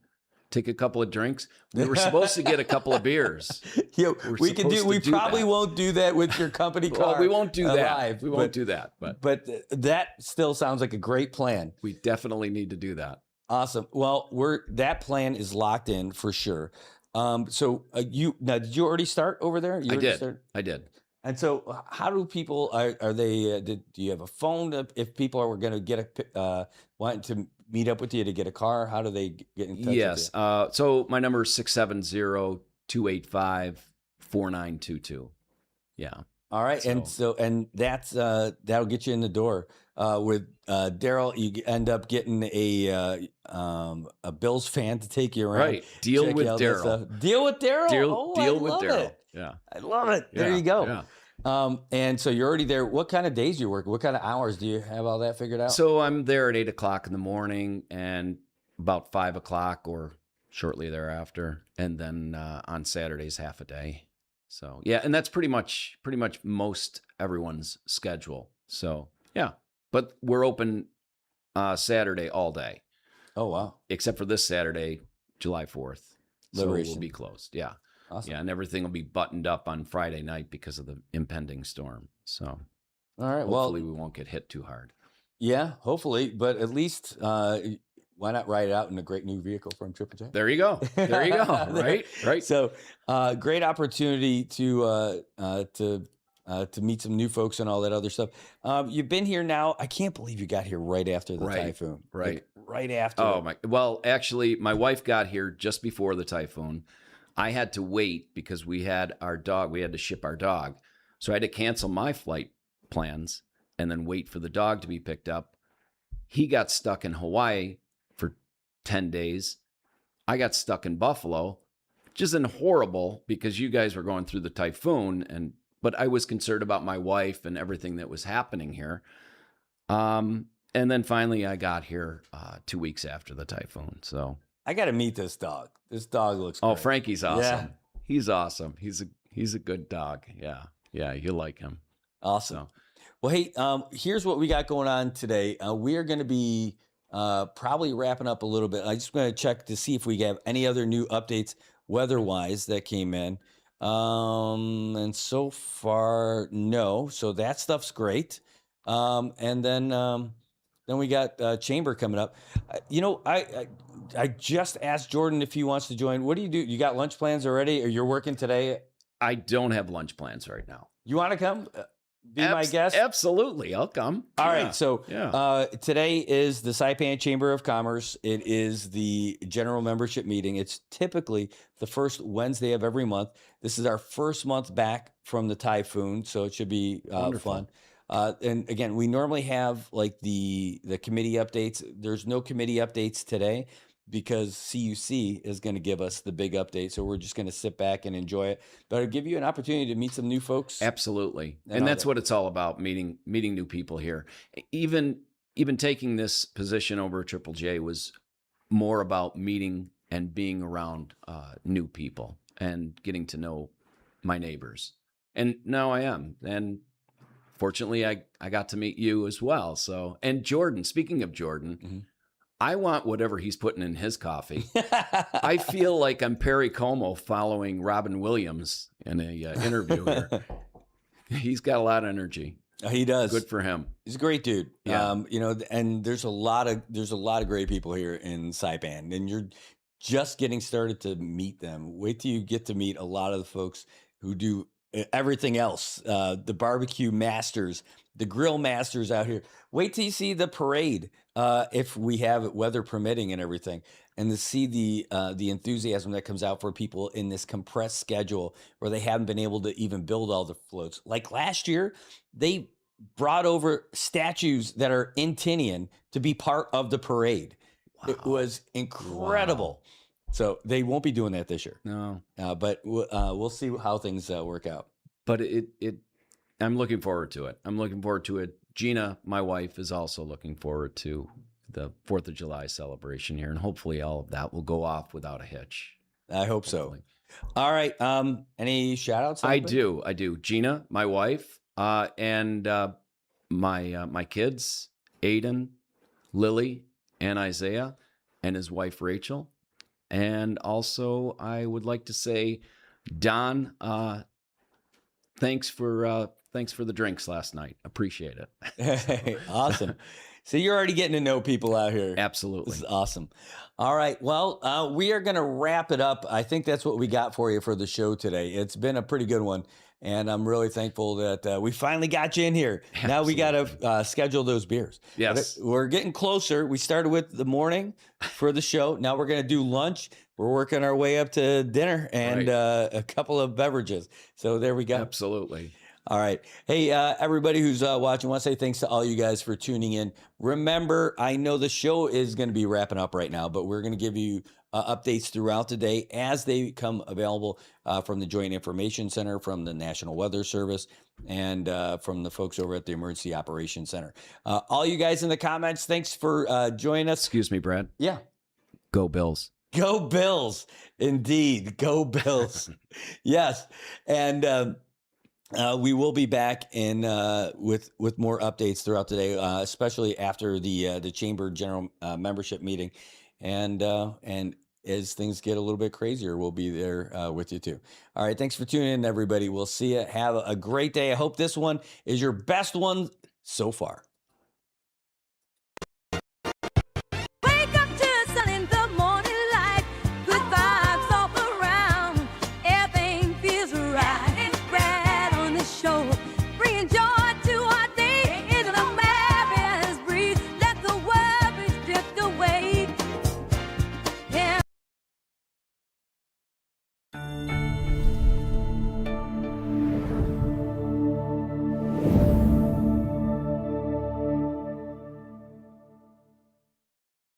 take a couple of drinks. We were supposed to get a couple of beers. Yeah, we probably won't do that with your company car. Well, we won't do that. Live, We won't do that. But that still sounds like a great plan. We definitely need to do that. Awesome. Well, that plan is locked in for sure. Did you already start over there? I did. And so, how do people are they? Do you have a phone if people are going to get want to meet up with you to get a car? How do they get in touch? Yes. With you? So my number is 670-285-4922. Yeah. All right, and that's that'll get you in the door. With Daryl, you end up getting a Bills fan to take you around. Right. Deal check with out that Daryl. stuff. Deal with Daryl. Deal with love Daryl. it. Yeah. I love it. There Yeah, you go. yeah. And so you're already there. What kind of days do you work? What kind of hours do you have all that figured out? So I'm there at 8:00 in the morning and about 5:00 or shortly thereafter, and then on Saturdays half a day. So yeah, and that's pretty much most everyone's schedule. So yeah, but we're open Saturday all day. Oh wow! Except for this Saturday, July 4th, Liberation. So we'll be closed. Yeah, Awesome. Yeah, and everything will be buttoned up on Friday night because of the impending storm. So All right. hopefully we won't get hit too hard. Yeah, hopefully, but at least why not ride it out in a great new vehicle from Triple J? There you go. There you go. Right. Right. So, great opportunity to meet some new folks and all that other stuff. You've been here now. I can't believe you got here right after the typhoon. Right. Right after. Oh my. Well, actually, my wife got here just before the typhoon. I had to wait because we had our dog. We had to ship our dog, so I had to cancel my flight plans and then wait for the dog to be picked up. He got stuck in Hawaii for 10 days. I got stuck in Buffalo, which isn't horrible because you guys were going through the typhoon, but I was concerned about my wife and everything that was happening here. And then finally I got here 2 weeks after the typhoon. So I got to meet this dog. This dog looks great. Oh, Frankie's awesome. Yeah. He's awesome. He's a good dog. Yeah. Yeah, you like him. Awesome. Well, hey, here's what we got going on today. We are going to be probably wrapping up a little bit. I just want to check to see if we have any other new updates weather-wise that came in. And so far, no. So that stuff's great. And then we got Chamber coming up. I just asked Jordan if he wants to join. What do? You got lunch plans already, or you're working today? I don't have lunch plans right now. You want to come? Be my guest? Absolutely. I'll come. All Yeah. right. So today is the Saipan Chamber of Commerce. It is the general membership meeting. It's typically the first Wednesday of every month. This is our first month back from the typhoon, so it should be fun. And again, we normally have like the committee updates. There's no committee updates today because CUC is going to give us the big update. So we're just going to sit back and enjoy it. But it'll give you an opportunity to meet some new folks. Absolutely. And And all that's that. what it's all about, meeting new people here. Even taking this position over at Triple J was more about meeting and being around new people and getting to know my neighbors. And now I am. And fortunately, I got to meet you as well. So, and Jordan, speaking of Jordan, I want whatever he's putting in his coffee. I feel like I'm Perry Como following Robin Williams in a interview here. He's got a lot of energy. He does. Good for him. He's a great dude. Yeah. And there's a lot of great people here in Saipan, and you're just getting started to meet them. Wait till you get to meet a lot of the folks who do everything else, the barbecue masters, the grill masters out here. Wait till you see the parade, if we have it, weather permitting and everything, and to see the enthusiasm that comes out for people in this compressed schedule where they haven't been able to even build all the floats. Like last year, they brought over statues that are in Tinian to be part of the parade. Wow. It was incredible. Wow. So they won't be doing that this year. No, but we'll see how things work out. But I'm looking forward to it. I'm looking forward to it. Gina, my wife, is also looking forward to the 4th of July celebration here, and hopefully all of that will go off without a hitch. I hope so. All right. Any shout outs? I do. Gina, my wife, and my kids, Aiden, Lily, and Isaiah, and his wife, Rachel. And also, I would like to say, Don, thanks for the drinks last night. Appreciate it. Awesome. So you're already getting to know people out here. Absolutely. This is awesome. All right. Well, we are going to wrap it up. I think that's what we got for you for the show today. It's been a pretty good one. And I'm really thankful that we finally got you in here. Absolutely. Now we got to schedule those beers. Yes. But we're getting closer. We started with the morning for the show. Now we're going to do lunch. We're working our way up to dinner and a couple of beverages. So there we go. Absolutely. All right. Hey, everybody who's watching, I want to say thanks to all you guys for tuning in. Remember, I know the show is going to be wrapping up right now, but we're going to give you updates throughout the day as they become available from the Joint Information Center, from the National Weather Service, and from the folks over at the Emergency Operations Center. All you guys in the comments, thanks for joining us. Excuse me, Brad. Yeah. Go Bills. Go Bills. Indeed. Go Bills. Yes. And we will be back in with more updates throughout the day, especially after the Chamber General Membership meeting. And as things get a little bit crazier, we'll be there with you too. All right. Thanks for tuning in, everybody. We'll see you. Have a great day. I hope this one is your best one so far.